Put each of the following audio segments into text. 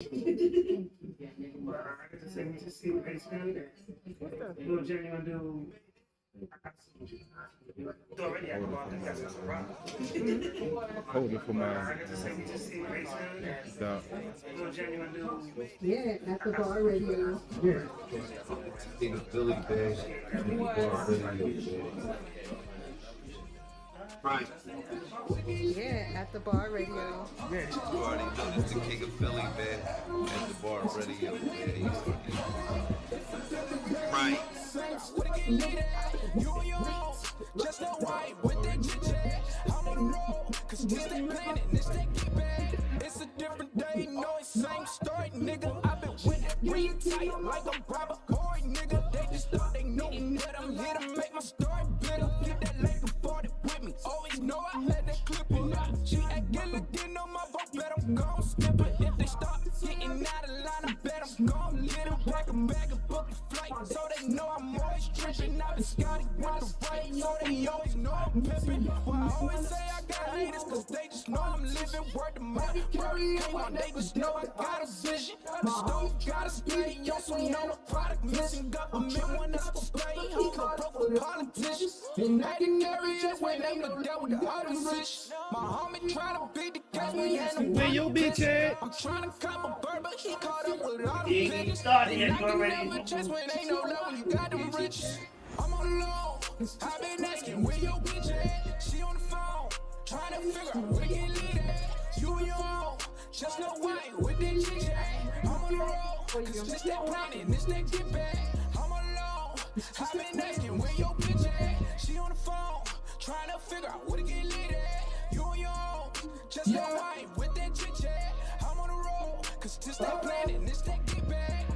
Just see what they spend. Little Jimmy gonna do. Already, I got some rock. Hold it for my stop. Little Jimmy gonna do. Yeah, at the bar radio. Yeah. Think of Philly bag. Right. Yeah, at the bar radio. You already know this the king of Philly, man. At the bar radio, man. Right. You on your own, just know why with that chit-chat. I'm on the road, cause this they planning, this they keep it. It's a different day, no, it's same story, nigga. I've been with that green tight like I'm Robert Horry, nigga. They just thought they knew me, but I'm here to make my story better. Get that Laker 40 with me, always know I had that clipper. She act Gilligan on my vote, bet I'm gon' skip it. If they start getting out of line, I bet I'm gon' lit them. Pack a bag and book a flight, so they know I'm always tripping. I've been Scotty with the right, so they always know I'm pimping. Well, I always say I got haters, cause they just know I'm living. Word to mouth, come on, they just know I got a vision. The stove got a spray, yo, so know the product missing. Government want us to spray, he go broke with politicians. In that area when they look down with the opposition. My homie try to beat the case, we ain't no Where your bitch at? I'm trying to cop a bird, but he caught up with all the He bitches. started And it I can already. never chase when ain't no love when you got them riches. I'm on the low, I've been asking where your bitch at. She on the phone, trying to figure out where you live at. You and your own, just know why with that chit chat. I'm on the road, cause this that planning, this that get back. I'm on the low, I've been asking where your bitch at. She on the phone, trying to figure out where to get lit at. You and your own, just know why with that chit chat. I'm on the road, cause this that planning, this that get back.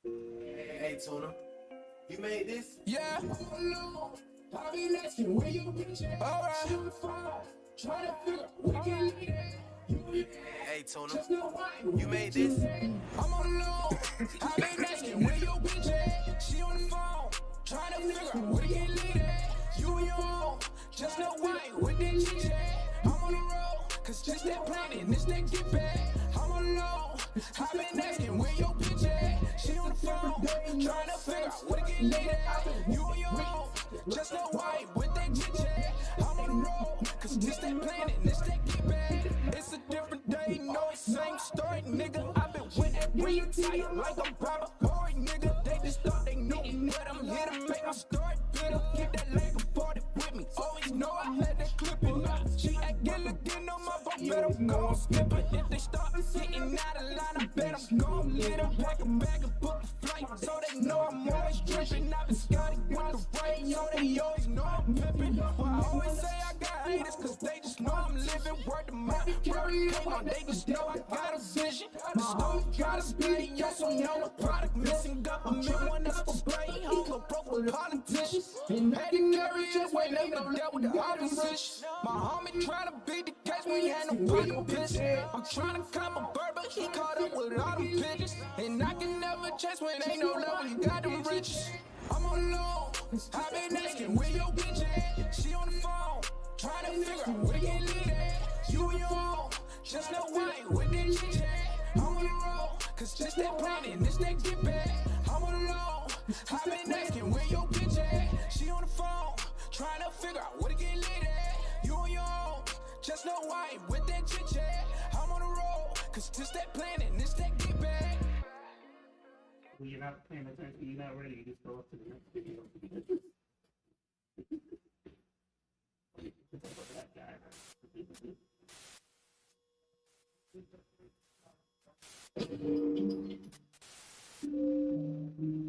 Hey, Tuna. You made this? Yeah. I've been asking where you bitch at. Alright. Try to figure out where you get at. Hey, Tuna. You made this? I'm on the low. I've been asking where your bitch at. She on the phone. Trying to figure out where you get lit at. You and your own. Just know why with that chit chat. I'm on the road. Cause just that planning, this that get back. I'm on the low. I've been asking where your bitch at. She on the phone. Trying to figure out where to get lit at. You and your own. Just know why with that chit chat. I'm on the road. Cause this that planning, this that get back. It's a different day, no, it's same story, nigga. I've been with that green tight like I'm Robert Horry, nigga. They just thought they knew me, but I'm here to make my story better. Get that Laker 40 with me, always know I had that clipper. She act Gilligan on my vote, bet I'm gon' skip it. If they start getting out of line, I bet I'm gon' lit them. Pack a bag and book a flight, so they know I'm always tripping. I've been Scotty with the right, so they always know I'm pimping. Well, I always say I got haters, cause they just know I'm living. Word to mouth, come on, they just know I got a vision. The stove got a spray, yo, so know the product missing. Government want us to spray, he go broke with politicians. In that area when they look down with the opposition. My homie try to beat the case, we ain't no fucking bitch. I'm trying to cop a bird, but he caught up with all the bitches. And I can never chase when ain't no love when you got them riches. I'm on the low, I've been asking where your bitch at. She on the phone, trying to figure out where you lit at. You and your own, just know why with that chit chat. I'm on the road, cause just that planning, this that get back. I'm on the low, I've been asking where your bitch at. She on the phone, trying to figure out where to get lit at. You and your own, just know why with that chit chat. I'm on the road, cause just that planning, this that get back. When you're not paying attention, you're not ready, you just go up to the next video. That guy.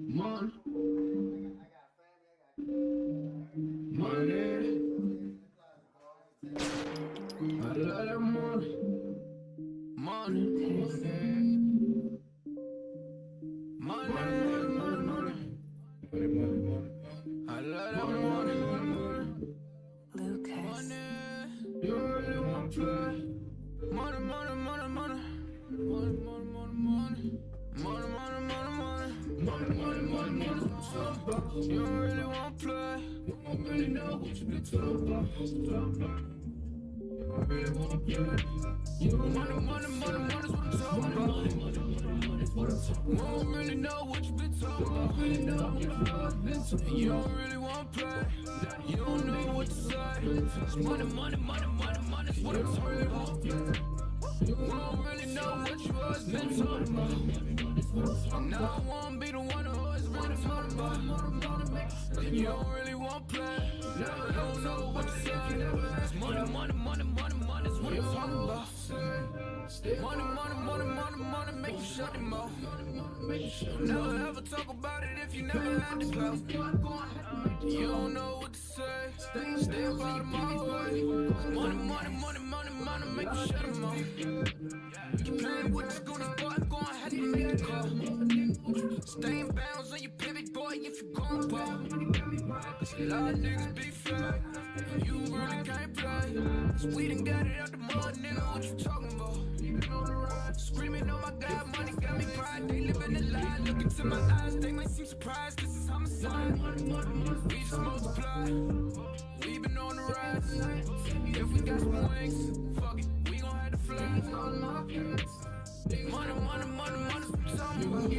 Money. Money. I love that money. Money. Money. I love that money. Lucas. You really want to play? Money, money, money, money. Money, money, money, money. Money, money, money, money. Money, money, money, money. You don't really want to play. You don't really know what you been talking about. You don't Won't really know what you been talking about. You don't really want to play. You don't know what to say. It's money, money, money, money, money. It's what I'm talking about. Won't really know what you always been talking about. Now I won't be the one who always really talking about. You don't really want to play. You don't know what to say. It's money, money, money, money, money. It's what I'm talking about. Money, money, money, money, money, make you shut him off. Never ever talk about it if you never had the clout. You don't know what to say. Stay up out of my way. Money, money, money, money, money, make you shut him off. You playing with the schooners, boy, go ahead and make the call. Stay in bounds on your pivot, boy, if you gon' ball. Cause a lot of niggas be fake. You really can't play. Cause we done got it out the mud, nigga, what you talking about? Screaming, oh my God, money got me pride. They living a lie, look into my eyes. They might seem surprised, this is homicide. We just multiply, we been on the rise. If we got some wings, fuck it, we gon' have to fly. Money, money, money, money, what I'm talking about.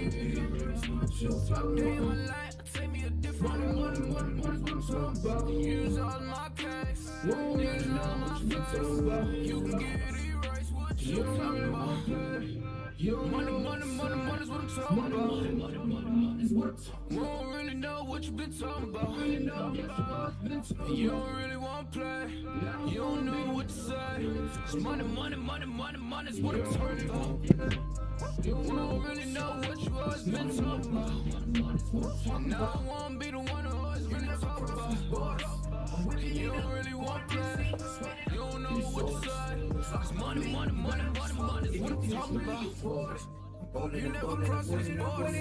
Day in my life, take me a different money, money, money, what I'm talking about. Use all my cash, use all my face. You can get it. You talking about money, money, money, money's what I'm talking about. Won't really know what you been talking about. You don't really want to play. You don't know what to say. It's money, money, money, money, money's what I'm talking about. Won't really know what you always been talking about. Now I won't be the one who always really talk about. You don't really want to play. You don't know what to say. It's money, money, money, money, money is what I'm talking about. You never cross this border.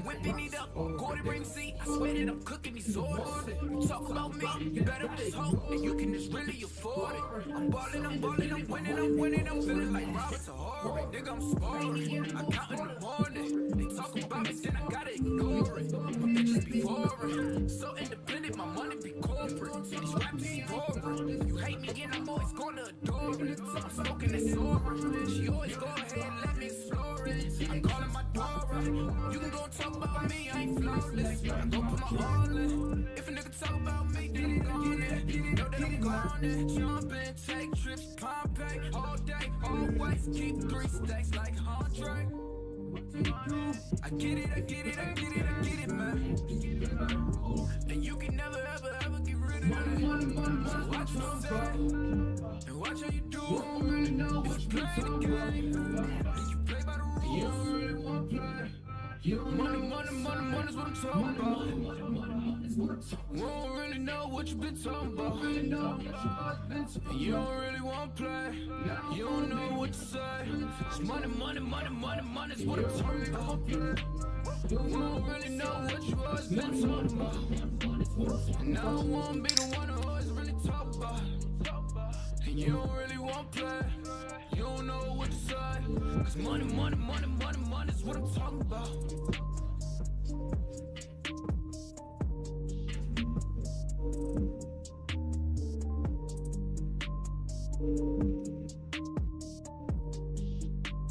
Whipping it up, quarter ring seat. I swear that I'm cooking these orders. You talk about me, you better just hope that you can just really afford it. I'm balling, I'm balling, I'm winning, I'm winning. I'm feeling like Robert Sahara. Nigga, I'm spoiling. I count in the morning. They talk about me, then I gotta ignore it. My bitches be foreign. So independent, my money be corporate. These rappers be boring. You hate me and I'm always gonna adore it. I'm smoking that Sora. She always go ahead and let me explore it. I'm calling my Dora. You can go and talk about me, I ain't flawless. I go put my all in. If a nigga talk about me, then I'm gone it. Know that I'm gone it. Jump in, take trips, Pompeii. All day, always keep 3 stacks like Andre. I get it, I get it, I get it, I get it, man. And you can never, ever, ever get rid of it. So watch what you say, and watch how you do. You really know what you play the game, and you play by the rules. You don't really want to play. Money, money, money, money's what I'm talking about. Won't really know what you been talking about. You don't really want to play. You don't know what to say. It's money, money, money, money, money's what I'm talking about. Won't really know what you always been talking about. Now I won't be the one who always really talk about. And you don't really want to play. You don't know what to say. Cause money, money, money, money, money's what I'm talking about.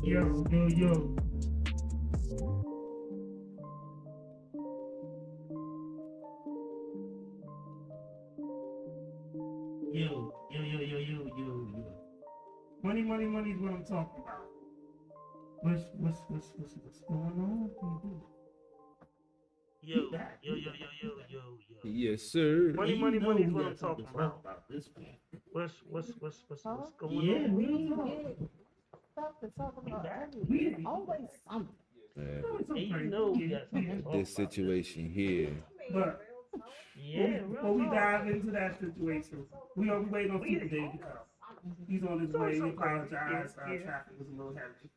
Yo, yo, yo. Yo. Money, money, money is what I'm talking about. What's going on? Yo. Yes, sir. Money, money, money is what I'm talking about. This What's going Yeah, on? we don't know. Stuff to talk about. We Always something. And you know we got something to talk This about. situation here. But Yeah, before we dive into that situation, we are waiting on Super Dave to come. He's on his way. He apologized. Traffic was a little heavy.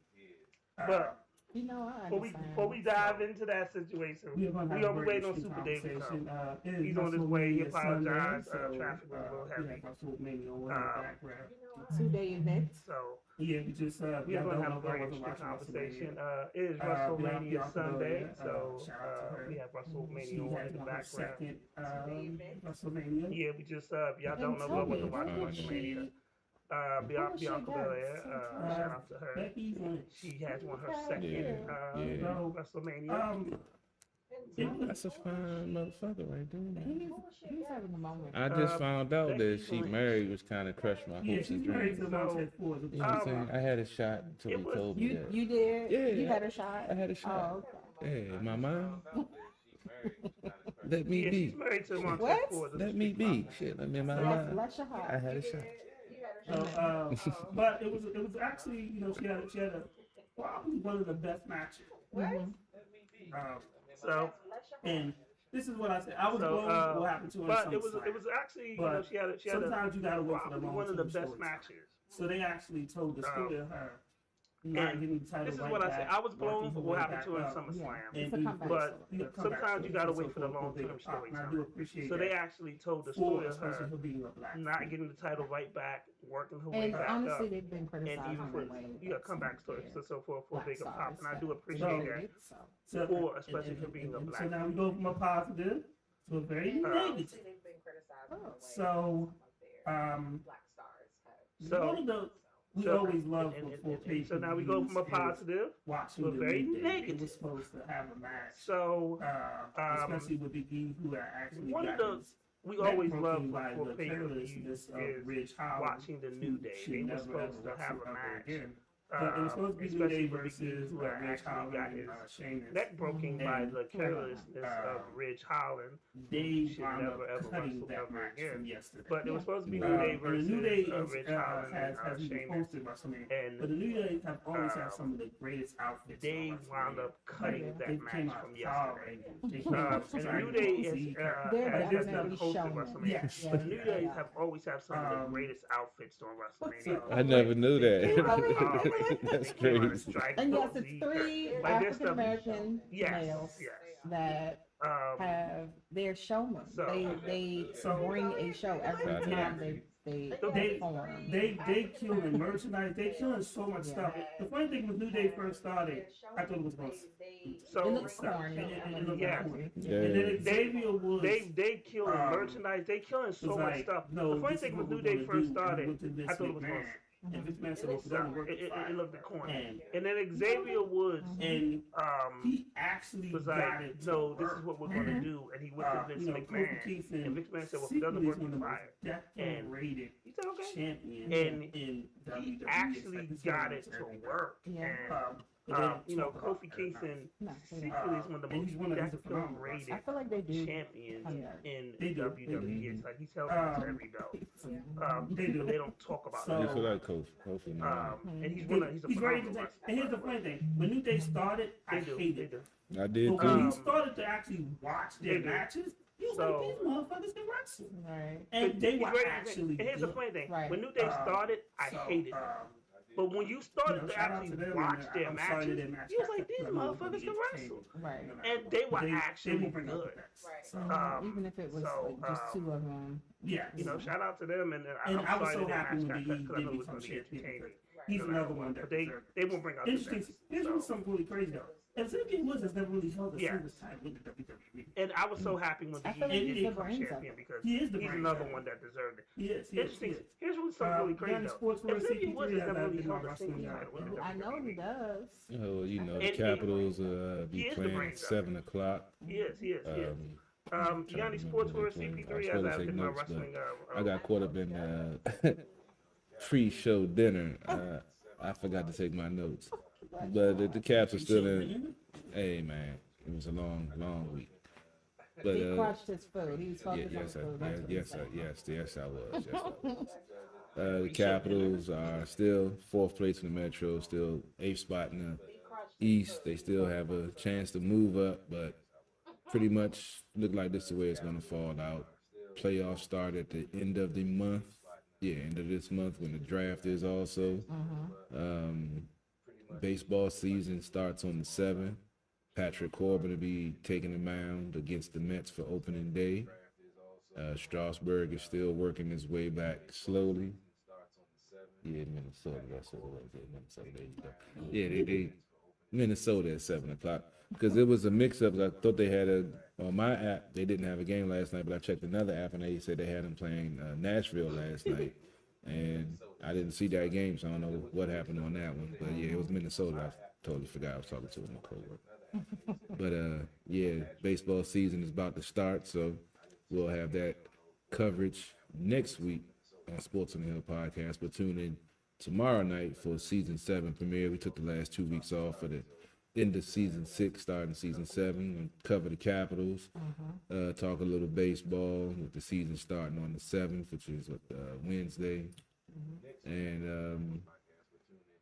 But You know, I before we dive into that situation, We we are waiting on Super Dave to come. He's on his way. He apologized. Traffic was a little heavy. 2-day event. So Yeah, we just we are going to have a very interesting conversation. It is WrestleMania Sunday, so we have WrestleMania on in the background. WrestleMania. Yeah, we just y'all don't know what to watch WrestleMania. Bianca Belair. Shout out to her. Becky's on it. She has won her second Yeah. So, WrestleMania. That's a fine motherfucker right there. Man. He's having a moment. I just found out that Becky she Lynch. married, which kind of crushed my yeah, hopes she's and married dreams. to Montez Ford. You know what I'm saying? I had a shot until It he was- told me that. You did? Yeah. You had a shot? I had a shot. Oh, okay. Hey, my mom. Let me Yeah, be. she's married to Montez What? Ford. Let me be. Shit, let me in my mind. Bless your heart. I had a shot. So, but it was actually, you know, she had a probably one of the best matches. Mhm. So, And this is what I said. I was So, blown with what happened to her. but in it was SummerSlam. actually, you But know, she had a sometimes you gotta wait for the probably long one of the term best stories. matches. So they actually told the story of her not And getting the title This is right what I back, said. I was blown working for her what way happened back to her in up. SummerSlam. It's a And comeback But story. you know, comeback sometimes you stories gotta and wait so for the forth, long-term bigger pop, and I do storytelling. appreciate So that. they actually told the For story of especially her her being a black. not getting the title right back, working her way And back honestly, up. they've been And criticizing even the for way you got comeback stories and so forth for black bigger pop, stars and I have do appreciate that. portrayed, so. So, For especially for being a and black. so now we go from a positive to a very negative. So, So- one of the we so- always love and so now we go from a positive watching to a the very New Day. They negative. was supposed to have a match. So Especially with Big E, who had actually one of got the- his we neck always broken love by for the pay-per-views carelessness of is Ridge Holland, watching the New who Day. should They were never, supposed ever to have a wrestle ever match. again. But it was supposed to be New Especially Day for Big E, versus who Ridge actually Holland got and his Sheamus. neck broken by And, the carelessness of Ridge Holland. They should wound never, up ever cutting wrestle that ever match again. from yesterday. But it was supposed to be And New Day the versus New Day is, Ridge Holland has and even Sheamus. posted WrestleMania. And But the New Day have always had some of the greatest outfits. they on wound WrestleMania. up cutting They that came match out from Power yesterday. Rangers. They came out And the Dragon New Day Ball is, Z They're has just definitely hosted showmen. WrestleMania. Yes. But the New Yeah. Day have always have some of the Um, greatest outfits during WrestleMania. so- I never knew Oh, that. That's They came out as crazy. Dragon And Ball yes, it's Z. 3 Like, their African stuff- American Yes, males yes. that have their showmen. So- They So- bring a show every Gotcha. time they They perform. they killing merchandise. They killing so much stuff. The funny thing when New Day first started, I thought it was gross. It So looks corny. It looked Yeah. corny. Yeah. And then Xavier Woods. they killing merchandise. They killing was so much like, stuff. no, The funny this is thing what when we're New Day gonna first do. started, Went to Vince I thought it was McMahon. gross. And Vince McMahon said, It "Well, we're gonna work it fine." looked corny. And And then Xavier Woods, and um, he actually was got like, it. no, to this is work. what we're gonna do. And he went to Vince You know, Kofi McMahon. Kingston And Vince McMahon said, well, if it doesn't secretly work, is one you're of the fired. most decorated He said, okay. champions And in WWE. He It's actually like the got it champions to every work. Yeah. And but they don't you know, talk about Kofi it Kingston No, secretly is one of the and he's one most of the phenomenal decorated I feel like they do. champions in They do. WWE. It's like he's held on to every belt. They do. They don't talk about So- I it. feel like Kofi, man. And he's He's a ready phenomenal to take. wrestler. And here's the funny thing: when New Day started, I They do. hated They it. do. I did But when too. you started to actually watch their They do. matches, you was So- like, these motherfuckers can wrestle, Right. and they He's were ready to actually. take- And here's the good. funny thing: Right. when New Day started, I So, hated it. But when you started to shout out to actually them, watch and their I'm sorry matches, their match you was got like, these cut off motherfuckers the can wrestle. entertainment. Right. And they were actually will bring out good. the best. Right. So, Even if it was so, like just two of them. yeah, You know, shout out to them. And And I'm I was sorry so that their happy match when got cut he because I did know it was become going to be champion. entertaining. He's no another matter one what. that But they deserved. won't bring out the Interesting. best. Here's So- something really crazy though. Xavier Woods has never really held a Yeah. singles title in the WWE. And I was so happy when I he feel like did he's the become brains of champion it. because He is the he's brains another of it. one that deserved it. He is. Interesting. Here's what's something really crazy Johnny though. Sports for Xavier CP3 Woods has has never been really my held a wrestling singles guy. title in the I know he WWE. does. Oh, you know, And- the and- Capitals he be is the playing brains at of 7 o'clock. He is. Yanni to Sports for remember they CP3 play. I was has supposed to take been notes, wrestling. I got caught up in pre-show dinner. I forgot to take my notes. But the Caps are still in. Hey, man, it was a long, long week. But He crushed his food. He was yeah, focused on yes, food. That's what he yes, said. yes, I was. Yes, I was. The Capitals are still 4th place in the Metro, still 8th spot in the East. They still have a chance to move up, but pretty much look like this is the way it's going to fall out. Playoffs start at the end of the month. Yeah, end of this month when the draft is also. Baseball season starts on the 7th. Patrick Corbin will be taking the mound against the Mets for opening day. Strasburg is still working his way back slowly. Yeah, Minnesota. That's what it was. Yeah, Minnesota. There you go. Yeah, they Minnesota at 7 o'clock because it was a mix-up. I thought they had on my app. They didn't have a game last night, but I checked another app and they said they had them playing Nashville last night, And I didn't see that game, so I don't know what happened on that one. But yeah, it was Minnesota. I totally forgot I was talking to my coworker. But yeah, baseball season is about to start, so we'll have that coverage next week on Sports on the Hill podcast. But tune in tomorrow night for season 7 premiere. We took the last 2 weeks off for the end of season 6, starting season 7, and cover the Capitals. Talk a little baseball with the season starting on the 7th, which is Wednesday. And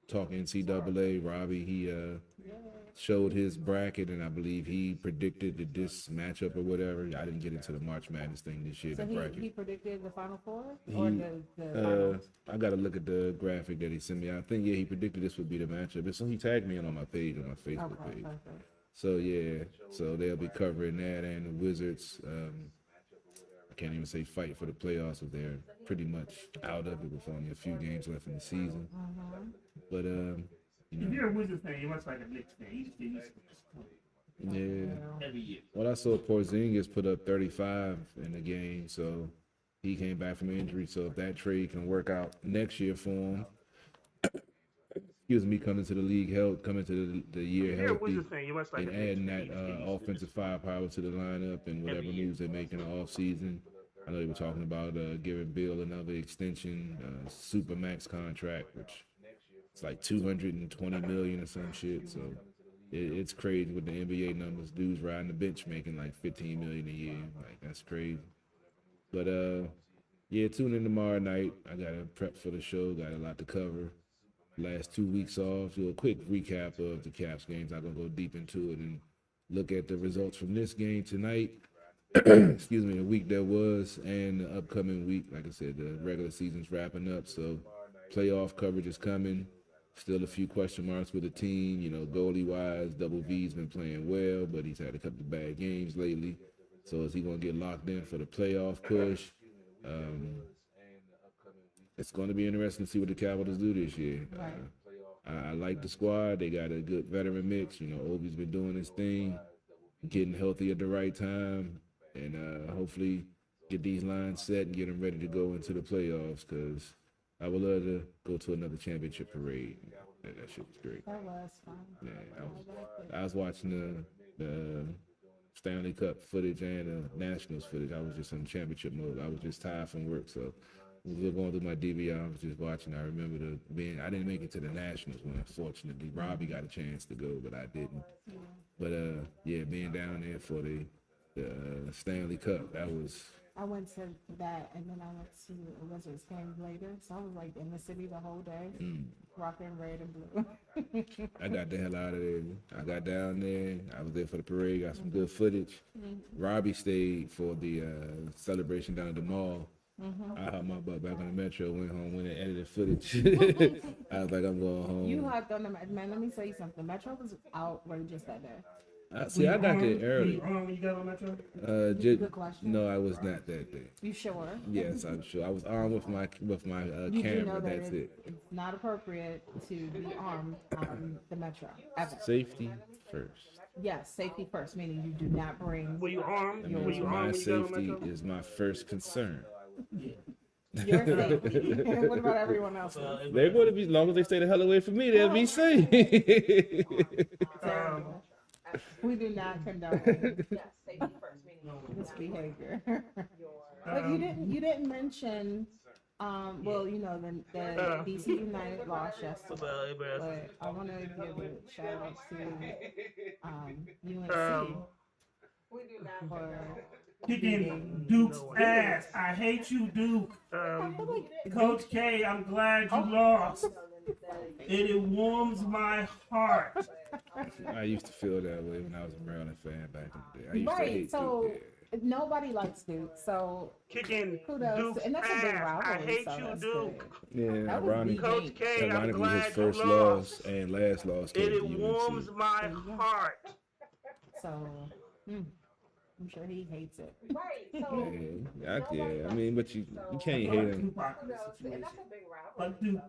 talk NCAA. Robbie, he showed his bracket, and I believe he predicted that this matchup or whatever. I didn't get into the March Madness thing this year. So the bracket. he predicted the Final Four or He, the finals? I got to look at the graphic that he sent me. I think, yeah, he predicted this would be the matchup. So he tagged me in on my page, on my Facebook Okay, page. perfect. So, yeah, so they'll be covering that. And the Wizards, I can't even say fight for the playoffs, but they're pretty much out of it with only a few games left in the season. But, If you're a Wizards fan, you're much like a Knicks fan. yeah. Well, I saw Porzingis put up 35 in the game, so he came back from injury. So if that trade can work out next year for him, excuse me, coming to the league, coming to the year If you're a healthy, Wizards fan, you're much like and a Knicks adding fan. that offensive firepower to the lineup and whatever moves they make in the offseason. I know they were talking about giving Bill another extension, super max contract, which it's like $220 million or some shit. So it's crazy with the NBA numbers. Dudes riding the bench making like $15 million a year. Like, that's crazy. But yeah, tune in tomorrow night. I gotta prep for the show. Got a lot to cover. Last 2 weeks off. Do a quick recap of the Caps games. I'm gonna go deep into it and look at the results from this game tonight. Excuse me, the week that was, and the upcoming week. Like I said, the regular season's wrapping up, so playoff coverage is coming. Still a few question marks with the team. You know, goalie-wise, Double V's been playing well, but he's had a couple of bad games lately. So is he going to get locked in for the playoff push? It's going to be interesting to see what the Capitals do this year. I like the squad. They got a good veteran mix. You know, Obi's been doing his thing, getting healthy at the right time, and hopefully get these lines set and get them ready to go into the playoffs, because I would love to go to another championship parade. That shit was great. That was fun. Yeah, I was watching the Stanley Cup footage and the Nationals footage. I was just in championship mode. I was just tired from work, so we were going through my DVR. I was just watching. I remember I didn't make it to the Nationals one, unfortunately. Robbie got a chance to go, but I didn't. But yeah, being down there for the Stanley Cup, that was. I went to that, and then I went to the Wizards game later. So I was like in the city the whole day, rocking red and blue. I got the hell out of there. I got down there. I was there for the parade. Got some good footage. Robbie stayed for the celebration down at the mall. I hopped my butt back on the metro, went home, went and edited footage. I was like, I'm going home. You hopped on the man. Let me tell you something. Metro was outrageous that day. See, I got there early. When you got on Metro? Good question. No, I was not that day. You sure? Yes, I'm sure. I was armed with my You do camera. know that That's it. it's not appropriate to be armed on the Metro ever. Safety first. Yes, safety first, meaning you do not bring Were you armed? That Were means you my armed when you got on safety Metro? is my first concern. your safety. What about everyone else? They're going to be, as long as they stay the hell away from me, they'll be safe. We do not condone this behavior. But you didn't mention well, you know, the DC United lost yesterday. But I want to give a shout out to UNC for Kicking Duke's ass. I hate you, Duke. Coach K, I'm glad you lost. It warms my heart. I used to feel that way when I was a Maryland fan back in the day. I used to right. hate So Duke, nobody likes Duke. So Kicking kudos, Duke's and that's a big ass. rivalry. I hate so you, that's Duke. yeah. Yeah, That was Ronnie. the Coach game. K, I'm Ironically, his glad first you loss lost. and last loss came It to warms UNC. my heart. So I'm sure he hates it. Yeah, I mean, but you can't hate him. Fuck Duke.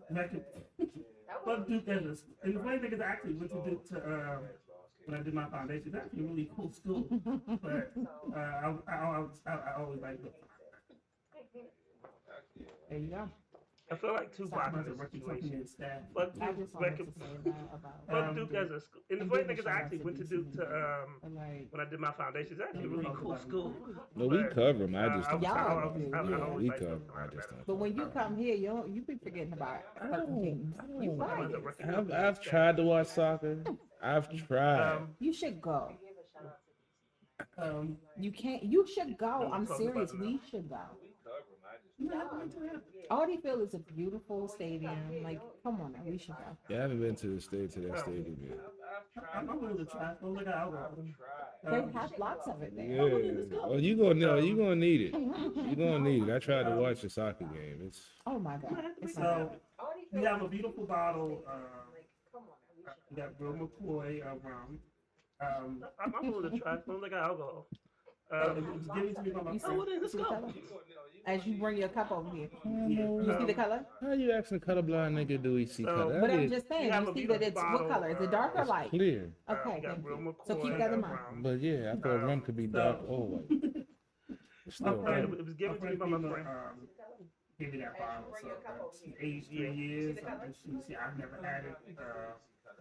Fuck Duke as a, and the funny thing is I actually went to Duke to when I did my foundation. It's actually a really cool school. But I always like Duke. There you go. I feel like Tupac in Sideburns this are rookie company situation. and staff. Fuck I Duke, just wanted fuck to say that about. Duke the- as a school. And the and funny give thing a is, I shout out actually to went to DC Duke to and like, when I did my foundation. It's actually a Yeah, really we cool talked school. No, we But, cover them. I just I don't. Y'all talk do. about them. I Yeah, always we like cover. North 'em. I Carolina just better. don't. but when you talk about come here, you be forgetting about certain things. You don't. right. I've tried to watch soccer. I've tried. You should go. Um, You can't. You should go. No, I'm talk serious. about it We now. should go. yeah, I went to that. Audi Field is a beautiful stadium. Like, come on, now, we should go. Yeah, I haven't been to that stadium yet. I'm willing to try. Don't look out. They have lots of it there. Yeah. Oh, you gonna need it. You gonna need it. I tried to watch the soccer game. It's Oh my God. It's So we have a beautiful bottle. We got Bill McCoy rum. I'm willing to try. Don't look at alcohol. It was given to me by my You friend. what is this see the color? color? As you bring your cup over here, Yeah. you see the color. how you asking a colorblind nigga do he see So- color? But That I'm is just saying, We have you a see that beautiful it's what bottle, color? Is it dark or it's light? clear. Okay, we got thank Real you. McCoy So keep that in mind. rum. But yeah, I thought rum could be dark or white. It's My still friend, rum. It was given to me by my friend. Gave me that bottle. So she aged 3 years. She, I've never had it.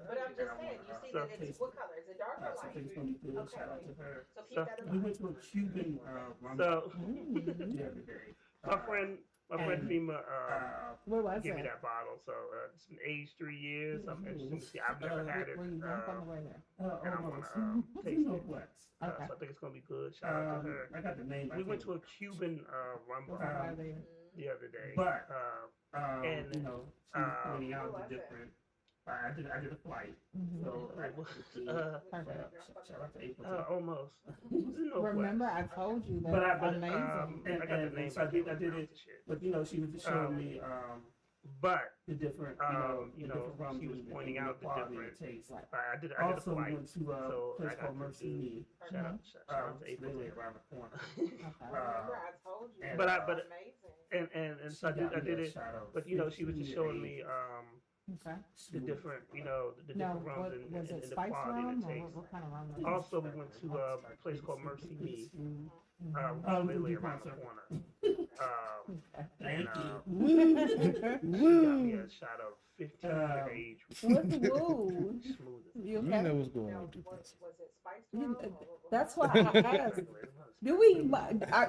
But I'm just saying, you see that it's what color? Is it dark or So light? things gonna be good. Shout out to her. So keep that in We mind. went to a Cuban rum So the other day. my friend and, FEMA Where was gave me it? that bottle. So it's been aged 3 years. I'm interested to see. I've never had it. Were you drunk on the way there? And I Almost. wanna taste it. Northwest. Okay. So I think it's gonna be good. Shout out to her. I got the name. We went to a Cuban rum bar Where they- the other day. But and, you know, she was pointing out the different. I did a flight, Mhm. so Perfect. shout out to April. almost. Northwest. Remember, I told you that. But Amazing. and, I got the and name. so I did it. But you know, she was showing me But the different, the different rums she was and pointing and out the quality different. and taste. I did a Also, we flight. went to a So place I got called to Mercy do- Me. Shout out to It's April. literally around the corner. Okay. Remember, I told you. And, But I- it but- was amazing. And so I did it. Shout out But you know, she was just showing 58. me Okay. the different, the No, different rums what and, was and it? the Spice quality rum and or the taste. what kind of rum? Was it? Also, we went to a place called Mercy Me, literally around the corner. Thank and, you. she got me a shot of 15 age. What's woo? Smooth. You You okay? know what's going on. Was it spiced You- rum? or what That's why I asked. Do we?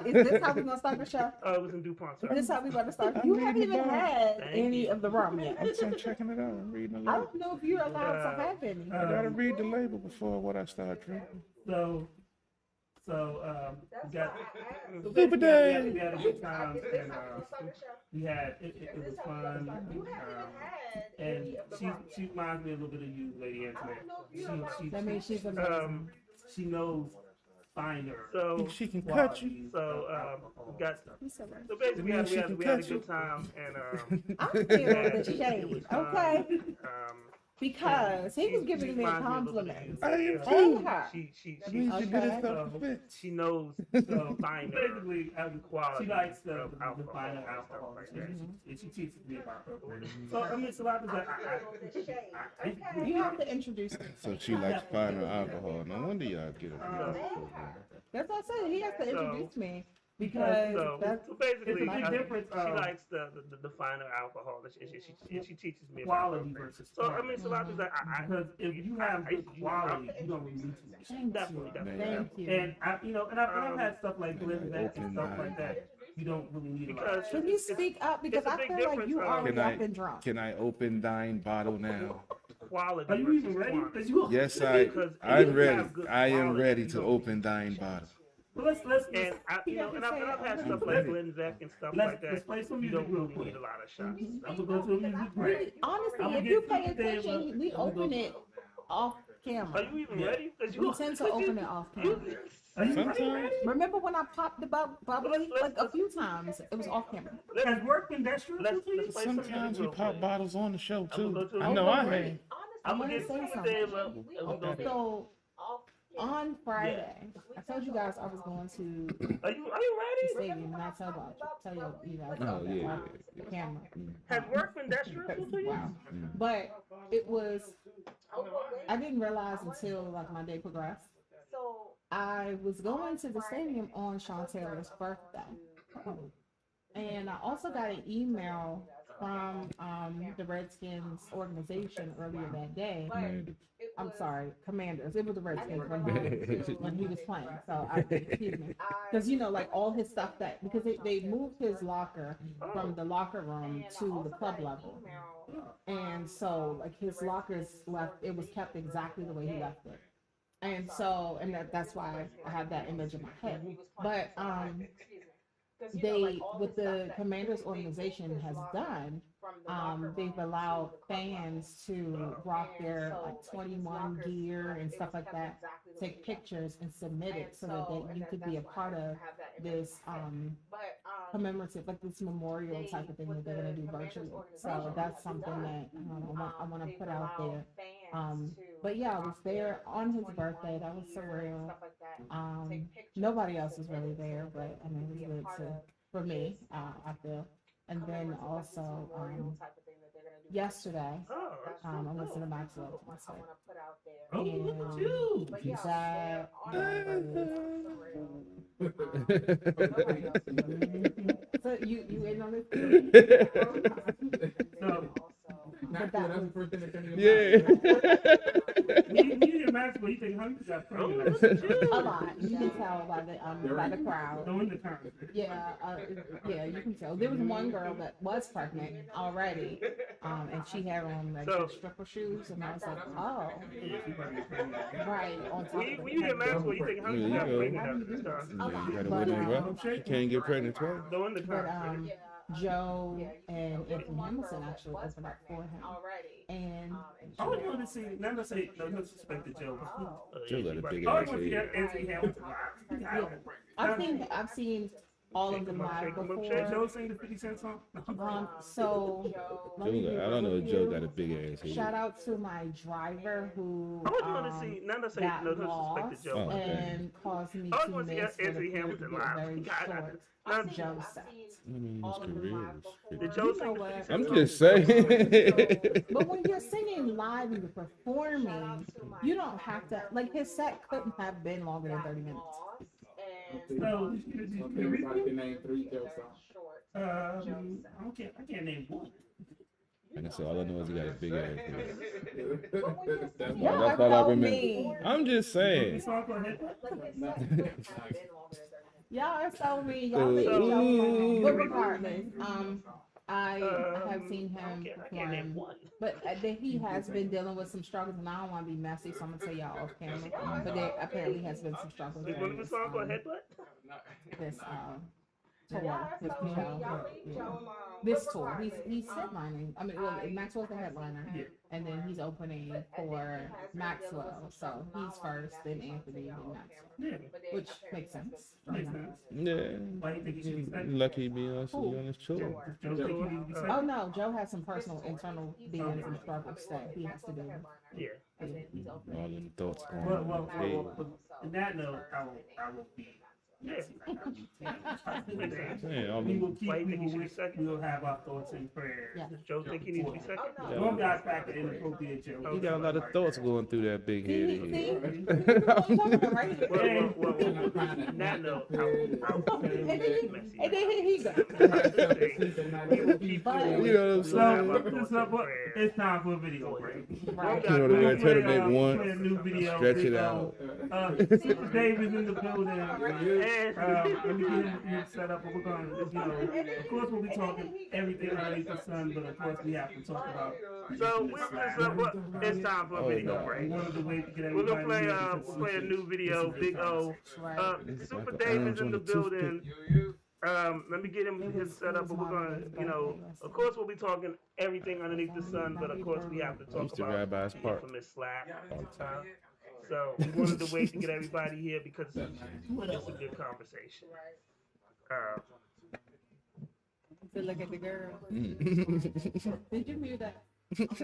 Is this how we gonna start the show? Oh, it was in DuPont, sir. Is this how we about to start? I'm You reading haven't even about it. had Thank any you. of the rum yet. I'm checking it out. I'm reading the I label. don't know if you're allowed to have any. I gotta read the label before what I start drinking. So, we That's got. why I asked. So Super basically, Day. we had a good time, Is this and how we gonna start the show? we had it Is was this how we fun. gonna start? You haven't even had And any of the she rum she yet. reminds me a little bit of you, Lady I Antoinette. don't know if you're allowed She That means she's amazing. she knows finer. So, She can cut you. qualities So, of we alcohol got- and stuff. He's so right. so basically, we had, She can we had a catch you. good time, and I feel and the it shade, was fun. okay? Because he was She giving me a reminds me a little bit of compliment. I am you. Tell too. her. She I mean, she did Okay. it self-defense. she knows So finer basically, quality. she likes the of finer and alcohol. stuff like Yeah, that. she teaches me about her. So I mean, it's a lot of that. I feel the shade. Okay. You have to introduce me. So she likes finer alcohol. No wonder y'all get it. That's what I said. He has to So- introduce me because So, that's so basically, It's a big difference, she likes the finer alcohol, and she teaches me about quality those things. versus So I mean, it's a lot of things that because if you have good quality, you don't really need too much. definitely. thank you. And I've had stuff like Glenlivet and stuff like that. You don't really need a lot. Because Can you speak up because it's a I big feel like difference, you already Can I- up and drunk. Can I open thine bottle now? quality. Are you even versus ready? quantity. 'Cause you. Yes, Because if I'm you ready. have good I am quality, ready you to don't open thine bottle. Well, let's And I've had stuff like Let's- Glenvec and stuff let's like that. play some You music don't real really quick. need a lot of shots. I'm gonna go to a music break. Honestly, I'ma if get you pay Super Dave attention, up. we I'ma open go- it off Are camera. you even Yeah. ready? 'Cause We tend to open it off camera. Are you Sometimes. Remember when I popped the bubbly like a few times? It was off camera. Has work been detrimental Let's to you? play some music Sometimes we real pop quick. bottles on the show I'm gonna too. go to I a know music I break. have. I'm I'm gonna gonna say get something. Dave up. and we'll go Okay. get- So Off. on Friday, I told you guys I was going to Are you the ready? stadium, and I tell you guys Oh, about that yeah, off yeah, camera. Has work been detrimental to you? Wow. But it was. I didn't realize until like my day progressed. So I was going to the stadium on Sean Taylor's birthday. And I also got an email from the Redskins organization earlier that day. I'm sorry, Commanders. It was the Redskins when he was playing. So excuse me, because you know, like all his stuff because they moved his locker from the locker room to the club level, and so like his lockers left. It was kept exactly the way he left it. And so, that's why I have that image in my head. But what the Commanders organization has done, they've allowed fans to rock their like 21 gear and stuff like that, take pictures and submit it so that you could be a part of this commemorative, like this memorial type of thing that they're going to do virtually. So that's something that I want to put out there. But yeah, I was there on his birthday. That was surreal. Nobody else was really there, but I mean, it was good for me, I feel. And then also yesterday, I went to the Maxwell concert. Oh, look at you! So you in on this? So, But that was, you didn't match, but you think Hunter got pregnant. a lot. You can tell by the crowd. So in the concert. Yeah, you can tell. There was one girl that was pregnant already, and she had on like stripper shoes, and I was like, oh, right on top of it. When you get Maxwell, you think Hunter got pregnant at the time. You gotta wait on what? You can't get pregnant twice. So in the But concert. Joe and Anthony Hamilton actually opened up for him, and I would want to see, not to say, no disrespect to Joe. Joe got a big I ass want to see head. Anthony Hamilton live. I've seen all of them live before. Joe sing the 50 Cent song? So let me I don't know if Joe got a big ass head. shout out to my driver who I would want to see, not to say got no disrespect lost to Joe. Oh, okay. and caused me I to want to see miss Anthony Hamilton live. very God, short not Joe set. I mean, his career is Did Joe You know sing the what? 50 Cent I'm song? just saying. But when you're singing live and you're performing, you don't have to, like, his set couldn't have been longer than 30 minutes. So, name 3 Joe songs. I can't name one. Like I said, all I know is he got a big ass head. That's Y'all That's are all I so remember. mean. I'm just saying. Song called Hip Y'all are so mean. Y'all think Joe, but regardless, I have seen him I can't name perform, one. but he has been dealing with some struggles, and I don't want to be messy, so I'm gonna tell y'all off camera. But there apparently has been some struggles. Is one of the songs called Headbutt? This tour, his show. This tour, he's headlining. I mean, well, Maxwell's the headliner, and then he's opening for Maxwell. So he's first, then Anthony, then Maxwell, which makes sense. Makes sense. Yeah. Why do you think he should be second? Lucky being on his tour. Joe think he needs to be second? Oh no, Joe has some personal internal demons and struggles that he has to deal with. Yeah. All them thoughts Well, on his head. on that note, I will be. Yeah, all We them- will keep, Why you we think he should be will, second? we will have our thoughts and prayers. Yeah. Does Joe think he needs to be second? One guy's back to inappropriate jokes. He got a lot of thoughts going through that big head of See, his. right? Well, that note, And then here he goes. But You know what I'm So, saying? look this up. It's time for a video break. right. You know, they're gonna try to make Play a one, new video. stretch it Big out. O. Super Dave is in the building. Let me get him set up. We're going to, of course, we'll be talking everything underneath the sun, but of course, we have to talk about. So we it's time for a video break. One of the ways to get We're gonna everybody play here we'll play a new video, Big O. Right. Super Dave is in the building. Let me get him set up, but we're gonna, of course, we'll be talking everything underneath the sun, but of course, we have to I talk used to about ride by his the park. infamous slap all the time. So we wanted to wait to get everybody here because it's a good conversation. To look at the girl. Mm. Did you mute that?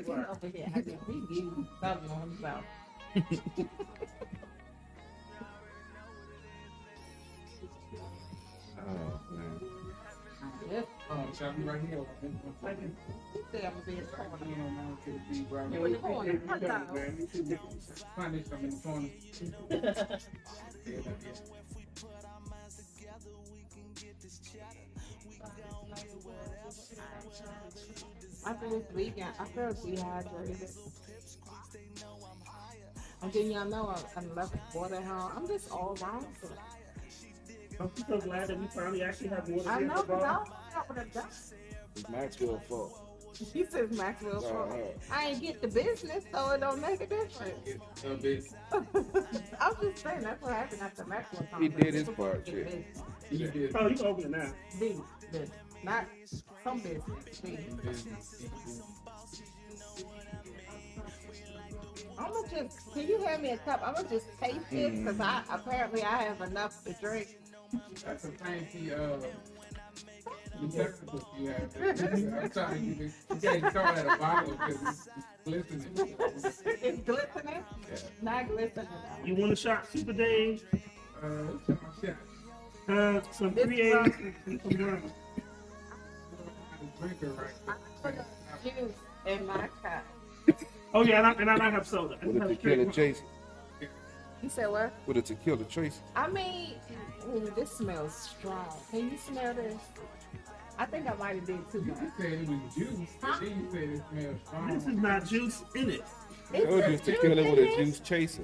Over here, I just reviewed something on himself. Oh, man. Yep. Shall be right here. Say I'm gonna be in the corner. You You in the corner. What time? Find this in the corner. If we put our minds together, we can get this cheddar. We gon' do whatever. After this weekend, I feel dehydrated. And then y'all know I left water at home. I'm just all wrong today. I'm so glad that we finally actually have water. I here know, at the because bar. I would have done. It's Maxwell's fault. He says Maxwell's fault. I ain't get the business, so it don't make a difference. I'm just saying that's what happened after Maxwell. He did his part, shit. He did. Oh, you can open it now. Big business, not some business. Big. I'm gonna just. Can you hand me a cup? I'm gonna just taste this because I have enough to drink. That's a fancy receptacle you have there. I'm trying to you can't throw at a bottle because it's glistening. It's glistening. Yeah. Not glistening. You want a shot, Super Dave? What's my shot? Some This 380 and some rum. Drinker right I put a juice in my cup. Oh yeah, and I have soda. I With a have tequila straight chase. You said what? With a tequila chase. I mean, ooh, this smells strong. Can you smell this? I think I might have did too You much. said it was juice, and then you said it smells strong. This is not juice in it. It's Told you some it's tequila juice with in a this. juice chaser.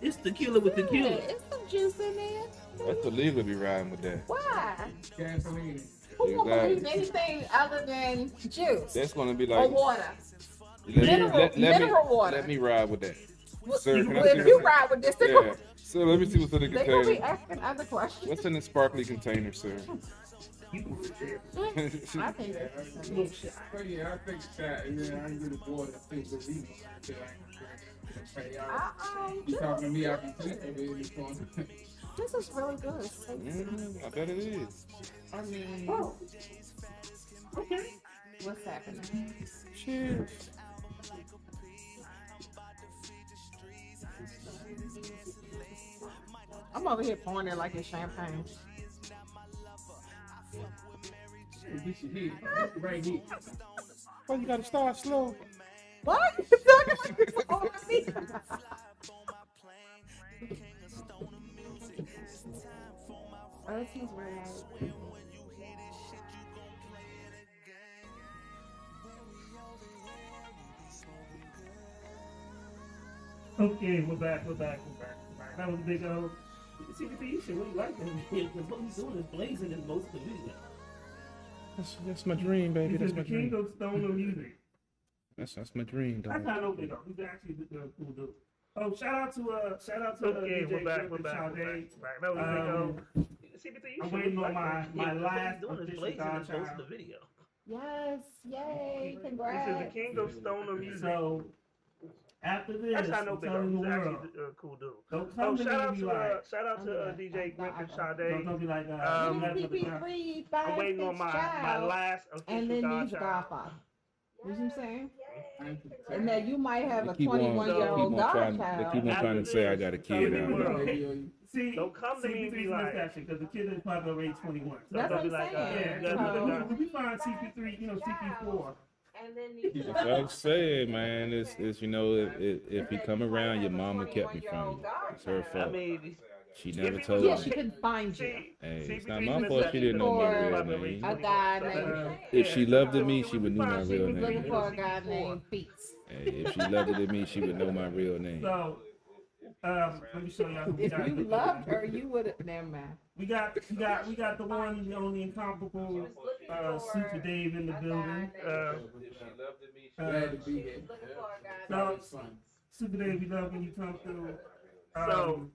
It's tequila with tequila. Yeah, it's some juice in there. That's illegal to be riding with that. Why? Gasoline. Who won't Exactly. believe anything other than juice That's gonna be or like water? let Mineral water. Let me ride with that. Well, Sir, can I if see you what's- ride with this, they're Yeah. So let me see what's in the gonna be container. asking other questions. What's in the sparkly container, sir? I think that's a shot. So yeah, I think that, and then I get a water too, but he said I ain't gonna You talking to me, I can take it in this corner. This is really good. It's tasty. I bet it is. I mean, Oh. Okay. what's happening? Cheers. I'm over here pouring it like it's champagne. This is here, right here. Well, you gotta start slow. What? You talking like this already? Oh, it smells really nice. Okay, we're back. That was a big old. See the you should really like that because what he's doing is blazing in most of the video. That's my dream, baby. This That's is my the king dream. of stoner music. That's my dream, That's dog. how I know big. He's actually a cool dude. Oh, shout out to Okay, DJ we're back. Griffin Sade. That was a big old. I'm waiting on my last doing is official blazing in most of godchild. the video. Yes, yay, This is congrats. the king of stoner music. So after this, That's how I know I'm big telling the He's world, actually a cool dude. don't Oh, come to me shout and out be to like, DJ Griffin don't Sade. be like, Um, you have another guy. CP3, I'm waiting on my last and official then these godchild. godfather. You know what I'm saying? And then you might have a They keep on 21-year-old trying godchild. to say I got a kid After out this, here. See, Don't come to me and be CP3's like- misconception because the kid is probably already 21. So That's don't what be I'm like, saying. yeah, yeah, So- we find CP3, CP4. And then you That's what I'm saying, man. It's if you come around, your mama kept me from you. It's her I fault. mean, She never if it told was Yeah, me. she couldn't find you. Hey, it's CP3's not my fault she didn't know my real name. A guy named, If she loved me, she would know my real looking name. for a guy named Feats. Hey, if she loved me, she would know my real name. So, let me show y'all who we If got. you loved her, you would have. Never mind. We got the one, the only incomparable Super Dave in the building. Glad to be here. So, Super Dave, we love when you come through. So,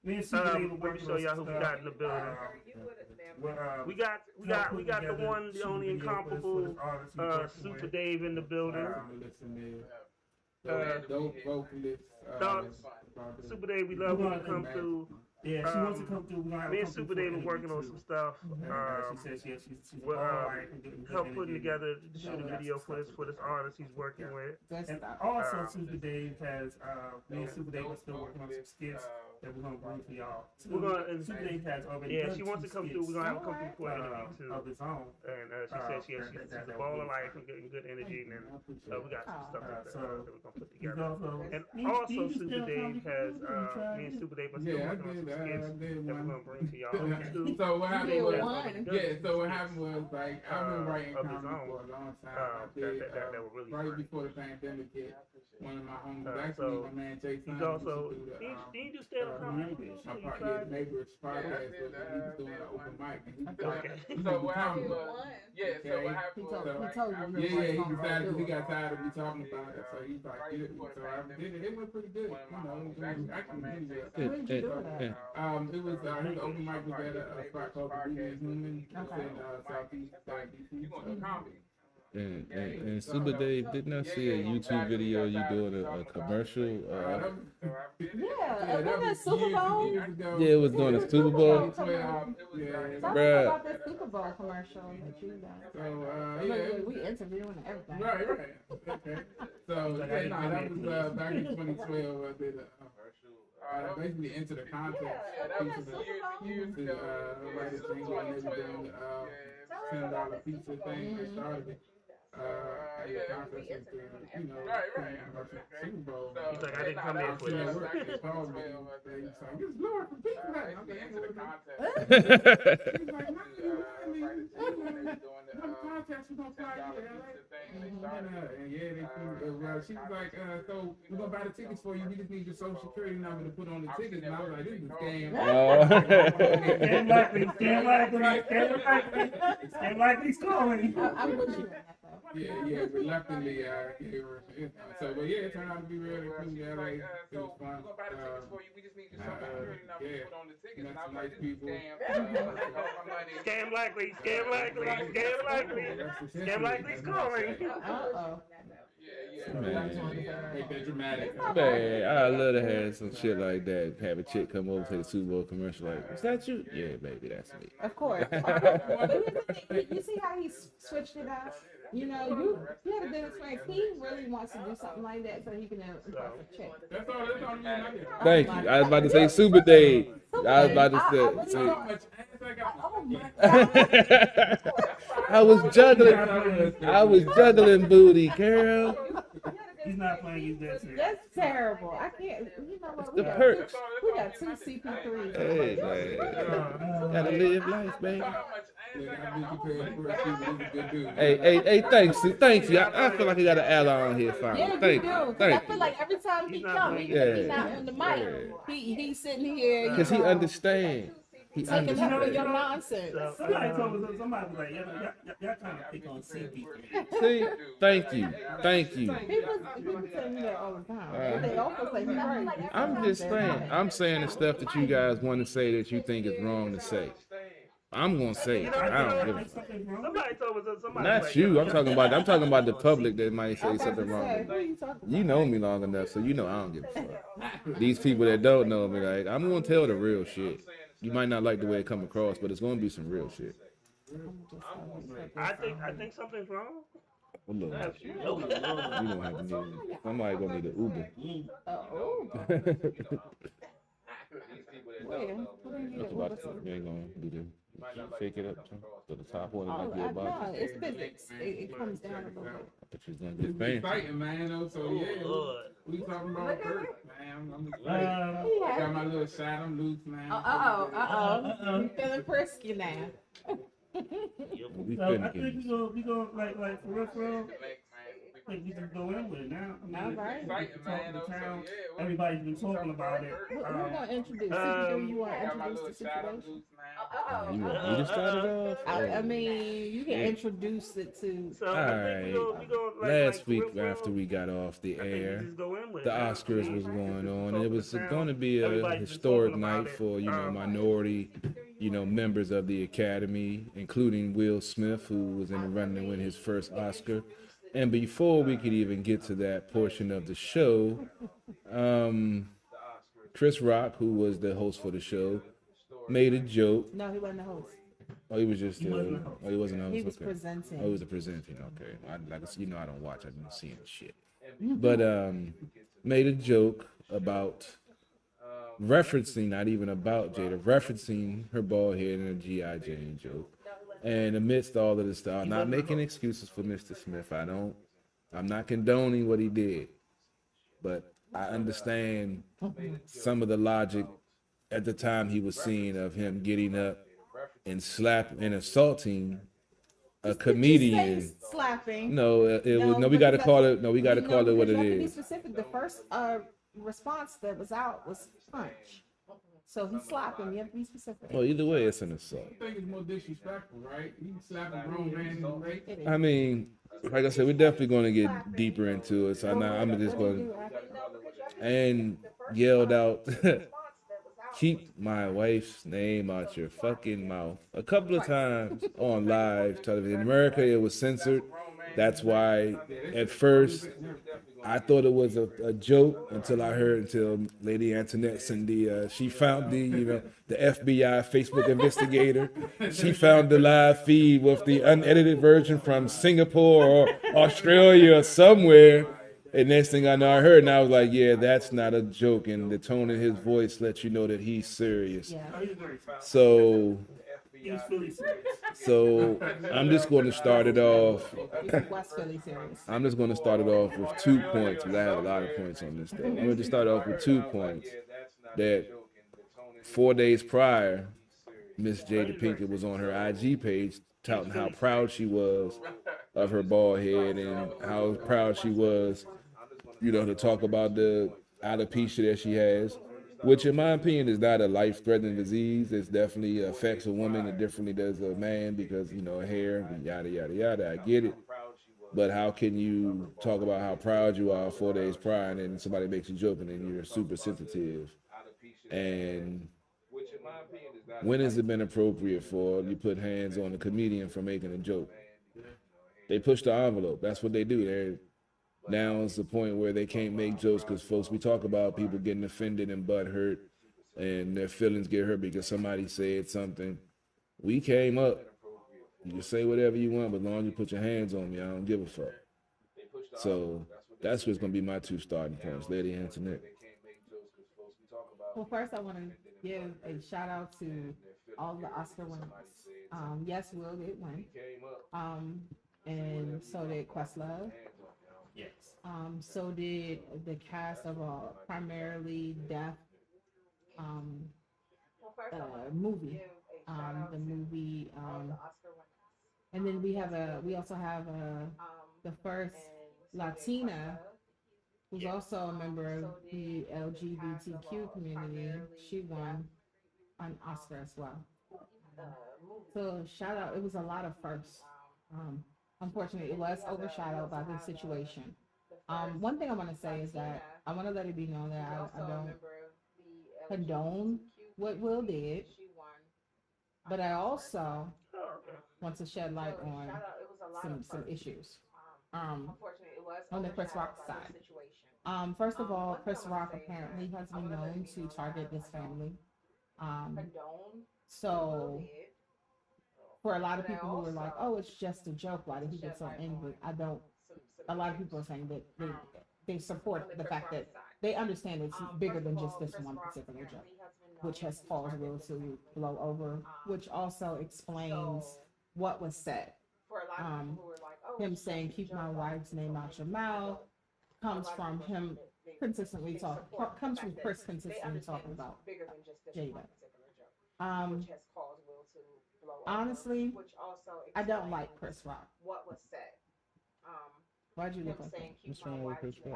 me and Super Dave are let me working show on y'all some who we stuff. got in the building. We got the one, the only incomparable Super Dave in the building. Dope vocalist. Super Dave, we love when you come through. Yeah, she wants to come through. We're gonna have Me her and come through Super for Dave an are working on interview, some stuff. She says she's We're alright and getting help good putting interview. together to shoot a video for this artist he's working with. Good And stuff. also, Super Dave has, me and Super Dave are still working on some skits that we're gonna bring to y'all. We're gonna. Super Dave has already. Yeah, done she wants to two come through. We're gonna have a skits, come through for an interview too. of his own. And she said she's a ball of life and good energy, and then we got some stuff like that that we're gonna put together. And also, Super Dave has me and Super Dave are still working on some skits that we're gonna bring to y'all too. So what happened was, So what happened was like I've been writing comedy for a long time. that were really right funny. before the pandemic hit. One of my homies, so actually, my man Jason. he's also did you stand up comedy? Neighbor's podcast, but he was doing an open mic. And he Okay. so what happened was, He told you. he decided because he got tired of me talking about it, so he's like, get it. So I did it. It went pretty good. You know, it was actually pretty good. It was his open mic was at a spot called the Movie Human in Southeast DC. And Super Dave, didn't I see a YouTube video you doing a commercial? Yeah, wasn't that Super Bowl? Yeah, it was doing a Super Bowl. Talk Bruh. about that Super Bowl commercial that you done. We interviewing and everything. Right. Okay. So that was back in 2012. I did basically into the contest. To write a jingle and everything. $10 pizza thing that started it. The contest is Super Bowl. He's like, I didn't come there for this. They called me. They was like, it's Lord from Pizza Hut. I'm like, into the contest. He's like, contest, we're gonna fly you to LA. And she was like, so we're gonna buy the tickets for you. We just need your social security number to put on the tickets. And I was like, this is a scam. Stand like he's calling. I'm with you on that though. Yeah, reluctantly, so, but yeah, it turned out to be really cool. LA, it was fun. Met some nice people. Scam likely, scam likely's calling. Make that dramatic. Man, I love to have some shit like that. Have a chick come over to the Super Bowl commercial like, is that you? Yeah, baby, that's me. Of course. But here's the thing, you see how he switched it out? You know, you had a good experience. He really wants to do something like that so he can impress a chick. That's all you need. Thank you. I was about to say Super Dave. I was about to say. Oh my God. I was juggling booty, girl. He's not playing his best. That's terrible. I can't. You know what? The perks. We got two CP3s. Hey, man. Gotta live life, man. Hey, thanks you. I feel like I got an ally on here finally. Yeah, Thank you you. do. I feel like every time he comes, he's not on the mic. He's sitting here. Because he understands. He taking up for your understands. nonsense. Somebody told me, somebody was like, y'all trying to pick on CP3. See, thank you. People tell me that all the time. They also say he's right. I'm just saying. I'm saying the stuff that you guys want to say that you think is wrong to say. I'm gonna say it. I don't give a fuck. Somebody told us somebody. Not you. I'm talking about the public that might say something wrong. You know me long enough, so you know I don't give a fuck. These people that don't know me, like, I'm gonna tell the real shit. You might not like the way it come across, but it's gonna be some real shit. I think something's wrong. Well, look, you don't have to need. Somebody gonna need an Uber. That's what I said. You ain't gonna do the fake it up to the top one and get about. No, it's physics. It comes down a little bit. But she's gonna get famous. Exciting, man. So yeah, we talking about Kurt, man. I'm excited. Got my little shot. I'm loose, man. You feeling frisky now? We So I finna think get we go like for real. I think we just go in with it now. I mean, Alright. talking the town. Everybody's been talking about it. We're gonna introduce. You want to introduce the situation? you just started off. I mean, you can introduce it to. So All right. Last week after we got off the air, the Oscars was going on. It was going to be a historic night for minority, members of the Academy, including Will Smith, who was in the running to win his first Oscar. And before we could even get to that portion of the show, Chris Rock, who was the host for the show, made a joke. No, he wasn't the host. Oh, he was just. He wasn't a host. He was okay. presenting. Oh, he was a presenting. Okay, I don't watch. I've been seeing the shit. But made a joke about referencing, not even about Jada, referencing her bald head in a G.I. Jane joke. And amidst all of this stuff, I'm not making excuses for Mr. Smith. I'm not condoning what he did, but I understand some of the logic at the time he was seen of him getting up and assaulting a comedian. Slapping. No, we got to call it. No, we got to call it what it is. To be specific, the first response that was out was punch. So he slapped him. You have to be specific. Well, either way, it's an assault. I think it's more disrespectful, right? He slapped a grown man in the face. I mean, like I said, we're definitely going to get deeper into it. So I'm just going to and yelled out, "Keep my wife's name out your fucking mouth." A couple of times on live television. In America, it was censored. That's why at first I thought it was a joke until Lady Antoinette Cindy, she found the FBI Facebook investigator. She found the live feed with the unedited version from Singapore or Australia or somewhere. And next thing I know, I heard, and I was like, yeah, that's not a joke. And the tone of his voice lets you know that he's serious. Yeah. So I'm just going to start it off. I'm just going to start it off with 2 points, because I have a lot of points on this thing. I'm going to start off with 2 points. That 4 days prior, Miss Jada Pinkett was on her IG page touting how proud she was of her bald head and how proud she was, to talk about the alopecia that she has, which in my opinion is not a life-threatening disease. It definitely affects a woman. It differently does a man because, hair and yada, yada, yada. I get it. But how can you talk about how proud you are 4 days prior and then somebody makes a joke and then you're super sensitive? And when has it been appropriate for you put hands on a comedian for making a joke? They push the envelope. That's what they do. Now it's the point where they can't make jokes because, folks, we talk about people getting offended and butthurt and their feelings get hurt because somebody said something. We came up. You can say whatever you want, but as long as you put your hands on me, I don't give a fuck. So that's what's going to be my 2 starting points, Lady Antoinette. Well, first I want to give a shout out to all the Oscar winners. Yes, Will did win. And so did Questlove. Yes. So did the cast of a primarily deaf movie. The movie, and then we also have the first Latina who's also a member of the LGBTQ community. She won an Oscar as well. So shout out, it was a lot of firsts. Unfortunately, it was overshadowed by this situation. One thing I want to say is that I want to let it be known that I don't condone what Will did, but I also want to shed light on some issues on the Chris Rock side. First of all, Chris Rock apparently has been known to target this family. So for a lot of people who were like, oh, it's just a joke, why did he get so angry? A lot of people are saying that they support the fact that they understand it's bigger than just this one particular joke, which has caused Will to blow over, which also explains what was said. Him saying, keep my wife's name out your mouth, comes from him consistently talking, comes from Chris consistently talking about Jada. Honestly, I don't like Chris Rock. Why'd you look like that?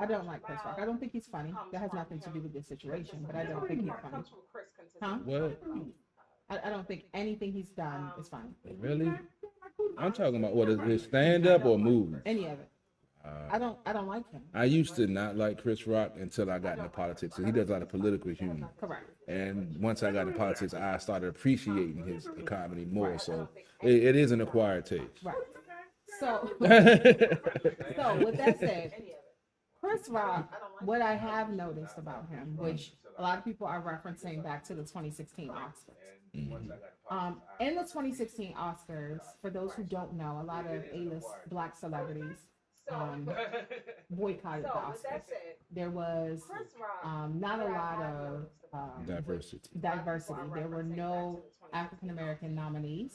I don't like Chris Rock. I don't think he's funny. That has nothing to do with this situation, but I don't think he's funny. Huh? What? I don't think anything he's done is funny. Really? I'm talking about what is his stand-up or movie? Any of it. I don't like him. I used to not like Chris Rock until I got into politics. He does a lot of political humor. Correct. And once I got into politics, I started appreciating his comedy more. So it is an acquired taste. Right. So with that said, Chris Rock, what I have noticed about him, which a lot of people are referencing back to the 2016 Oscars. In the 2016 Oscars, for those who don't know, a lot of A-list Black celebrities boycotted the Oscars. There was not a lot of diversity. Diversity. There were no African American nominees.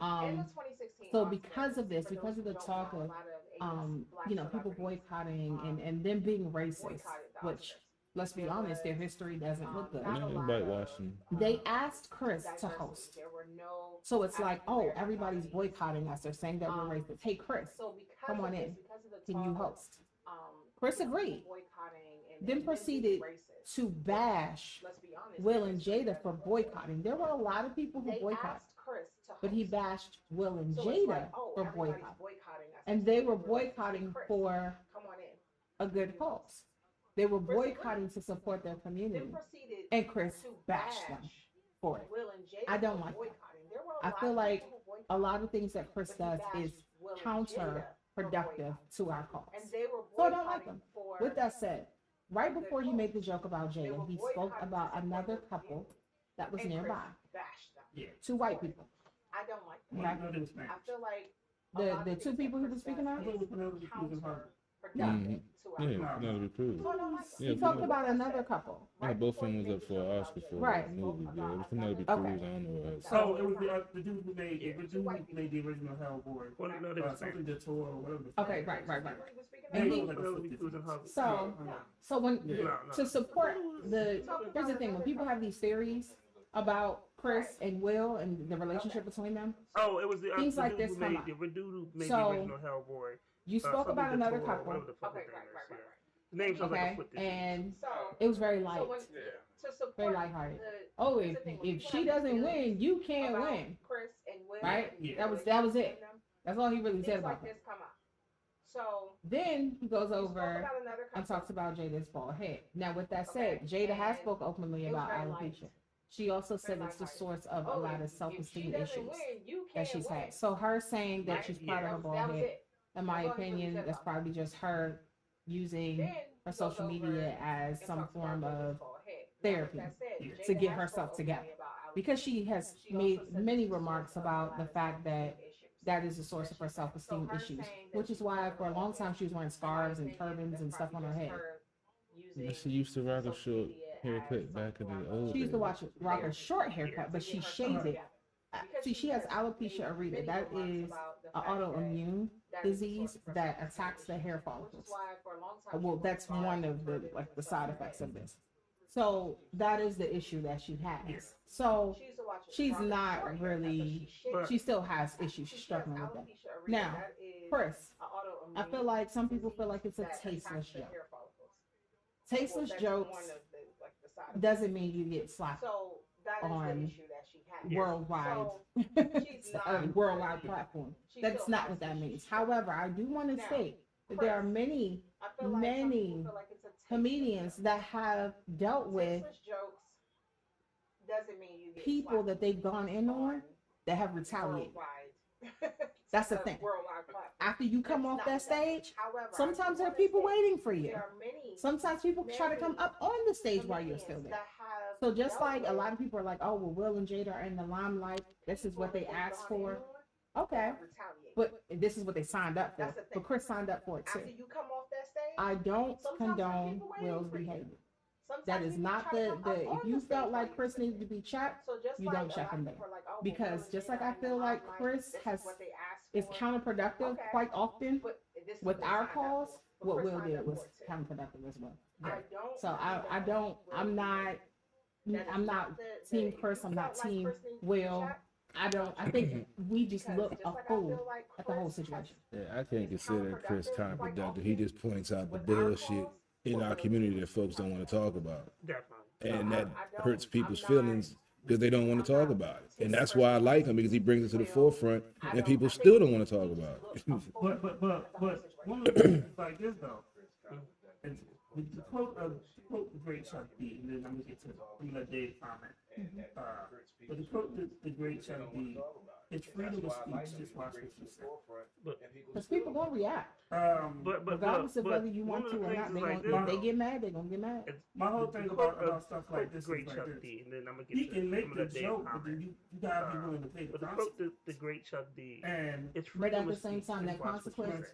In the 2016 So Oscars, because of this, for because those of the who don't talk know, a of, lot of A-list you know, black people celebrities, boycotting and them being racist, boycotted the which, Oscars. let's be honest, their history doesn't look good. Not a Yeah, lot whitewashing. They asked Chris to diversity. host. There were no So it's like, oh, African-American everybody's nominees. boycotting us. They're saying that we're racist. Hey, Chris, So because come of on this, in. because of the Can you talk of, host? Chris you know, agreed. boycotting and Then them being proceeded racist. to bash Let's be honest, Will they and just said Jada that for boycotting. There were a lot of people who they boycotted, asked Chris to host. but he bashed Will and So it's like, Jada oh, for everybody's boycotting. boycotting us. And they were We're racist. Hey, boycotting Chris, for come on in. a good cause. They were Chris agreed. boycotting to support their Then community. proceeded And Chris to bashed them bash for it. Will and Jada I don't for like that. boycotting. There were a I lot feel of like people who boycotted, a lot of things that Chris but he does is bashed Will and Jada for counterproductive boycotting. to our cause. And they were So I don't like boycotting them. for With that said, right before he made the cause. joke about They Jada, were he spoke boycotting about to support another their couple community. that was And Chris nearby. bashed them. Yeah. Two white people. I don't like that. Okay. Well, it was Spanish. I feel like a The lot the of two things people that he was Chris speaking does of? I thought it was Penelope Cruz and Harvey. counterproductive to our Yeah, cause. Penelope Cruz. So I don't like Yeah, He that. talked Penelope. about another couple. Yeah, both of them was up for an Oscar for Right. the movie. Yeah, it was Penelope Okay. Cruz. I don't know what else. So it was the dude who made the dude who made the original Hellboy. Well, no, they were Something to tour or whatever. Okay, right. What he was speaking And of? he- Penelope Cruz and Harvey. So to support here's the thing, when people have these theories about Chris and Will and the relationship between them, Oh, it was the things the like dude this who come made up. the dude who made So, the original Hellboy. you spoke something about to another Tor, couple. whatever the fuck his Okay, name right, is, right, yeah. right. The name sounds like a Okay, foot disease. and So it was very light, So when, to support very lighthearted. the, Oh, here's if the thing, when if people she have doesn't these win, theories you can't about win, Chris and Will right? and the That was relationship it. between them, That's all he really said things about like her. this come up. So Then he goes he spoke over about another and couple. talks about Jada's bald head. Now, with that said, Okay, Jada has and spoke openly it was about very light. alopecia. She also said Very it's the lighthearted. source of a Oh, lot of if she self-esteem doesn't issues win, you that can't she's win. had. So her saying that Right? she's proud of her That bald was head, it. in my That's all he really opinion, said that's about probably just her using Then her he goes social over media as and some talks about form Jada's of bald head. Now, with therapy that said, to Jada get has herself spoke together. openly about Because she has She also made said that many it's a remarks source of a about lot the of fact that self-esteem issues. that is a source of her self-esteem her issues, saying that which is she why wanted for a to long hold time it. she was wearing In my scarves and opinion, turbans that's and stuff on probably her just head. her using But she used to rock a social short media haircut as back in some the form old She used to days. rock a short haircut, but to she get herself shaved it. together. Because See, she has made alopecia areata. many That remarks is about the an fact that autoimmune that is a disease source of her that self-esteem attacks the hair issues, which follicles. is why for a long time Well, she that's wasn't one of involved the in like the herself side and effects her of this. So that is the issue that she has. So She used to watch she's Robert not Short, really. but She still has issues. she She's has struggling with them. alopecia areata. Now, That is Chris, a autoimmune I feel like some people feel disease like it's a that tasteless attacks the joke. hair follicles. Tasteless That's jokes one of the, like, the side effects. doesn't mean you get slapped So that is on the issue that she has. worldwide, So she's not a worldwide platform. She That's still not has what that issues. means. However, I do want to Now, state that there are many I feel like some many people feel like it's a tasteless comedians joke. that have dealt with Tasteless jokes doesn't mean you get people slapped that they've gone in on that have retaliated. worldwide. That's the It's a thing. worldwide platform. After you come That's off not that what that is. stage, However, I sometimes do there are wanna people say waiting for you. there are many Sometimes people try to come up on the stage while you're comedians still there. that have So just dealt like a with lot of people are like, oh, well, Will and Jada are in the limelight. This is what they people that asked they've gone for. in on, Okay. that retaliate. But this is what they signed up for. That's the thing. But Chris signed up for it After too. you come off that stage, I don't sometimes there are condone people waiting Will's for you. behavior. Sometimes That is people not try to the come up if on you the felt stage like while Chris you're needed to be checked, So just you like don't a check lot him of there. people are like, oh, Because well, just Will like and I Jada feel are in the like limelight, Chris this is has what they asked is for. counterproductive Okay. quite often But this is with what they our signed up cause. for. But What Chris Will signed did up was for it too. counterproductive as well. So I'm not team Chris, I'm not team Will. I think we just look a fool at the whole situation. Yeah, I can't consider Chris counterproductive. He just points out the bullshit in our community that folks don't want to talk about. Definitely. And that hurts people's feelings because they don't want to talk about it. And that's why I like him, because he brings it to the forefront and people still don't want to talk about it. But one of the things is like this though. And the quote the great Chuck D, and then I'm gonna let Dave comment. But the quote the great Chuck D, it's freedom of speech. Just watch what you say. Because people gonna react. Regardless of whether you want to or not, if they get mad, they're gonna get mad. My whole thing about stuff like this great is Chuck like D, and then I'm gonna he get can make I'm the gonna let Dave joke, but comment. then you gotta be willing to pay the But the consequence. quote the great Chuck D, And it's But at freedom the of same speech, time, just that watch what you consequence say.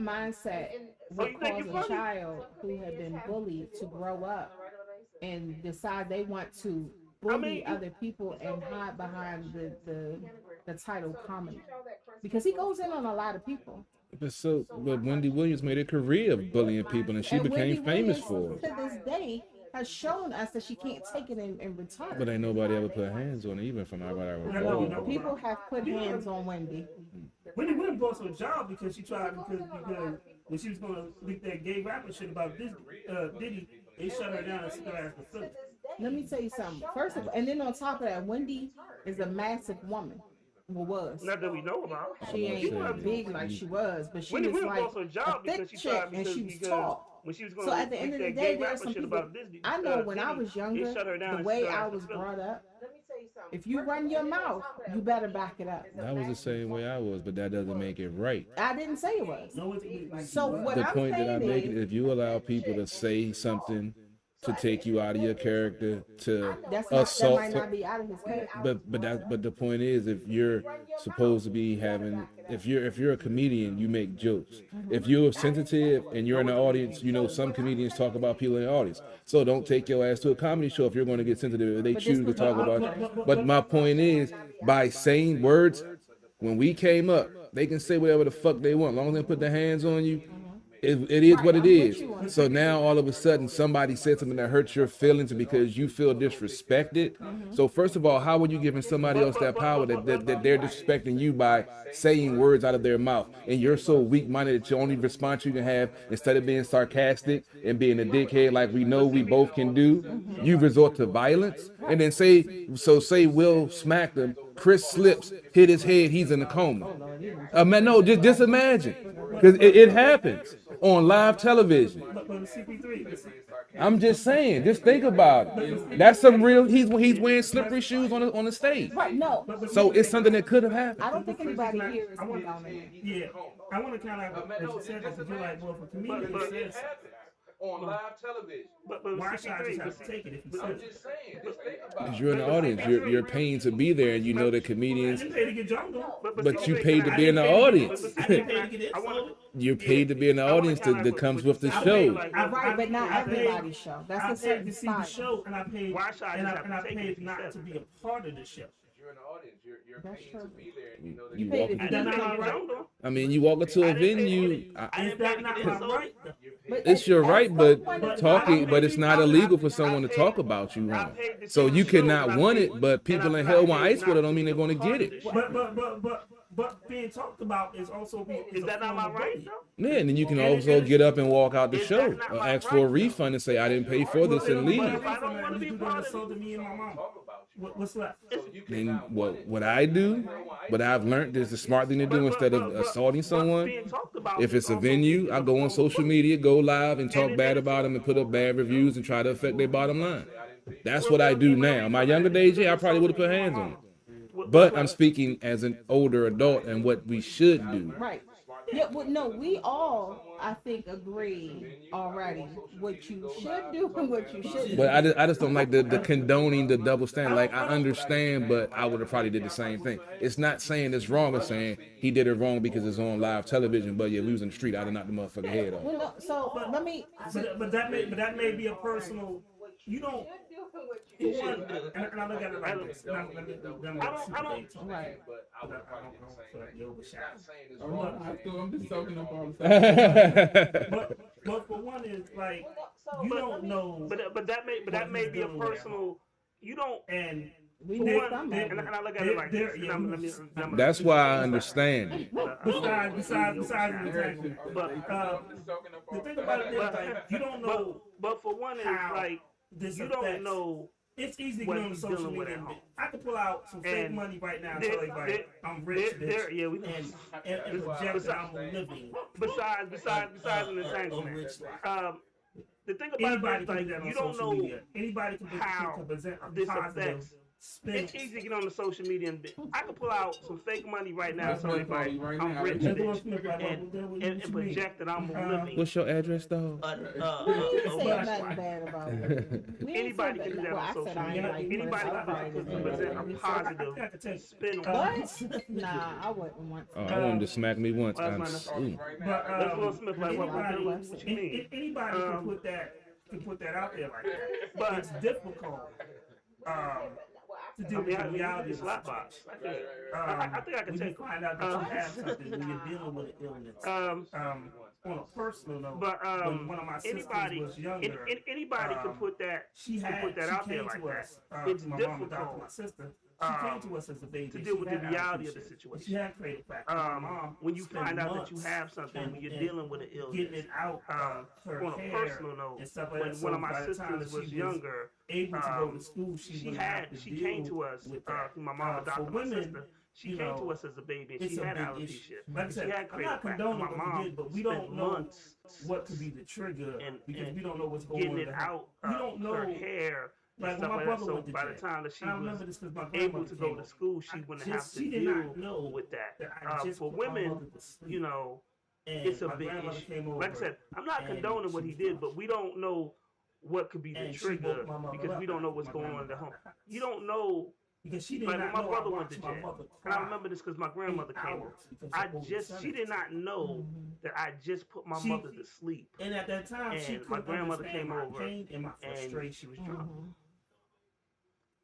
mindset would cause a child who had been bullied to grow up and decide they want to bully other people and hide behind the title comedy? Because he goes in on a lot of people. But Wendy Williams made a career of bullying people, and she became famous for it. To this day, has shown us that she can't take it and return. But ain't nobody ever put hands on her, even from what I recall. No, people have put hands on Wendy. Wendy Williams lost her job because she tried because when she was gonna leak that gay rapper shit about Diddy, they shut her down and stuck her ass to Philly. let me tell you something. First of all, and then on top of that, Wendy is a massive woman. Well, was. Not that we know about. She ain't big like she was, but she Wendy was Williams like lost her job a thick because she chick, tried and she was tall. When she was going So at the end of the day, there are some people. I know when I was younger, the way I was brought up, if you run your mouth, you better back it up. That was the same way I was, but that doesn't make it right. I didn't say it was. So what The I'm point that I saying make is, is if you allow people to say something to take you out of your character, to that assault, might not be out of his character. but the point is, if you're supposed to be having, if you're a comedian, you make jokes. If you're sensitive and you're in the audience, you know some comedians talk about people in the audience. So don't take your ass to a comedy show if you're going to get sensitive. If they choose to talk about you. But my point is, by saying words, when we came up, they can say whatever the fuck they want, as long as they put their hands on you. It is what it is. So now all of a sudden somebody said something that hurts your feelings because you feel disrespected. So first of all, how are you giving somebody else that power that they're disrespecting you by saying words out of their mouth? And you're so weak-minded that your only response you can have, instead of being sarcastic and being a dickhead like we know we both can do, you resort to violence. And then say Will smacked him, Chris slips, hit his head, he's in a coma. Man, no, just imagine. Because it happens on live television. I'm just saying, just think about it. That's some real. He's wearing slippery shoes on the stage. Right? No. So it's something that could have happened. I don't think anybody here is condoning it. Yeah, I want to kind of, as you said, because you're like, well, for comedians, it says on live television. But why should I just have to take it if you said I'm it? just saying, just think about Because it. you're in the audience, you're paying to be there, and you know that comedians. I didn't pay to get drunk though. But you paid to be in the audience. I didn't pay to get it. You're paid to be in the audience that comes with the show. Right, but not everybody's show. That's a certain to see the style. show, and I paid, and I paid not to be a part of the show. You're in the audience. You're That's paying true. to be there, and you know that You paid walk to into, be Right? I mean, you walk into a venue. Is that not my right? But It's your at right, some but point in talking, time- but it's not illegal for someone to talk about you wrong. So you cannot want it, but people in hell want ice water don't mean they're going to get it. But being talked about is also Is that not my right? Yeah, and then you can also get up and walk out the show or ask for a refund and say, I didn't pay for this and leave. If I don't want to be part of me and my mom, what's left? And what I do, what I've learned is the smart thing to do instead of assaulting someone. If it's a venue, I go on social media, go live and talk bad about them and put up bad reviews and try to affect their bottom line. That's what I do now. My younger days, yeah, I probably would have put hands on them. But I'm speaking as an older adult and what we should do. Right. Yeah, well, no, we all, I think, agree already what you should do and what you shouldn't. But I just don't like the condoning the double standard. Like, I understand, but I would have probably did the same thing. It's not saying it's wrong. It's saying he did it wrong because it's on live television. But yeah, we was in the street. I'd have knocked the motherfucking head off. Well, no, so let me. But that may be a personal. You don't. And I look at it like this. I don't. Right. I'm just soaking up all the time. But for one is like you don't know. But that may be a personal. You don't. And we for need one, some and I look at it like this. That's why I understand it. Besides the entanglement. But the thing about it is like you don't know. But for one is like you don't know. It's easy to get on social media. I could pull out some fake money right now and tell everybody I'm rich, bitch, and project that I'm living. Besides an entanglement. The thing about it is like you don't know anybody can present a positive spin. It's easy to get on the social media and I can pull out some fake money right now and tell everybody I'm rich, bitch, and project that I'm living. What's your address, though? We didn't say nothing bad about it. Anybody can do that on social media. Anybody can present a positive spin on it. But nah, I wouldn't want to. Oh, I wanted to smack me once. But Will Smith, like, what you mean? Anybody can put that out there like that, but it's difficult. To do with the reality of the slapbox. I think I can take. Find out that you have something when you're dealing with an illness. On a personal note, but when one of my sisters was younger, anybody can put that. She out there like that. It's my difficult. mom, my sister, came to us as a baby. To deal with the reality of the situation. She had creative factor. When you find out that you have something, when you're dealing with an illness, getting it out on a personal note, and stuff like when that. one of my sisters was younger, able to go to school, she came to us, my mom adopted my sister. She came to us as a baby, and she had alopecia. Like I said, I'm not condoning what we did, but we don't know what could be the trigger, because we don't know what's going on. Getting it out, we don't know her hair. Like stuff my like brother that. So went to by the jail. time that she was my able to go to school, she wouldn't have to deal with that. For women, you know, it's a big issue. Like I said, I'm not condoning what he did, but we don't know what could be the trigger because we don't know what's going on at home. You don't know. Because she did not my know brother I went to watched my jail. mother And I remember this because my grandmother came over. She did not know that I just put my mother to sleep. And at that time, and my grandmother came over and my frustration. She was drunk.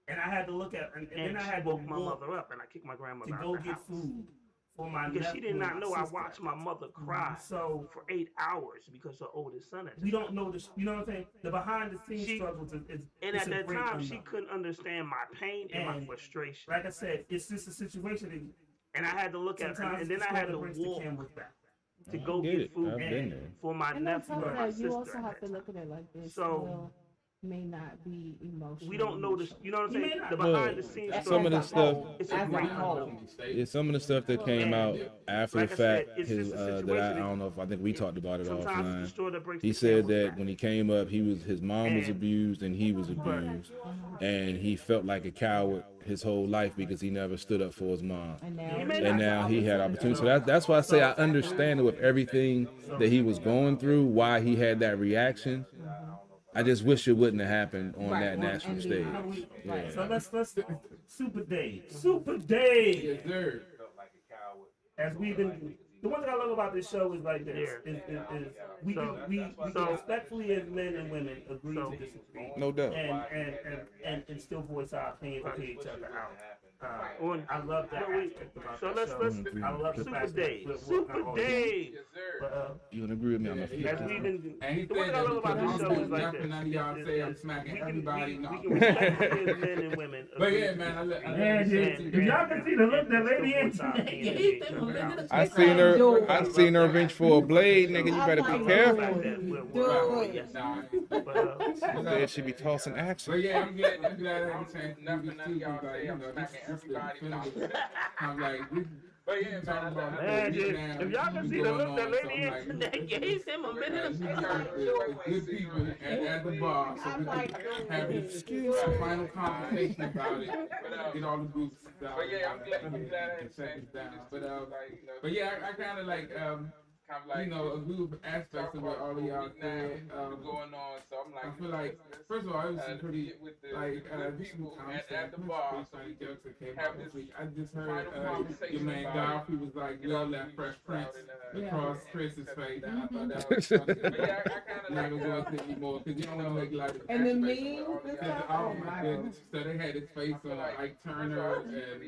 And I had to look at, and then I she had woke to my mother up, and I kicked my grandmother to out go the get house. food for my Because she did nephew not and know my I sister. watched my mother cry So for 8 hours because her oldest son had just we don't know this. You know what I'm saying? The behind the scenes struggles is and it's at a that great time, she unknown. couldn't understand my pain and my frustration. Like I said, it's just a situation. That, and I had to look at it, and then I had to walk to go get food for my And on nephew top of and my that, sister. you also have to look at it like this. So, Will may not be emotional. We don't know this. You know what I'm saying? The Well, behind the scenes some of the stuff, it's a great unknown. yeah, some of the stuff that came out after Like the I said, fact, it's his just a that I situation. don't know if I think we talked about it Sometimes it's the straw that offline. breaks He the said camel's that back. when he came up, his mom was abused and he was abused, and he felt like a coward his whole life because he never stood up for his mom. And now he had opportunity. So that's why I say I understand it with everything that he was going through, why he had that reaction. I just wish it wouldn't have happened on that national stage. Yeah. So let's Super Dave. Super Dave. Yes, sir. As we've been, the one thing I love about this show is like this: is we can respectfully as men and women agree to disagree. No doubt. And still voice our opinion and hear each other out. I love that aspect about So that let's show. I love the Super fact Dave. that Super Dave. You would agree with me on that? As we've been, And he the one said thing I that love about because this I'm show is like nothing this. none of y'all say I'm smacking everybody. No. We can respectfully as men and women. But yeah, man, If y'all can see the look that lady in I seen her reach for a blade, nigga. You better be careful. Said she be tossing action. But yeah, I'm glad I had a chance to do this too. Because, like, you know, this is definitive. I'm like, this. But yeah, talking about if y'all can see the look that lady in, that gave him a minute. Good people at the bar, so we can have a final conversation about it. Get all the groups down. But yeah, I'm glad I had seconds down. But yeah, I kind of like you know, agree with aspects of what all of y'all said. Going on, so I'm like, I feel like, first of all, it was some pretty, like, people just at the bar, so we jokes that came have out this this week. I just heard your conversation man about Dolph, he was like, love that Fresh Prince across Chris's face. And I thought that was funny. But yeah, I kind of Not gonna go into it anymore, because you don't want to make like And the memes and stuff. oh my goodness. So they had his face on Ike Turner and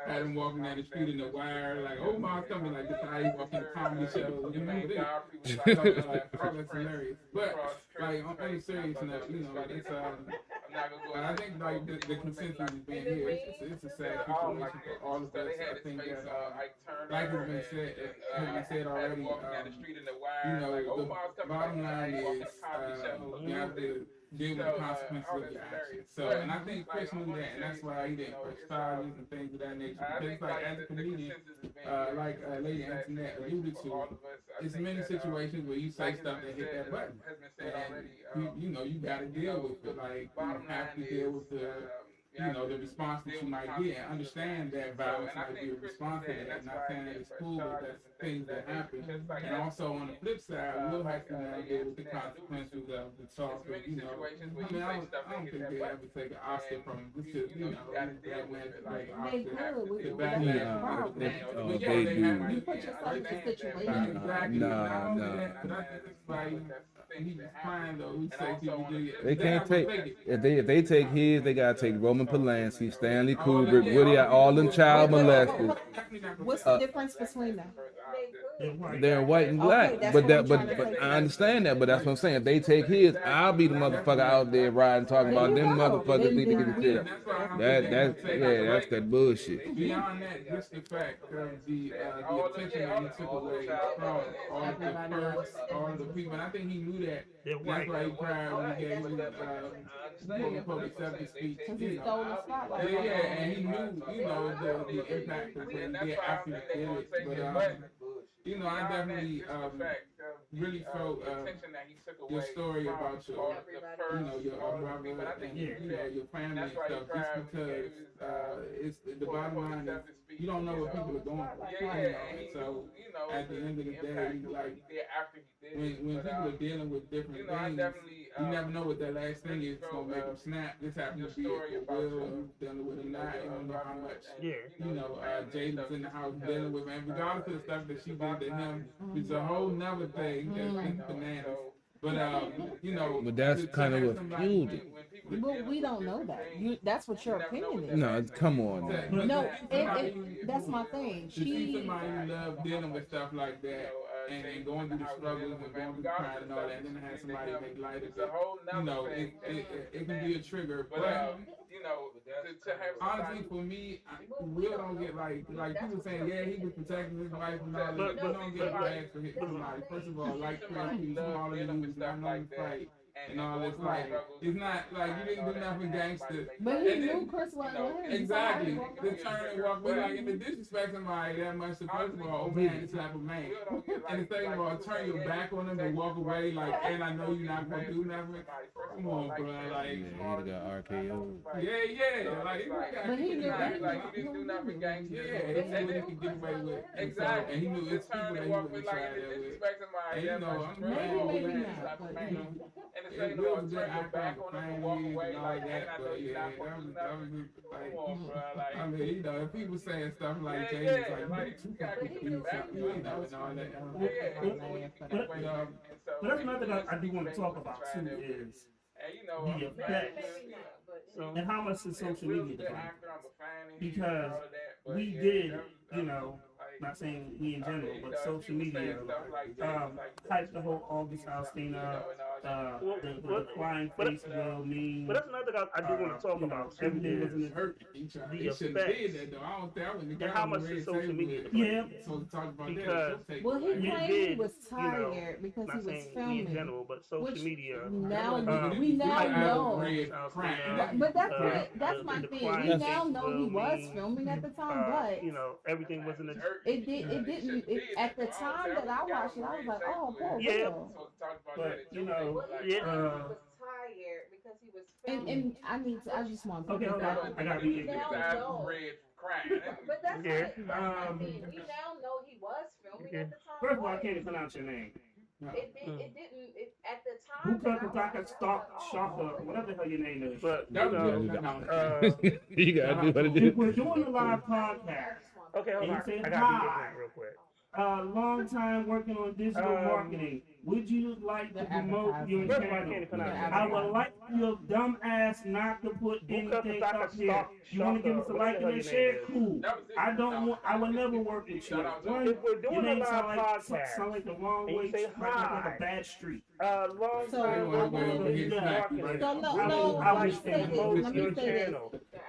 had him walking down the street in the wire, like, oh my, something like this. How he walked in the comedy show. You remember this? That's hilarious. But, like, on a serious note, you know, it's, but I think, like, the consensus is being here. It's a sad situation for all of us. I think that, like has been said already, you know, the bottom line is, you have to deal with the consequences of your actions. So, and I think Chris knew that, and that's why he didn't push charges and things of that nature. Because, like, as a comedian, like Lady Antoinette alluded to, it's many situations where you say stuff that hit that button, and you know, you got to deal with it. Like, you have to deal with the, you know, the response that you might get, and understand that violence might be a response to that. Not saying that it's cool, but that's things that happen. And also on the flip side, we'll have to deal with the consequences of the talk. Of, you know, I mean, I don't think they ever take an Oscar from him. Just to, you know, that man like Oscar. The backlash. But yeah, they have. You put yourself in a situation. Exactly. No. But I think it's like. He was crying though. We say people do it. They can't take if they take his, they gotta take Roman Polanski, Stanley Kubrick, Woody, all them child molesters. What's the difference between them? They're white and black. Okay, that's but what that, I'm trying to but say. I understand that. But that's what I'm saying. If they take his, I'll be the motherfucker out there riding, talking about them motherfuckers need to get the shit. That's that bullshit. Beyond that, just the fact of the attention that he took away from all of the first, all of the people, and I think he knew that. That's why he cried when he gave his public acceptance speech. He stole the spotlight. Yeah, and he knew, the impact of what he did after he did it. But I definitely really felt your story about your brother and your family and stuff, just because it's the bottom line is you don't know what people are going through. So at the end of the day, like when people are dealing with different things, you never know what that last thing is gonna make them snap. This happened to be it for Will, and dealing with him now. You don't know how much Jaden's in the house dealing with, and regardless of the stuff that she did to him, it's a whole nother thing that's bananas. But But that's kind of what fueled it. Well, we don't know that. That's what your opinion is. No, come on. Man. No, that's my thing. To see somebody who loves dealing with stuff like that and going through the struggles and going through the pride and all that, and then have somebody make light of it, it can be a trigger. But honestly, for me, Will don't get like people saying, yeah, he was protecting his wife and all that. But don't get bad for somebody. First of all, like Chris, he's smaller than you, he's not known to fight. And all this, like, it's not like you didn't do nothing gangster. But he knew Chris wasn't exactly. The turn and walk away, like, and to disrespect somebody that much, so first of all, open hand and slap a man. And the second of all, turn your back on them and walk away, like, and I know you're not going to do nothing. Come on, bro. Like, he got RKO. Yeah. Like, but he knew like, he didn't do nothing gangster. Yeah, he knew what he could get away with. Exactly. And he knew it's people that he wouldn't try that with. And maybe not, but it was just out back on them and walk away like that, but yeah, that was like, I mean, if people saying stuff like that, it's like, but that's another thing I do want to talk about too is the effect and how much is social media defined. Because we did, not saying we in general, but social media hyped the whole August House thing up, the crying face Will meme. But that's another thing I do want to talk about. Everything was in his hurt. The effects and how much is social media. Yeah. Because he claimed he was tired because he was filming. In general, but social media. Now we now know. But that's my thing. We now know he was filming at the time, but everything was in the. It didn't. At the time that I watched it, I was like, oh, poor Will. But he was tired because he was filming. And I just want to. Okay, I got to be But that's it. We now know he was filming at the time. First of all, I can't pronounce your name. It didn't. At the time. Bukaka Shaka, whatever the hell your name is. But you gotta do what it is. We're doing a live podcast. Okay, hold on. I gotta be real quick. Long time working on digital marketing. Would you like to promote your channel? I would like your dumb ass not to put anything up here. You want to give us a like and a share? Cool. I don't want. I will never work with you. One, your name sound like the wrong way, like a bad street. Long time working let me say this.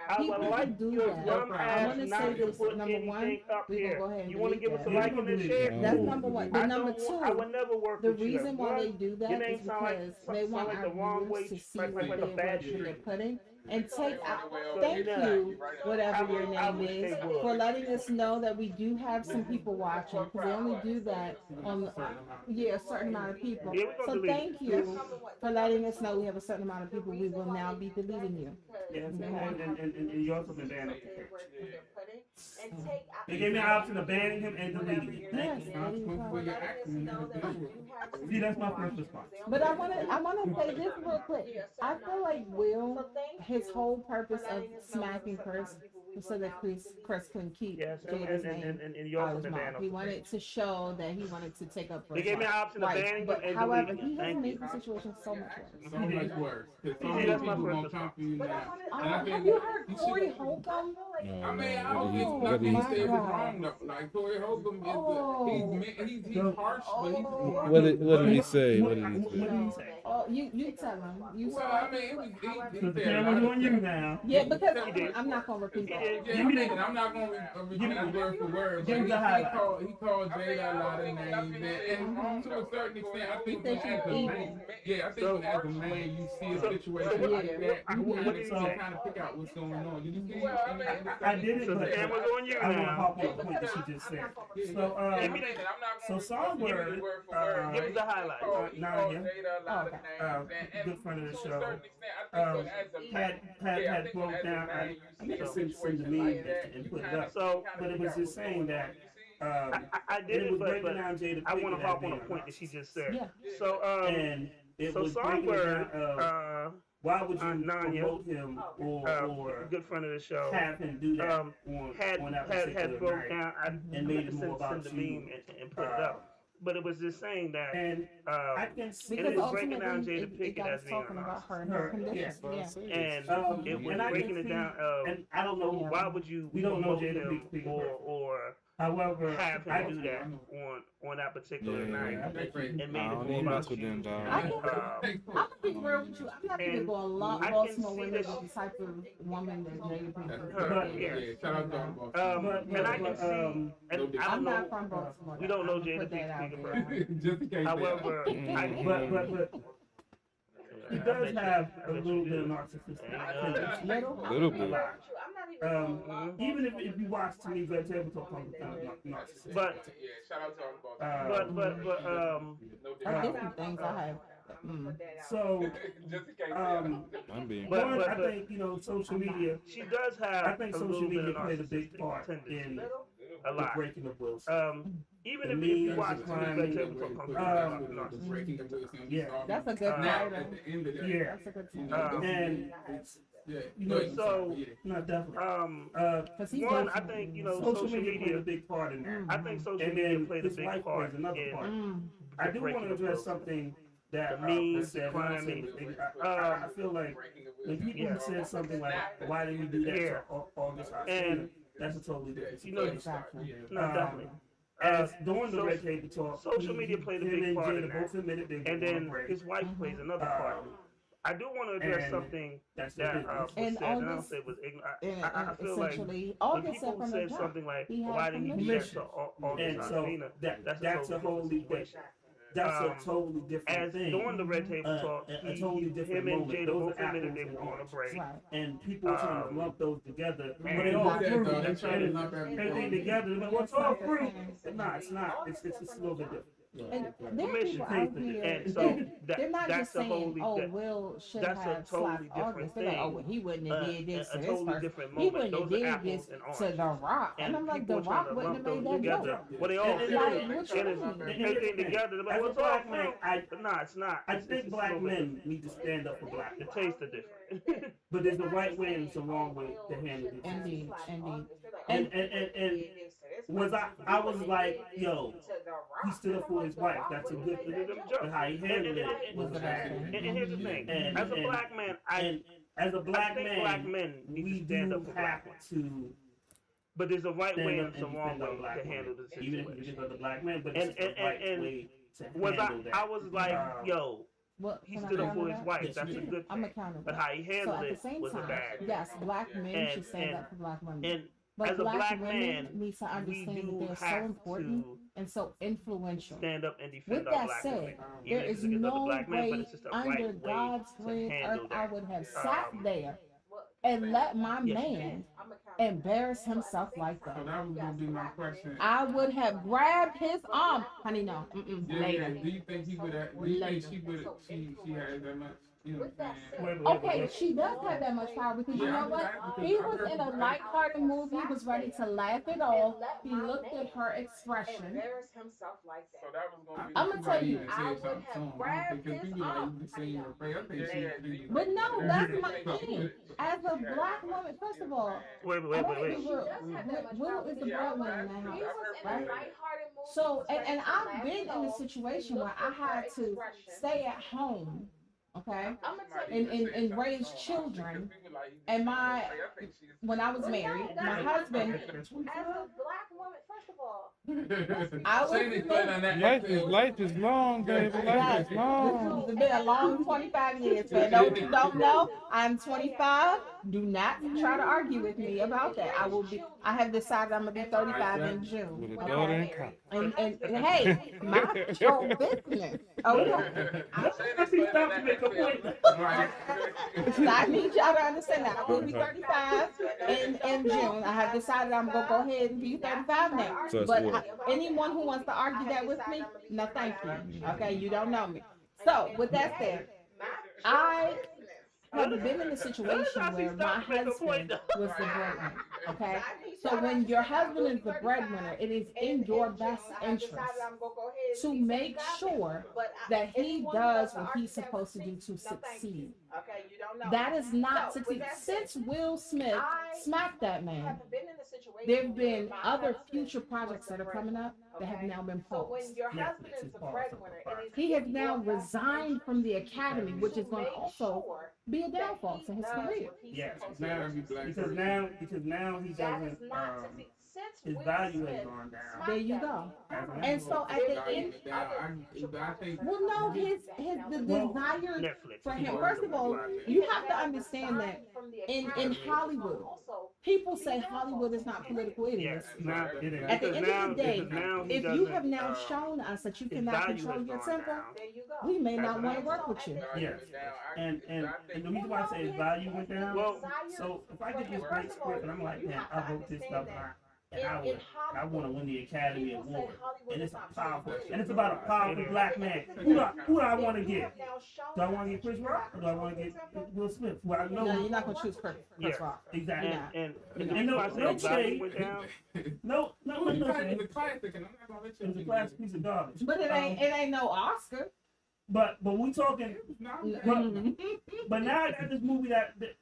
I would like your dumb ass not to put anything up here. You want to give us a like and a share? That's number one. But number two, I would never work with you. The reason why they do that is because they want our viewers to see what they're putting and take out. Thank you, whatever your name is, for letting us know that we do have some people watching, because they only do that on a certain amount of people. So thank you for letting us know we have a certain amount of people. We will now be deleting you. Yes, and you also been banned. They gave me an option of banning him and deleting him. Thank you. See, that's my first response. But I wanna say this real quick. I feel like Will, his whole purpose of smacking Chris so that Chris couldn't keep Yes, Jada's name and you out also of his been mouth. banned off He the wanted to show that he wanted to take up for They his gave me an wife. option of Right. banning But and however, deleting he it. has Thank made you. the situation so much worse. So much worse. Because so Yeah, many that's my people first gonna response. come for you now. And I Have think you heard you Corey should. Holcomb? No, I mean, I no. don't think What nothing he he said was God. wrong though. Like Corey Holcomb is he's harsh, but he's what did he say? What did he What say? did he say? Oh, you tell him. You well, saw I it. mean, it was he So the said a lot camera's of on you stuff. now. Yeah, because He did. I'm not gonna repeat that. Yeah, Give me the- I'm not gonna repeat it word for word, Give but me the highlight. he called Jada a lot of names, and to a certain extent, I think when as a man, I think when as a man you see a situation like that, you kind of pick out what's going on. Did you see? I did it, So but the camera's on you I want to now. hop on the point that she just said. So Songbird, Give us the highlight. Nanya, good friend of the show, had broke down. I think it's in the meme and put it up. So But it was just saying that. I did it, but I want to hop on a point that she just said. Yeah. So and it so was breaking it Songbird, down. Why would you Nanya, promote him or good friend of the show, have him do that on that particular broke night down and made it more about send the you? meme and put it up. But it was just saying that And I can see it Because is breaking down ultimately, Jada it Pinkett got as us being talking a about her narcissist. and her Her, condition. yes. Yeah. And it was and I can breaking it see- down of and I don't know why would you we don't know promote Jada him Pinkett. or However, have I him do that on that particular night and made it don't more even about mess with you. them, dog. I'm gonna be real with you. I'm not even And going to I lost can no see women that with the type of woman that Jada Pinkett Her, is. yeah. Shout out to all the And I can see, and I don't I'm not know, from Baltimore. we don't know I'm gonna Jada put that out Pinkett there. personally. Just in case. However, but he does have a little bit of narcissistic tendencies. Little bit. Even if you watch to me, Red Table Talk on the narcissistic. but shout out to all the There's different things I have. So, Just in case. I'm being. But- one, I think, social media, she does have I think a social little bit media of played a big narcissistic part tendency. in A the lot. breaking of Will Smith. Even The if you memes, watch the to me, Red climbing, Table Talk on narcissistic. Yeah. That's a good Uh, title. At the end of the day. Yeah. That's a good You title. know, And, So, no, definitely. Because he's one, both- I think, Social media played a big part in that. I think social And media then played a his big wife part plays another in part. Mm. I do want breaking to of address Will. something that The memes, was said. the climbing. I feel like when people Yeah. said something like, "Why didn't you do that Yeah. to August Alsina?" And- that's a totally different You know, situation. No, definitely. As during the so- Red Table Talk, social media played a him big and part Jada in that. both admitted they And were on then break. his wife plays another part. I do want to address and something that's that the was business. said, And and I don't August- say it was ignorant. And, I feel like essentially, when August said people from the said jump, something like, he had "Why didn't he do that permission. to August And so Alsina?" that's a a totally wholly different situation. that's a totally different As thing. during the Red Table Talk, a totally different him and moment. Jada Those both are admitted they apples were and on a oranges. break. Right. And people are trying to lump those together, but and they all that's fruit. all. They're trying to lump Everything together. They're like, what's all fruit? No, it's not. It's a little bit different. And there are Permission. people out here, And so they're not that's just a saying, wholly oh, di- Will should that's a have totally slapped different August. They're like, oh, thing. well, he wouldn't have did this a to this totally person. different He moment. wouldn't have Those are did apples this and to oranges. The Rock. And I'm like, people The trying Rock to wouldn't lump have made those that together. joke. Well, they all And fit. like, And what you it's mean? everything together. They're like, As a what's all black man, fruit? No, it's not. I It's think a black little bit men need to stand up for black The men. taste are different. But there's a right way and there's a wrong way to handle it. Indeed, indeed. And I was like, yo, he stood up for his wife. That's a good thing. But how he handled it was bad. And here's the thing: And- as a and- black man, And as a black think man, black men need we to stand do up for black have men. to but there's a right stand way up and and some wrong defend our way black to handle the women. Even if you situation. just the black man, but And- it's the and- right and way to Was handle that. I was like, yo, What, he can I stood up counter for his that? wife. Yes, That's a you good I'm thing. accountable. But how he So handled at the it same was a time, bad thing. yes, black men And- should stand and- up for black women. And But as a black black women man, need to we understand do that they're so have important to and so influential. stand up and defend With our that black said, women. there Even if is it's against other no black men, but way it's just a under right way God's to green handle earth I that. would have sat there Well, and let my Yes, you man embarrass himself like So that. that was gonna be my question. I would have grabbed his arm. Honey, no. Yeah, Later. do you think he would have? Do you think she would? She has that much You know what I'm saying? Okay, she does have that much power because you know what? He was in a lighthearted movie. He was ready to laugh it off. He looked at her expression. Embarrass himself like that. So that was gonna be. I'm gonna tell you. I would have grabbed his arm. But no, that's my thing. As a black woman, first of all, Wait. Will is the breadwinner in that house, right? So, and I've been in a situation where I had to stay at home, okay, and raise children. And when I was married, my husband, As a black woman, first of all, I was Life is long, baby. Life is long. It's been a long 25 years. For those who don't know, I'm 25. Do not try to argue with me about that. I have decided I'm gonna be 35 in June. With a daughter in college. And hey, my show business. Okay. I need y'all to understand that. I will be 35 in June. I have decided I'm gonna go ahead and be 35 now. So But anyone who wants to argue that with me, no thank you. Okay, you don't know me. So with that said, I have been in a situation where my husband was the breadwinner. Okay, so when your husband is the breadwinner, it is in your best interest to make sure that he does what he's supposed to do to succeed. That is not succeed. Since Will Smith smacked that man, there have been other future projects that are coming up that have now been paused. He has now resigned from the Academy, which is going to also be a downfall to his career. Yes, because now he doesn't. His value has gone down. There you go. And so at the end, well, no, the desire for him. First of all, you have to understand that in Hollywood, people say Hollywood is not political. It is. At the end of the day, if you have now shown us that you cannot control your temper, we may not want to work with you. Yes. And the reason why I say his value went down. So if I get this great script and I'm like, man, I wrote this stuff out. And I want to win the Academy Award, and it's about a powerful black man. Who do I want to get? Do I want to get Chris Rock, or do I want to get Will Smith? Who I know no, you're not gonna choose Chris Rock. Exactly. And no shade. No shade. It's a classic, and I'm not gonna let you. It's a classic piece of garbage. But it ain't no Oscar. But we talking. But now I got this movie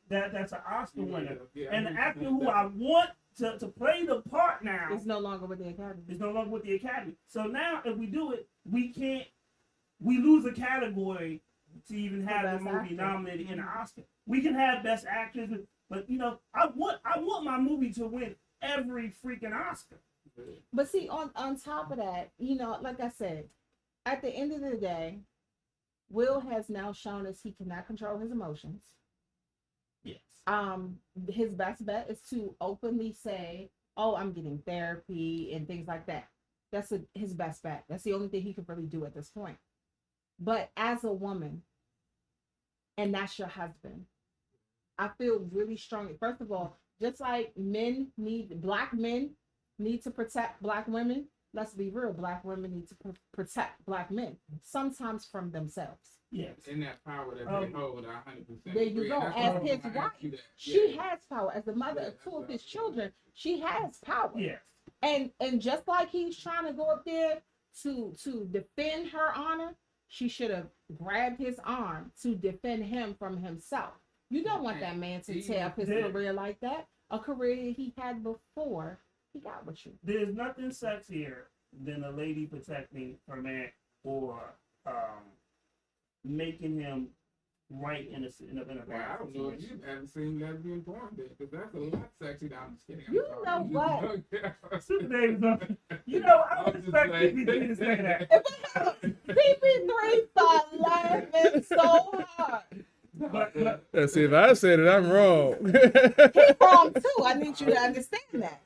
that's an Oscar winner, and the actor who I want to play the part now is no longer with the Academy. It's no longer with the Academy. So now if we do it, we lose a category to even have the movie nominated in an Oscar. We can have Best Actress, but I want my movie to win every freaking Oscar. But see, on top of that, like I said, at the end of the day, Will has now shown us he cannot control his emotions. Yes. His best bet is to openly say, "Oh, I'm getting therapy" and things like that. That's his best bet. That's the only thing he could really do at this point. But as a woman, and that's your husband, I feel really strongly. First of all, just like black men need to protect black women. Let's be real, black women need to protect black men, sometimes from themselves. Yes. In that power that they hold, 100%. There you go. As his wife, she has power. As the mother of two of his children, she has power. Yes. And just like he's trying to go up there to defend her honor, she should have grabbed his arm to defend him from himself. You don't want that man to tear up his career like that. A career he had before he got with you. There's nothing sexier than a lady protecting her man or making him right in a well, I don't know if you've ever seen lesbian porn, because that's a lot sexy. I'm just kidding. You know what? Super Dave's up. I would expect CP3 to say that. CP3 started laughing so hard. Let's see, if I said it, I'm wrong. He's wrong too. I need you to understand that.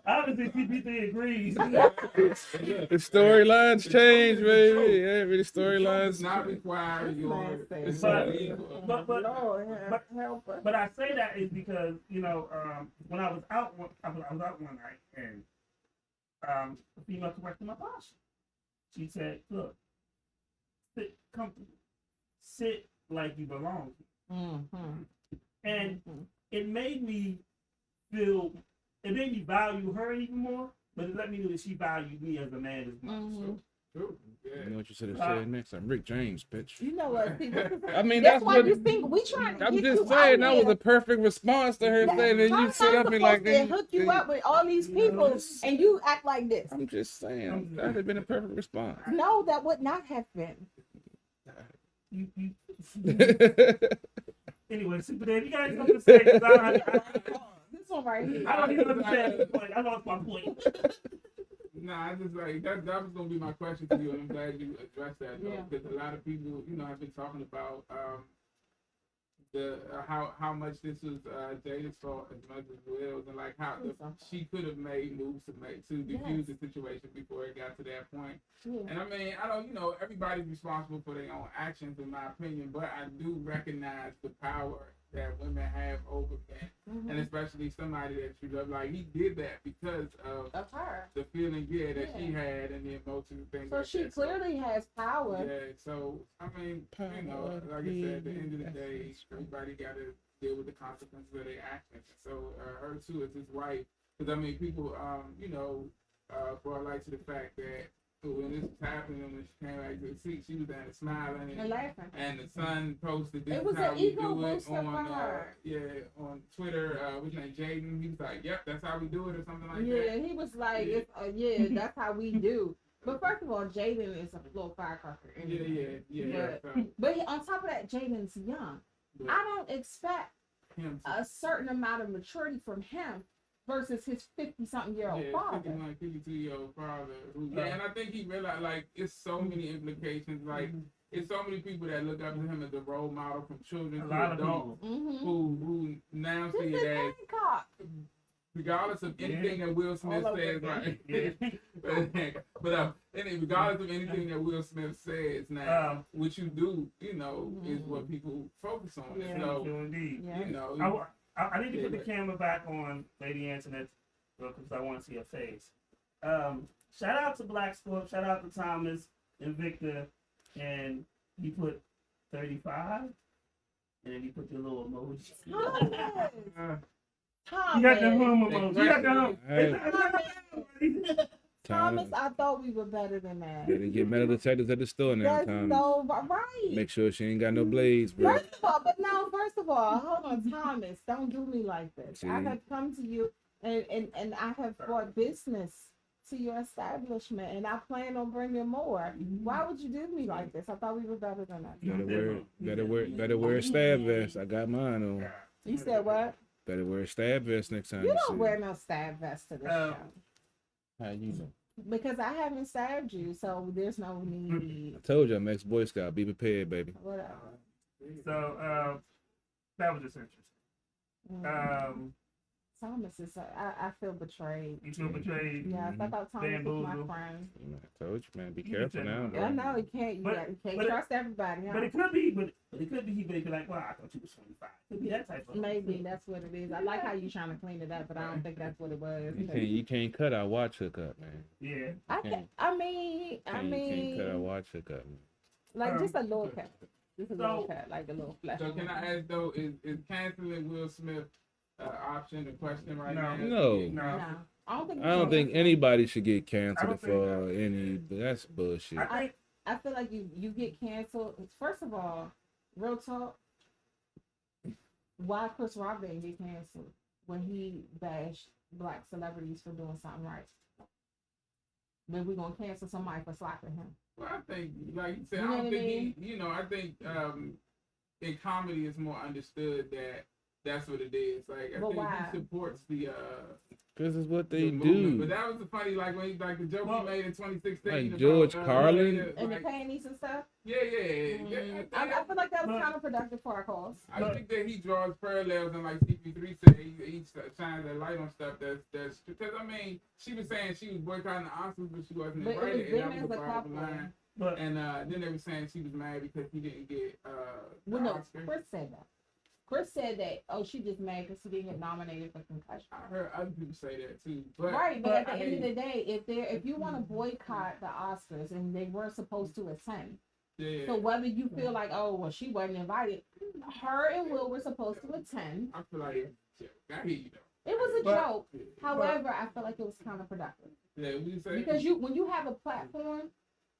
Obviously, CP3 agrees. The storylines change, baby. Every storylines not require your. But I say that is because when I was out one night and a female corrected my posture. She said, "Look, sit comfortably. Sit like you belong. And it made me value her even more, but it let me know that she valued me as a man as much. You know what you should have said next time? Rick James, bitch. You know what? See, I mean, that's why you think we trying to I'm get just you saying out that was here. a perfect response to her saying, and you sit up and like, they hook you up with all these people, and you act like this. I'm just saying that would have been a perfect response. No, that would not have been. Anyway, Super Dave, you got something to say? This one right here. I don't even understand the point. I lost my point. Nah, I just like that was gonna be my question to you, and I'm glad you addressed that though, because a lot of people, have been talking about the how much this was Jada's fault as much as Will's, and like how she could have made moves to defuse the situation before it got to that point. And I mean, I don't, everybody's responsible for their own actions, in my opinion, but I do recognize the power that women have over men, and especially somebody that you love. Like, he did that because of her, the feeling, that she had, and the emotional things. So she clearly has power. Yeah. So I mean, like I said, at the end of the day, everybody got to deal with the consequences of their actions. So her too, as his wife, because I mean, people, brought light to the fact that when this was happening, when she came back to the seat, she was there smiling and laughing. And the son posted this is how we do it on Twitter. What's his name, Jaden? He was like, "Yep, that's how we do it," or something like that. Yeah, he was like, that's how we do. But first of all, Jaden is a little firecracker. Anyway. But on top of that, Jaden's young. I don't expect a certain amount of maturity from him versus his 50-something-year-old father. 52-year-old father. And I think he realized, like, it's so many implications. Like, it's so many people that look up to him as a role model, from children to adults, who now see it as, regardless of anything that Will Smith says, right? But regardless of anything that Will Smith says now, what you do, is what people focus on. So, indeed. I need to put the camera back on Lady Antoinette because I want to see her face. Shout out to Black Scorp, shout out to Thomas and Victor, and he put 35, and he put the little emoji. Thomas. You got the home emoji. You got the home. Thomas, I thought we were better than that. Better get metal detectors at the store now, Thomas. So right. Make sure she ain't got no blades, bro. First of all, hold on, Thomas, don't do me like this. I have come to you and I have brought business to your establishment, and I plan on bringing more. Why would you do me like this? I thought we were better than that. Better wear a stab vest. I got mine on. You said what? Better wear a stab vest next time. You don't wear no stab vest to this show. How you know? Because I haven't stabbed you, so there's no need. I told you I'm ex-Boy Scout. Be prepared, baby. Whatever. So that was just interesting. Thomas is. I feel betrayed. You feel betrayed? Yes, I thought Thomas was my friend. I told you, man. Be careful now. I know you can't. You can't trust everybody. Huh? But it could be. But it could be. He may be like, "Well, I thought you was 25." Could be that type of. Maybe that's what it is. I like how you trying to clean it up, but I don't think that's what it was. You can't cut our watch hookup, man. Yeah. I mean. You can't cut our watch hookup, man. Like just a little cut. Just a little cut, like a little flash. So can I ask though, is canceling Will Smith option, the question right now? No. I don't think anybody should get canceled for any. That's bullshit. I feel like you get canceled. First of all, real talk. Why Chris Rock didn't get canceled when he bashed black celebrities for doing something right? Then we're gonna cancel somebody for slapping him. Well, I think, like you said, I don't think I think in comedy it's more understood that that's what it is. Like, I think he supports the because it's what they do. But that was the funny, like when the joke he made in 2016, like George Carlin and the panties and stuff. Yeah. I feel like that was counterproductive for our cause. I think that he draws parallels, and like CP3 said, he shines a light on stuff that's because I mean, she was saying she was boycotting the Oscars, but she wasn't invited, and that was the bottom line. And then they were saying she was mad because he didn't get the Oscar. Chris said that. Chris said that, she just mad because she didn't get nominated for Concussion. I heard other people say that too. But at the end of the day, if you want to boycott the Oscars and they weren't supposed to attend, Yeah. So whether you feel like, oh, well, she wasn't invited, her and Will were supposed to attend. I feel like I hear you though. It was a joke. However, I feel like it was counterproductive. Yeah, what you say? Because when you have a platform,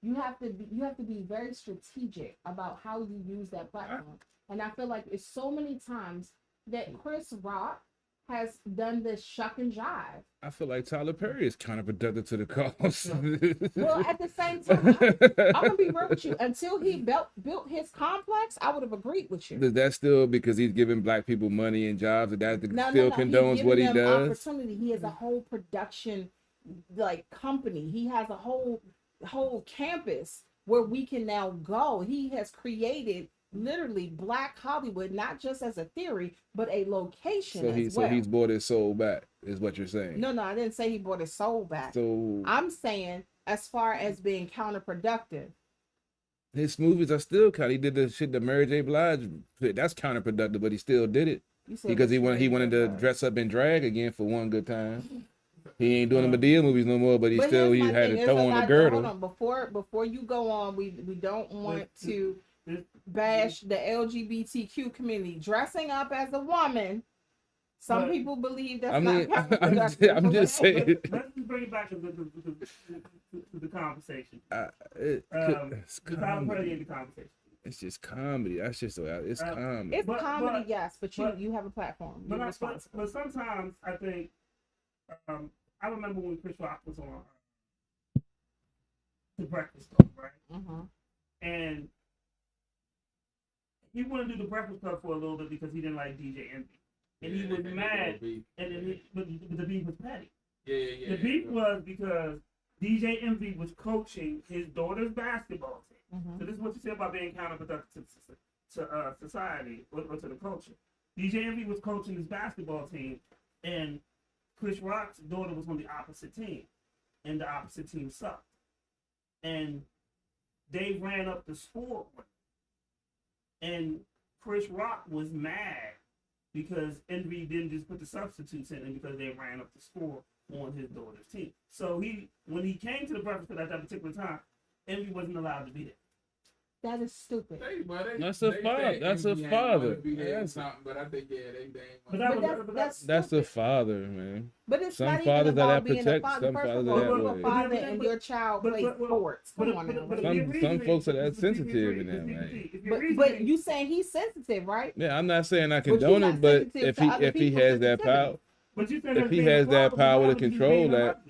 you have to be very strategic about how you use that platform. And I feel like it's so many times that Chris Rock has done this shuck and jive. I feel like Tyler Perry is counterproductive to the cause. Well, at the same time, I'm gonna be real with you. Until he built his complex, I would have agreed with you. Does that still because he's giving black people money and jobs, and that still condones He's what he giving them does? Opportunity. He has a whole production company. He has a whole campus where we can now go. He has created literally Black Hollywood, not just as a theory, but a location So he's bought his soul back, is what you're saying. No, I didn't say he bought his soul back. So I'm saying as far as being counterproductive. His movies are still he did the shit that Mary J. Blige did. That's counterproductive, but he still did it. Because he wanted to dress up in drag again for one good time. He ain't doing the Madea movies no more, but he had to throw on the girdle. Hold on, before you go on, we don't want to bash the LGBTQ community. Dressing up as a woman, some people believe that's I'm just saying. Let's bring it back to the conversation. It's comedy. It's just comedy. That's just it's comedy. It's comedy, yes, but you have a platform. But sometimes I think I remember when Chris Rock was on The Breakfast Club, right? Mm-hmm. And he wanted to do The Breakfast Club for a little bit because he didn't like DJ Envy. And he was mad, but the beef was petty. Yeah. The beef was because DJ Envy was coaching his daughter's basketball team. Mm-hmm. So this is what you say about being counterproductive to society or to the culture. DJ Envy was coaching his basketball team, and Chris Rock's daughter was on the opposite team, and the opposite team sucked. And they ran up the score, and Chris Rock was mad because Envy didn't just put the substitutes in, and because they ran up the score on his daughter's team. So when he came to the Breakfast Club at that particular time, Envy wasn't allowed to be there. That is stupid. That's a father. That's a father. But I think that's a father, man. But it's some not fathers even about that being protect, a father. some First fathers of all, are you're that a way. father and your child plays sports. Come on now. Some folks are that sensitive in that way. But you saying he's sensitive, right? Yeah, I'm not saying I condone it, but if he has that power, if he has that power to control that.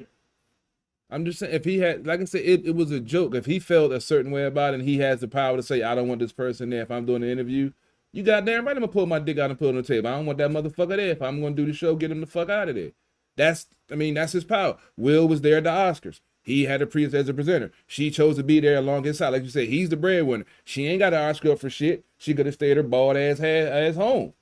I'm just saying, if he had, like I said, it was a joke. If he felt a certain way about it and he has the power to say, I don't want this person there if I'm doing an interview, you goddamn right I'm going to pull my dick out and put it on the table. I don't want that motherfucker there. If I'm going to do the show, get him the fuck out of there. That's his power. Will was there at the Oscars. He had a priest as a presenter. She chose to be there along his side. Like you said, he's the breadwinner. She ain't got an Oscar up for shit. She could have stayed her bald ass home.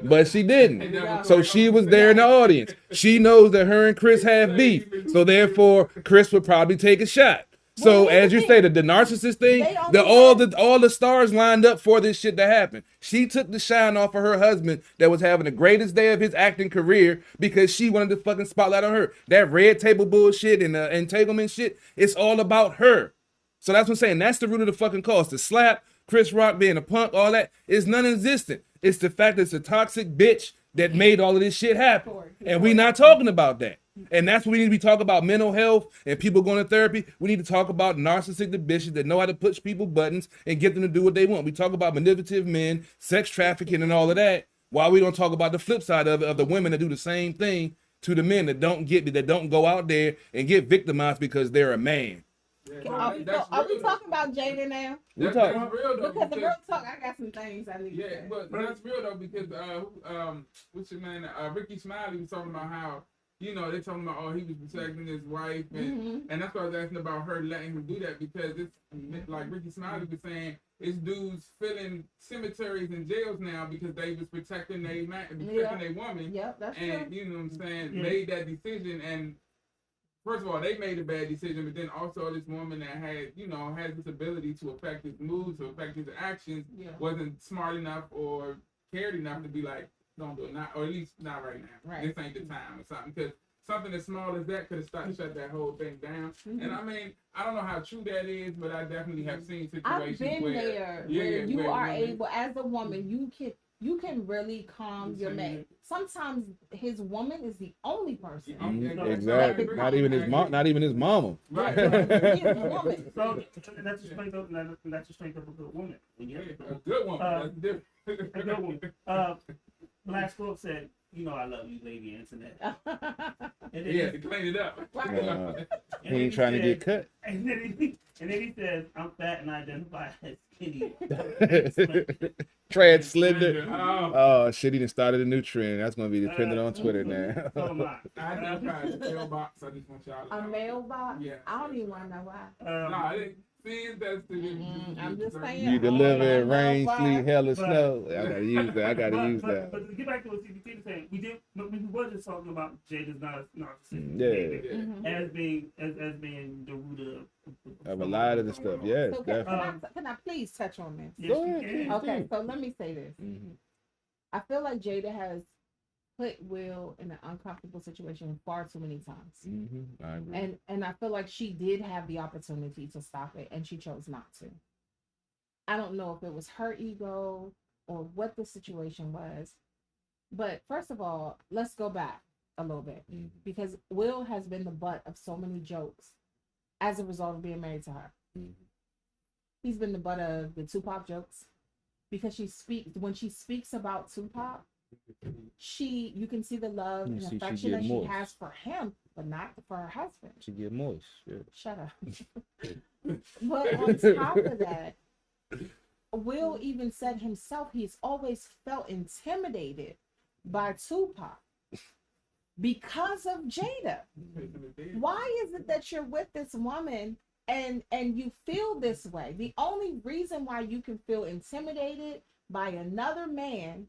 But she didn't. So she was there in the audience. She knows that her and Chris have beef. So therefore, Chris would probably take a shot. So as you stated, the narcissist thing, all the stars lined up for this shit to happen. She took the shine off of her husband that was having the greatest day of his acting career because she wanted the fucking spotlight on her. That red table bullshit and entanglement shit, it's all about her. So that's what I'm saying. That's the root of the fucking cause. The slap, Chris Rock being a punk, all that is non-existent. It's the fact that it's a toxic bitch that made all of this shit happen. And we not talking about that. And that's what we need to be talking about, mental health and people going to therapy. We need to talk about narcissistic bitches that know how to push people buttons and get them to do what they want. We talk about manipulative men, sex trafficking and all of that, while we don't talk about the flip side of it, of the women that do the same thing to the men that don't go out there and get victimized because they're a man. Are we talking about Jada now? That's real though. Because the real talk, I got some things I need to say. Yeah, but that's real though because what's your man? Ricky Smiley was talking about how, you know, they're talking about, he was protecting his wife, and that's why I was asking about her letting him do that, because it's like Ricky Smiley was saying, it's dudes filling cemeteries and jails now because they was protecting their woman. Yep, that's true. And you know what I'm saying, made that decision, and first of all, they made a bad decision, but then also this woman that had, has this ability to affect his moods, to affect his actions, wasn't smart enough or cared enough to be like, don't do it, not, or at least not right now. Right. This ain't the time or something. Because something as small as that could have shut that whole thing down. And I mean, I don't know how true that is, but I definitely have seen situations I've been where there yeah, you where are women- able, as a woman, you can really calm your man. Sometimes his woman is the only person. Exactly. Not even his mom. Not even his mama. Right. His woman. So that's the strength of that's the strength of a good woman. When you have A good woman. That's different. a good woman. Black Scorp said, "You know I love you, lady internet." And then Yeah, to clean it up. He ain't trying to get cut. And then he says, "I'm fat and identify as skinny." Tread slender. Oh. Oh shit! He done started a new trend. That's gonna be dependent on Twitter now. So am I. I identify as a mailbox. I just want y'all to A know. mailbox? Yeah. I don't even want to know why. No, I didn't see that's the. I'm just saying. You deliver in rain, But- sleet, hell, or snow. I gotta use that. I gotta use that. But to get back to what CBT was saying, we were just talking about Jada's narcissism Yeah. as being the root Of a lot of the stuff. Yes, So definitely. can I please touch on this? Yes, you can. Okay, so let me say this. Mhm. I feel like Jada has put Will in an uncomfortable situation far too many times. I agree. And I feel like she did have the opportunity to stop it and she chose not to. I don't know if it was her ego or what the situation was. But first of all, let's go back a little bit because Will has been the butt of so many jokes as a result of being married to her. He's been the butt of the Tupac jokes because when she speaks about Tupac, you can see the love and affection that she has for him, but not for her husband. She get moist. Yeah. Shut up. But on top of that, Will even said himself he's always felt intimidated by Tupac because of Jada. Why is it that you're with this woman and you feel this way? The only reason why you can feel intimidated by another man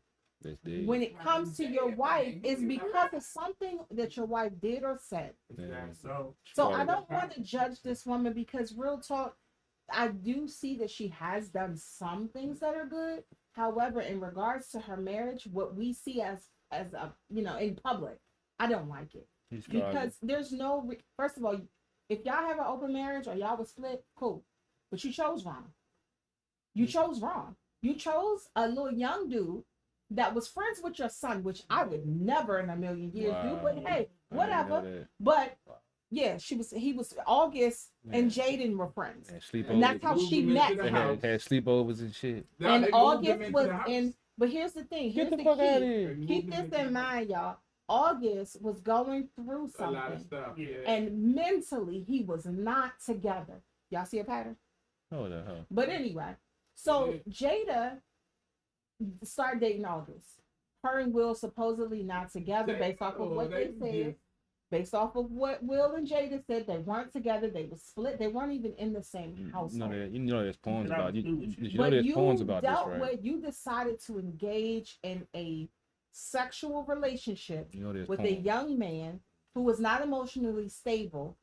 when it comes to your wife is because of something that your wife did or said. So I don't want to judge this woman because real talk, I do see that she has done some things that are good. However, in regards to her marriage, what we see as a in public, I don't like it because there's no first of all, if y'all have an open marriage or y'all was split, cool, but you chose wrong. You chose wrong. You chose a little young dude that was friends with your son, which I would never in a million years do. But hey, whatever. But yeah, he was August and Jaden were friends, and that's how she met him. Had sleepovers and shit. And August was in. But here's the thing. Here's the fuck outta key. here. Keep this in mind, y'all. August was going through something, a lot of stuff, and mentally he was not together. Y'all see a pattern? Hold on, huh? But anyway, so Jada started dating August. Her and Will supposedly not together based off of what they said. Based off of what Will and Jada said, they weren't together. They were split. They weren't even in the same household. You know there's poems about you know But there's you poems about this, dealt right? with, you decided to engage in a sexual relationship You know there's with a poems. young man who was not emotionally stable,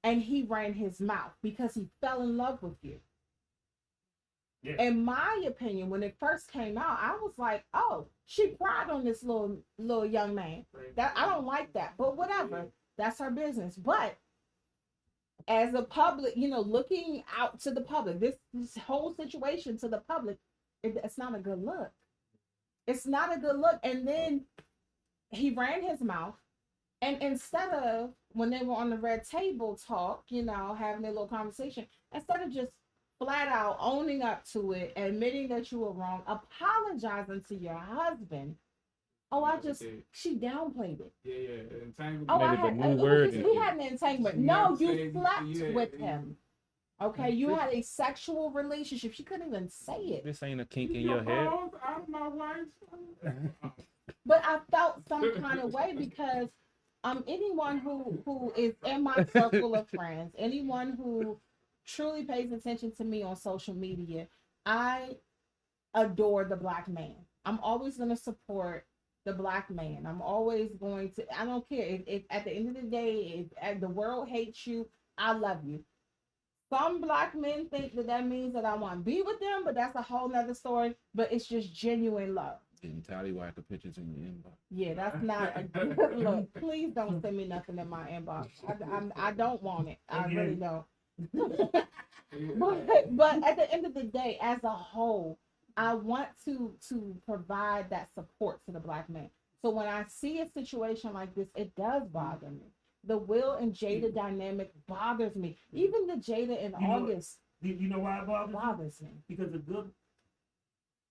and he ran his mouth because he fell in love with you. Yeah. In my opinion, when it first came out, I was like, "Oh, she cried on this little young man." That I don't like that, but whatever. That's her business. But as a public, looking out to the public, this whole situation to the public, it's not a good look. It's not a good look. And then he ran his mouth, and instead of when they were on the red table talk, having their little conversation, instead of just flat out owning up to it, admitting that you were wrong, apologizing to your husband. She downplayed it. Yeah. Entanglement. We had an entanglement. No, you slept with him. Okay, you had a sexual relationship. She couldn't even say it. This ain't a kink in your head. Out of my wife's. But I felt some kind of way because anyone who is in my circle of friends, anyone who truly pays attention to me on social media, I adore the Black man. I'm always going to support the Black man. I'm always going to, I don't care if at the end of the day, if the world hates you, I love you. Some Black men think that means that I want to be with them, but that's a whole nother story. But it's just genuine love. And Tallywhacker pictures in your inbox. Yeah, that's not a good look. Please don't send me nothing in my inbox. I don't want it. I really don't. but at the end of the day, as a whole, I want to provide that support to the Black man. So when I see a situation like this, it does bother me. The Will and Jada dynamic bothers me. Even the Jada in August. You know why it bothers me? Because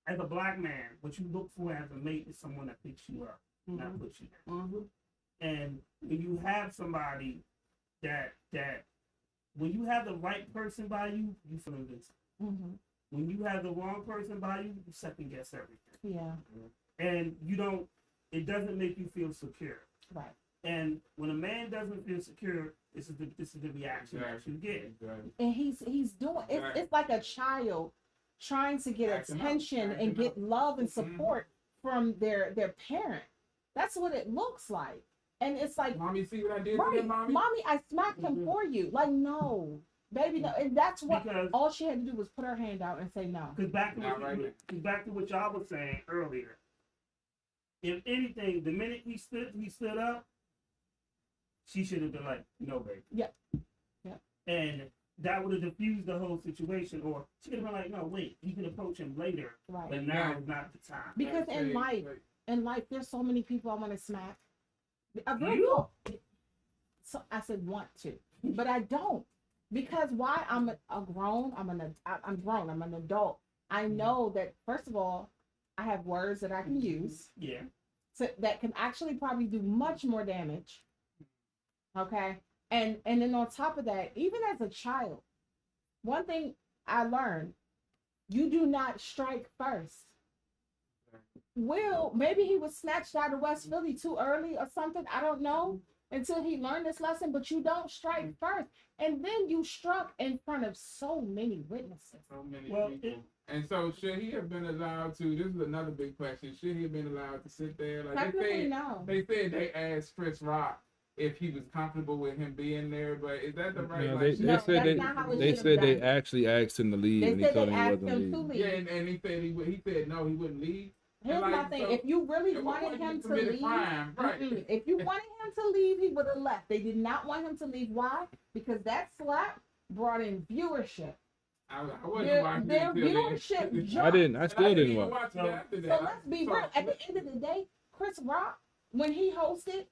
as a Black man, what you look for as a mate is someone that picks you up, not puts you down. And when you have somebody that when you have the right person by you, you feel invincible. When you have the wrong person by you, you second guess everything. Yeah. And it doesn't make you feel secure. Right. And when a man doesn't feel secure, this is the reaction that you get. And he's doing it's like a child trying to get attention and get love and support from their parent. That's what it looks like. And it's like, mommy, see what I did right, to you, mommy? Mommy, I smacked him for you. Like, no, baby, no. And that's what all she had to do was put her hand out and say no. Because back to what y'all was saying earlier. If anything, the minute he stood up, she should have been like, no, baby. Yep. And that would have diffused the whole situation. Or she could have been like, no, wait, you can approach him later. Right. But now is not the time. Because in life, there's so many people I want to smack. So I said want to, but I don't. Because why? I'm grown. I'm an adult. I know that, first of all, I have words that I can use. Yeah. That can actually probably do much more damage. Okay. And then on top of that, even as a child, one thing I learned, you do not strike first. Will, maybe he was snatched out of West Philly too early or something. I don't know until he learned this lesson, but you don't strike first. And then you struck in front of so many witnesses. So many people. And so should he have been allowed to, this is another big question, should he have been allowed to sit there? Like they said they asked Chris Rock if he was comfortable with him being there, but is that the right? No, they said they actually asked him to leave, and he told him he wasn't leaving. Yeah, and he said no, he wouldn't leave. Here's my thing: if you really wanted him to leave, if you wanted him to leave, he would have left. They did not want him to leave. Why? Because that slap brought in viewership. I wasn't watching their viewership jumped. I still didn't watch. So let's be real. At the end of the day, Chris Rock, when he hosted,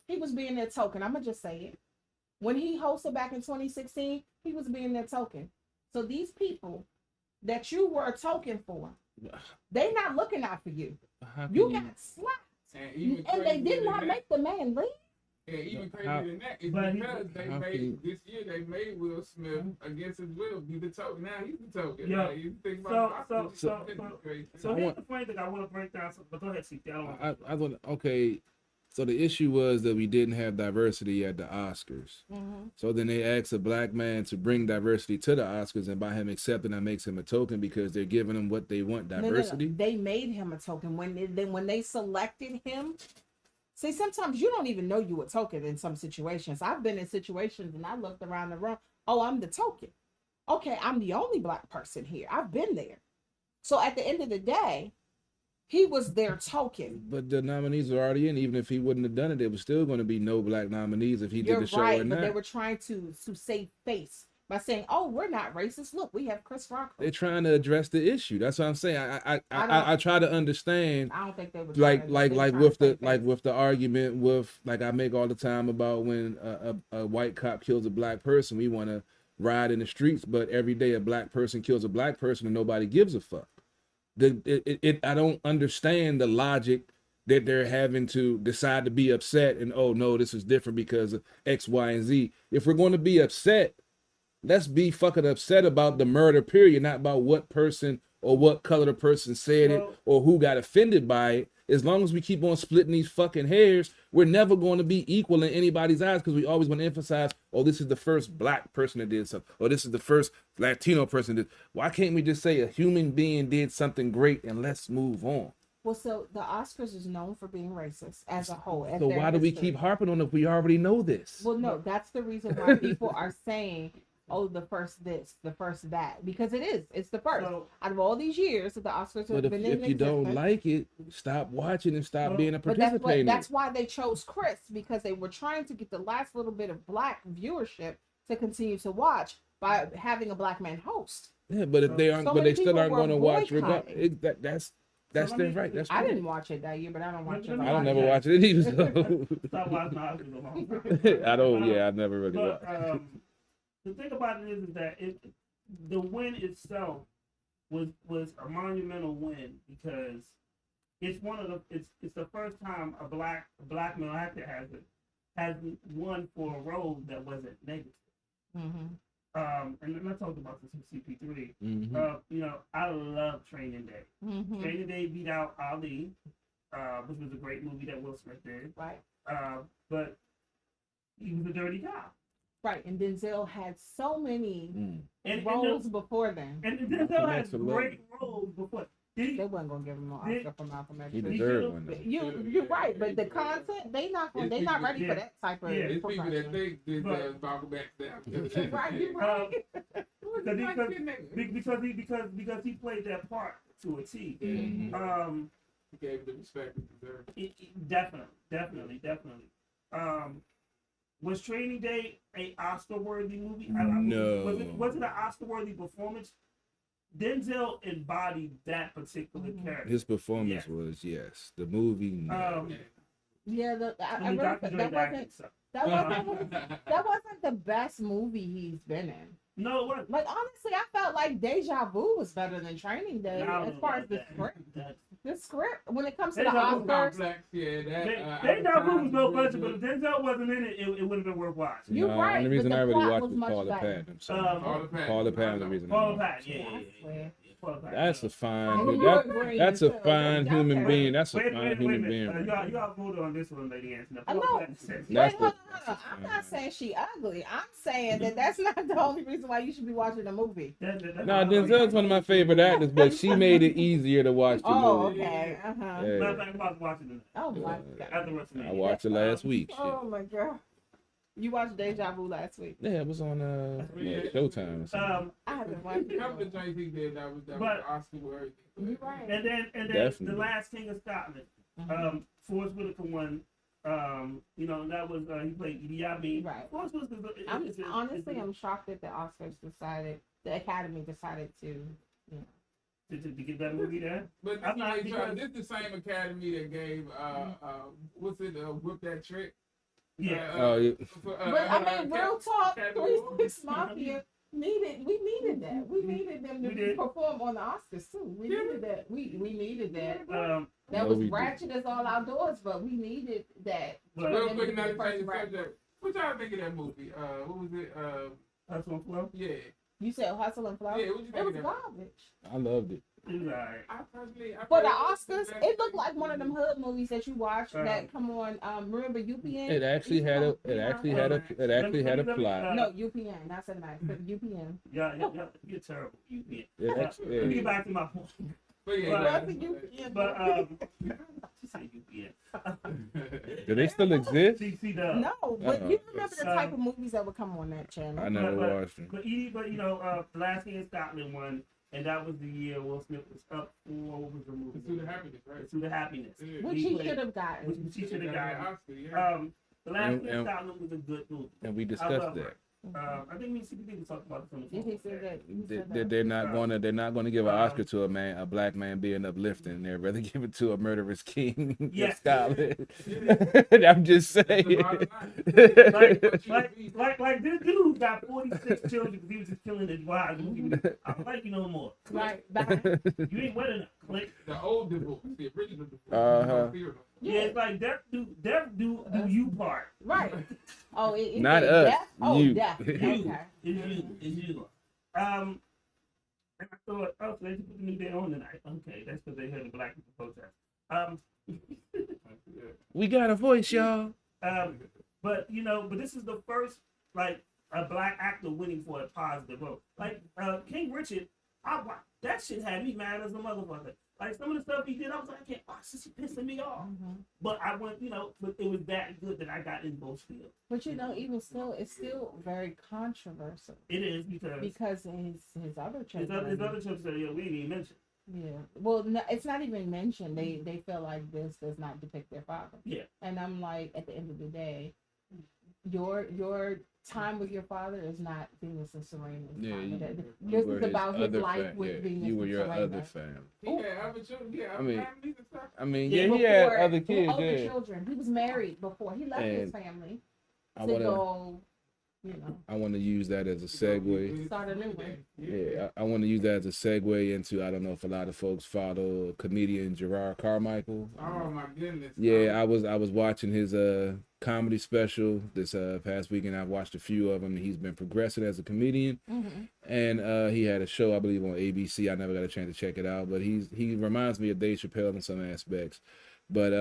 he was being their token. I'm gonna just say it. When he hosted back in 2016, he was being their token. So these people that you were a token for, they not looking out for you. You got slapped, and they did not make the man leave. And even crazier than that is because they made Will Smith against his will be the token. Now he's the token. Yeah. Like, you think about so here's the point that I want to break down. But go ahead, CT. So the issue was that we didn't have diversity at the Oscars. So then they asked a Black man to bring diversity to the Oscars, and by him accepting that makes him a token because they're giving him what they want, diversity. No. They made him a token when they selected him. See, sometimes you don't even know you a token in some situations. I've been in situations and I looked around the room. Oh, I'm the token. Okay, I'm the only Black person here. I've been there. So at the end of the day, he was their token. But the nominees were already in. Even if he wouldn't have done it, there was still going to be no Black nominees if he did the show or not. But they were trying to save face by saying, "Oh, we're not racist. Look, we have Chris Rock." They're trying to address the issue. That's what I'm saying. I try to understand. I don't think they were like with the argument with, like, I make all the time about when a white cop kills a Black person, we want to ride in the streets, but every day a Black person kills a Black person and nobody gives a fuck. I don't understand the logic that they're having to decide to be upset and, oh no, this is different because of X, Y, and Z. If we're going to be upset, let's be fucking upset about the murder, period, not about what person or what color the person said it or who got offended by it. As long as we keep on splitting these fucking hairs, we're never going to be equal in anybody's eyes because we always want to emphasize, oh, this is the first Black person that did something, or this is the first Latino person that did. Why can't we just say a human being did something great and let's move on? Well, so the Oscars is known for being racist as a whole. So why do we keep harping on it if we already know this? Well, no, that's the reason why people are saying oh, the first this, the first that, because it's the first out of all these years that the Oscars have But been in if you don't existence. like it, stop watching and stop being a But participator. that's why they chose Chris, because they were trying to get the last little bit of black viewership to continue to watch by having a black man host. Yeah, but if they aren't, but they still aren't going to watch. That's their right. That's I didn't watch it that year, but I don't watch it. I don't never watch it either. So. Stop watching Oscars a long time. I don't. Yeah, I never really but, watched. The thing about it is that the win itself was a monumental win because it's one of the it's the first time a black male actor has won for a role that wasn't negative. And then I talked about this in CP3. You know, I love Training Day. Training Day beat out Ali, which was a great movie that Will Smith did. Right. But he was a dirty cop. Right, and Denzel had so many roles before then. And Denzel had great roles before. They wasn't gonna give him an Oscar for Malcolm X. He deserved one. You're right, but the content they not ready for that type of. There's people that think this Malcolm X down. Right. Because he played that part to a T. He gave the respect he deserved. Definitely. Was Training Day a Oscar-worthy movie? No. Was it an Oscar-worthy performance? Denzel embodied that particular character. His performance was yes. The movie. No. That wasn't the best movie he's been in. No, it wasn't. Like honestly, I felt like Deja Vu was better than Training Day as far as the script. The script, when it comes to the Oscars, Deja Vu was no budget, but if Denzel wasn't in it, it wouldn't have been worth watching. You're right. The only reason I really watched was was Paula Patton. Paula Patton. The reason. Paula Patton. Yeah. That's a fine. That's a fine human being. That's a fine human being. Y'all voted on this one, Lady Anthony. I'm not saying she ugly. I'm saying that's not the only reason why you should be watching the movie. No, Denzel's one of my favorite actors, but she made it easier to watch the movie. Okay. Oh my God. I watched it last week. Oh my God. You watched Deja Vu last week? Yeah, it was on Showtime or something. I haven't watched it. Couple of things he did that was Oscar worthy. You're right. And then the Last King of Scotland. Forrest Whitaker won. You know, that was he played Idi Amin. Right. Forrest Whitaker. I'm shocked that the Oscars the Academy decided to, to get that movie there. But this is the same Academy that gave what's it? Whip That Trick. Yeah. But I mean, real talk, 3 6 Mafia we needed that. We needed them to perform on the Oscars too. We needed that. We needed that. That was ratchet as all outdoors, but we needed that. Real quick, another change of subject. What y'all think of that movie? What was it? Hustle and Flow? Yeah. You said Hustle and Flow? Yeah, what you think it was garbage. I loved it. For the Oscars, it looked like one of them hood movies that you watch that come on. Remember UPN? It actually had a plot. No, UPN, not Cinemax, but UPN. Yeah, you're terrible. UPN. Let me get back to my point. Do they still exist? No, but you remember the type of movies that would come on that channel. I never watched them. But you know, The Last King of Scotland won. And that was the year Will Smith was up for, what was the movie? Pursuit of Happiness, right? Pursuit of Happiness. Which he should have gotten. Which he should have gotten. The Last King of Scotland was a good movie. And we discussed that. I think me and CPD talked about this on the phone. They're not gonna give an Oscar to a black man being uplifting. They'd rather give it to a murderous king in Scotland. I'm just saying. like this dude got 46 children because he was just killing his wives. I don't like you no more. Right. You ain't wet enough. Click. The old divorce, the original divorce. Yeah, it's like death do you part. Right. Oh, not us. Death? Oh, you. Death. Okay. It's you. And I thought, so they just put the new day on tonight. Okay, that's because they heard the black people protest. We got a voice, y'all. But this is the first like a black actor winning for a positive role. Like King Richard, that that shit had me mad as a motherfucker. Like some of the stuff he did, I was like, I can't watch this. He's pissing me off. But I went, but it was that good that I got in both fields. But even still, it's still very controversial. It is because his other children. His other children said, we didn't even mention. Yeah. Well, no, it's not even mentioned. They feel like this does not depict their father. Yeah. And I'm like, at the end of the day, your time with your father is not Venus and Serena's time. This is about his life with Venus and Serena. You were your other family. He had other children. He had other families and stuff. He had other kids. Other children. He was married before. He left his family to go. I want to use that as a segue. Start a new one. Yeah, I want to use that as a segue into, I don't know if a lot of folks follow comedian Gerard Carmichael. Oh my goodness. Yeah, I was watching his comedy special this past weekend. I've watched a few of them. He's been progressing as a comedian, and he had a show, I believe, on ABC. I never got a chance to check it out, but he reminds me of Dave Chappelle in some aspects. But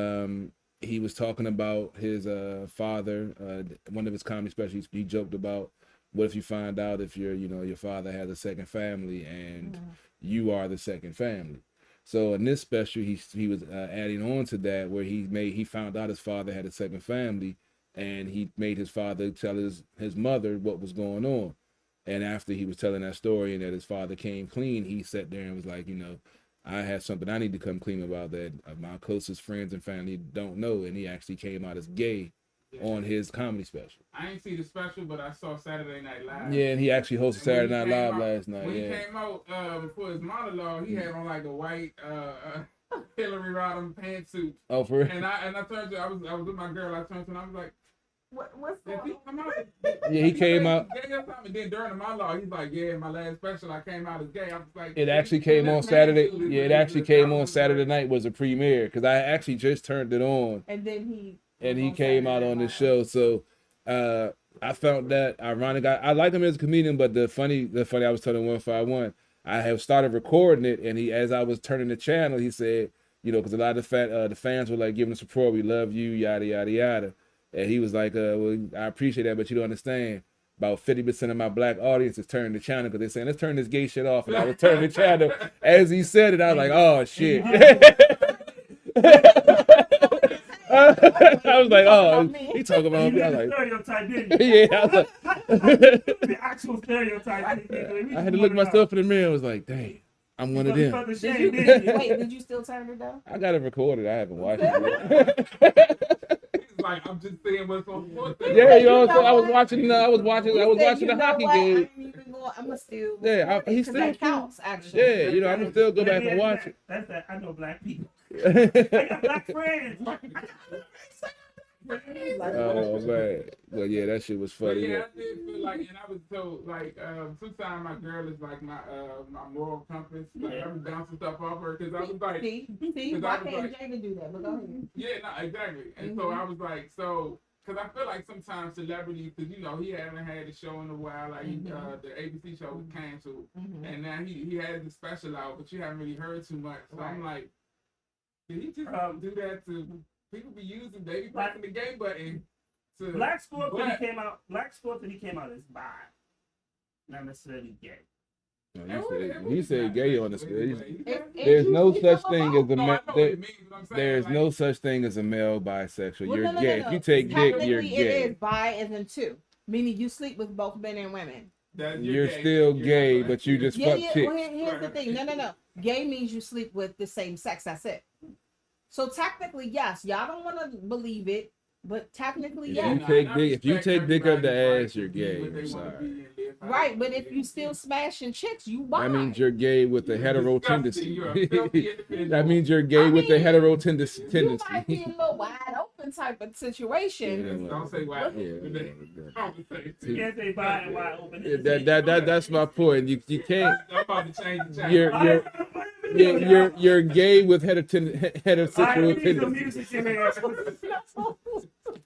he was talking about his father. One of his comedy specials, he joked about, what if you find out if your father has a second family and you are the second family. So in this special, he was adding on to that, where he found out his father had a second family, and he made his father tell his mother what was going on. And after he was telling that story and that his father came clean, he sat there and was like, I have something I need to come clean about that my closest friends and family don't know. And he actually came out as gay on his comedy special. I ain't see the special, but I saw Saturday Night Live. Yeah, and he actually hosted Saturday Night Live last night. When he came out for his monologue, he had on like a white Hillary Rodham pantsuit. Oh, for real? And I turned to, I was with my girl. I turned to, and I was like, what's did he come out? Yeah, he came out. And then during the monologue, he's like, in my last special, I came out as gay. I was like, it actually came on Saturday. Yeah, it actually came on Saturday night, was a premiere, because I actually just turned it on. And then he came out on the show. So I found that ironic. I like him as a comedian, but the funny I was telling 151, I have started recording it, and as I was turning the channel, he said, because a lot of the fans were like giving us support, we love you, yada yada yada. And he was like, well, I appreciate that, but you don't understand. About 50% of my black audience is turning the channel because they're saying, let's turn this gay shit off. And I was turning the channel. As he said it, I was like, oh, shit. I was like, oh, he talking about me. I was like, stereotype, didn't you? Yeah, I was like, the actual stereotype. I had to look myself in the mirror and was like, dang, I'm one of them. Did you still turn it down? I got it recorded. I haven't watched it yet. Like, I'm just saying what's on sports. Yeah, I was watching the hockey game. I'm gonna still. Yeah, he still that counts actually. Yeah, I'm gonna still go back and watch it. That's that. I know black people. I got black friends. Oh man, well yeah, that shit was funny. But yeah, I did feel like, and I was so like, sometimes my girl is like my moral compass. Like I was bouncing stuff off her because I was like, see, why can't Jada do that? But go ahead. Yeah, no, exactly. And so I was like, because I feel like sometimes celebrities, because he hadn't had a show in a while, like the ABC show was canceled, and now he had the special out, but you haven't really heard too much. So I'm like, did he just do that to? People be using, they be pressing the gay button. Black Sports when he came out as bi, not necessarily gay. No, he said gay on the screen. There's no such thing as no such thing as a male bisexual. You're gay. If you take dick, you're gay. It is bi as in two, meaning you sleep with both men and women. You're still gay, but you just fuck chicks. Well, here's the thing. No. Gay means you sleep with the same sex. That's it. So technically, yes, y'all don't want to believe it, but technically, yes. If you take dick up the ass, you're gay. I'm sorry. Right, but if you still smashing chicks, you bi. That means you're gay with a hetero tendency. That means you're gay with a hetero tendency. You might be a little wide open type of situation. Yeah, don't say wide open. You can't say bi and wide open. That's my point. You can't. I'm about to change the channel. You're gay with heterosexual tendencies.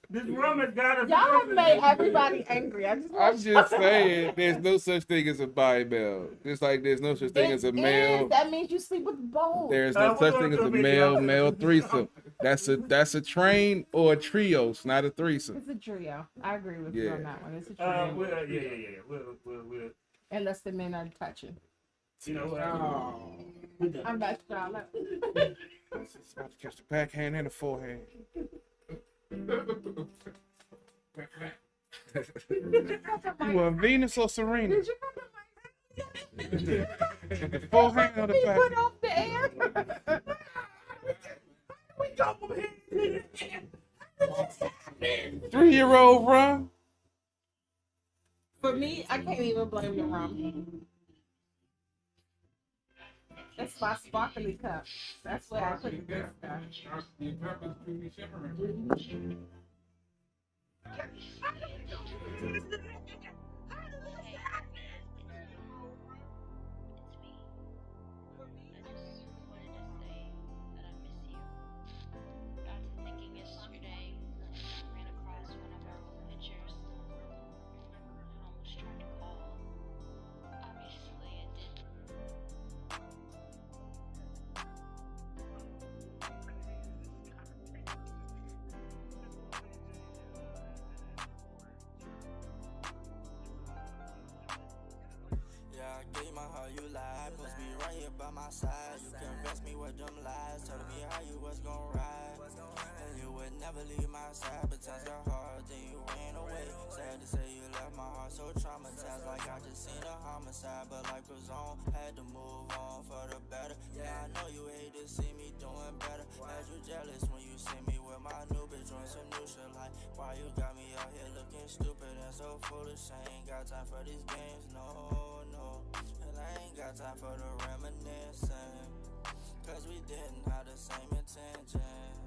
This room has got us. Y'all have made everybody angry. I'm just saying, there's no such thing as a bi male. Just like there's no such thing as a male. That means you sleep with both. There's no such thing as a male threesome. That's a train or a trio. It's not a threesome. It's a trio. I agree with you on that one. It's a trio. Yeah. We'll. Unless the men are touching. You know what? I'm not sure. It's about to catch the backhand and the forehand. You want Venus or Serena? Did you The forehand or the put backhand? off the air? We go from here. 3-year-old run. For me, I can't even blame the rum. That's my sparkly cup. That's where I put the stuff. Your cup is pretty shimmering. side. You convinced me with them lies, telling me how you was gon' ride. And you would never leave my side, but times got hard, then you ran away. Sad to say you left my heart so traumatized, like I just seen a homicide. But life was on, had to move on for the better. Yeah, I know you hate to see me doing better. Had you jealous when you see me with my new bitch doing some new shit? Like, why you got me out here looking stupid and so foolish? I ain't got time for these games, no, no. And I ain't got time for the reminiscing, cause we didn't have the same intentions.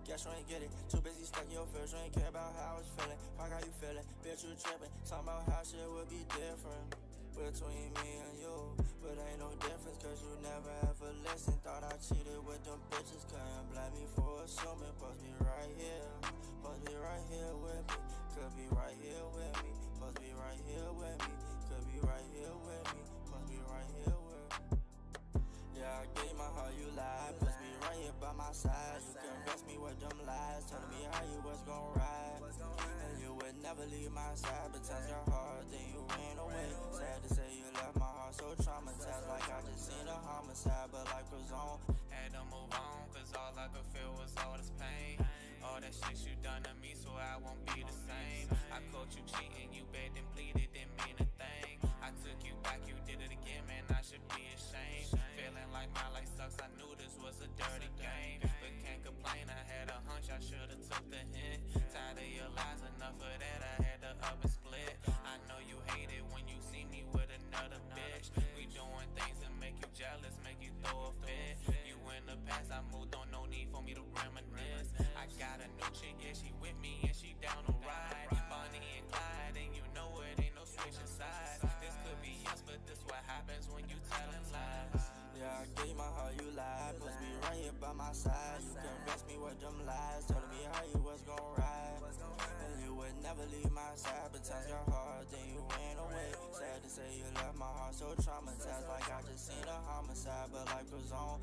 Guess you ain't get it, too busy stuck in your feels. You ain't care about how I was feeling, fuck how you feeling. Bitch, you tripping, talking about how shit would be different between me and you. But ain't no difference, cause you never ever listened. Thought I cheated with them bitches, couldn't blame me for assuming. Supposed to be right here, supposed to be right here with me. Could be right here with me, supposed to be right here with me. Could be right here with me, supposed to be right here with me. Yeah, I gave my heart, you lied. Supposed to be right here by my side. You convinced me with them lies, telling me how you was gon' ride. And you would never leave my side, but times got hard, then you ran away. Sad to say you left my heart so traumatized, like I just seen a homicide, but life was on. Had to move on, cause all I could feel was all this pain. All that shit you done to me, so I won't be the same. I caught you cheating, you begged and pleaded, didn't mean a thing. I took you back, you did it again, man, I should be ashamed. Feeling like my life sucks, I knew this was a dirty game. But can't complain, I had a hunch, I should've took the hint. Tired of your lies, enough of that, I had to up and split. I know you hate it when you see me with another bitch. We doing things that make you jealous, make you throw a fit. You in the past, I moved on, no need for me to reminisce. I got a new chick, yeah, she with me and she down to ride. Bonnie and Clyde, and you know it ain't no switching sides. This could be us, but this what happens when you telling lies. Yeah, I gave my heart, you lied. Supposed to be right here by my side. You convinced me with them lies, telling me how you was gon' ride. And you would never leave my side, but times got hard, then you ran away. Sad to say you left my heart so traumatized, like I just seen a homicide, but life was on.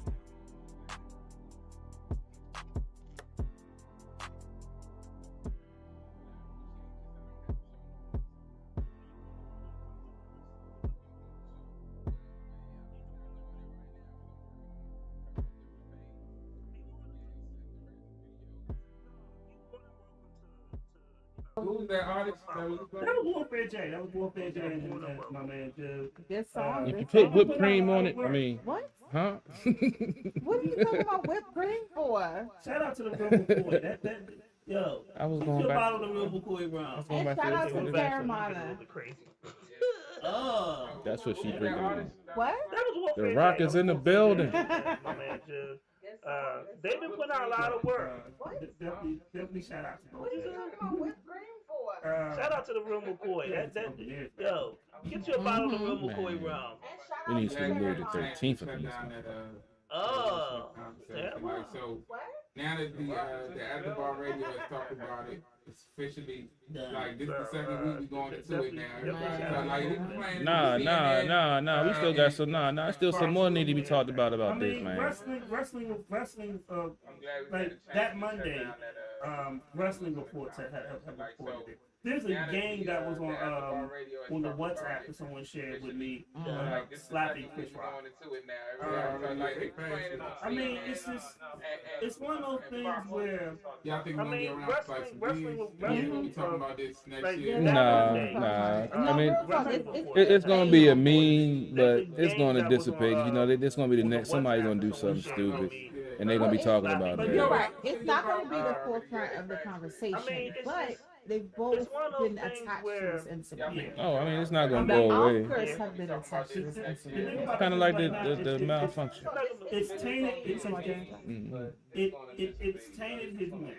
Who was that artist? That was Warfare J. That was Warfare J. And my man, Jill. Good song. If you put whipped cream on it, I mean, What? huh? What are you talking about whipped cream for? Shout out to the Real McCoy. Yo. I was Get going your back. bottle of the Real McCoy Brown. Going And back shout to out the to other Caramana. Oh. That's what she That drinking. artist? What? That was Warfare The Rock J. is in the building. My man, Jill. They've been putting out a lot of work. Definitely shout out to them. What are you talking about whipped cream for? Shout out to the Real McCoy. Yo, get your bottle of the Real McCoy Brown. We need to remove the 13th of Shut these. down that, Oh, conversation. Like, so now that the At the Bar Radio has talked about it, it's officially like this is the second week we going into it now. So, like, they playing Nah. We still got some. Still some more need to be talked about I this, mean, man. wrestling. Like that Monday, wrestling reports have reported it. There's a game that was on the WhatsApp that someone shared with me, slapping Chris Rock. I mean, it's just, it's one of those things where. Yeah, I think we're gonna be around for like some wrestling, years. We'll be talking about this next year. Nah. I mean, it's gonna be a meme, but it's gonna dissipate. You know, it's gonna be the next. Somebody's gonna do something stupid, and they're gonna be talking about But it. you're right. It's not going to be the forefront of the conversation, but they've both been attached to this incident. Oh, I mean, it's not gonna The go away. Oscars have been attached to this incident. Kind of like the malfunction. It's tainted. It's tainted his win.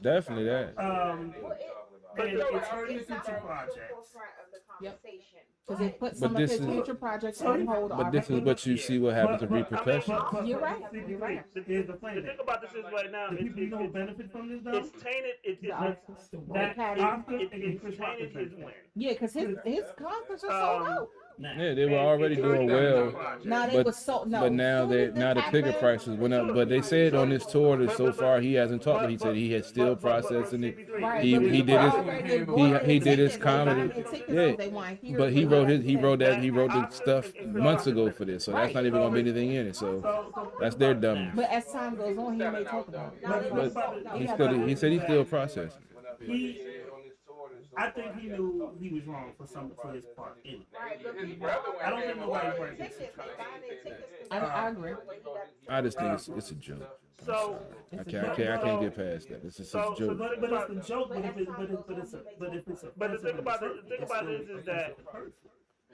Definitely that. And it's hurting future projects. Yep. Because they put some But of this his is- future projects on hold But this is already. what you see. What happens to repercussions. You're right. You're right. Here's the thing. The thing about this is right now, The people who don't benefit from this though. it's tainted. The Oscars. That Oscar and It's Chris Rock tainted his win. Yeah, because his concerts are sold out. Yeah, they were already doing well. Now they were so no. But now the ticket prices went up. But they said on this tour that so far he hasn't talked. But he said he had still processing it. Right, He but he did his he did his tickets, they buying comedy. the tickets Yeah, 'cause they want to hear but he it. wrote the stuff months ago for this. So that's not even gonna be anything in it. So that's their dumb. But as time goes on, he may talk about it. But he said he's still processing. I think he knew he was wrong for his part in it. I don't think nobody's right. I agree. I just think it's a joke. So I can't get past that. It's just a joke. But it's a joke. But if it's a but the thing about it is that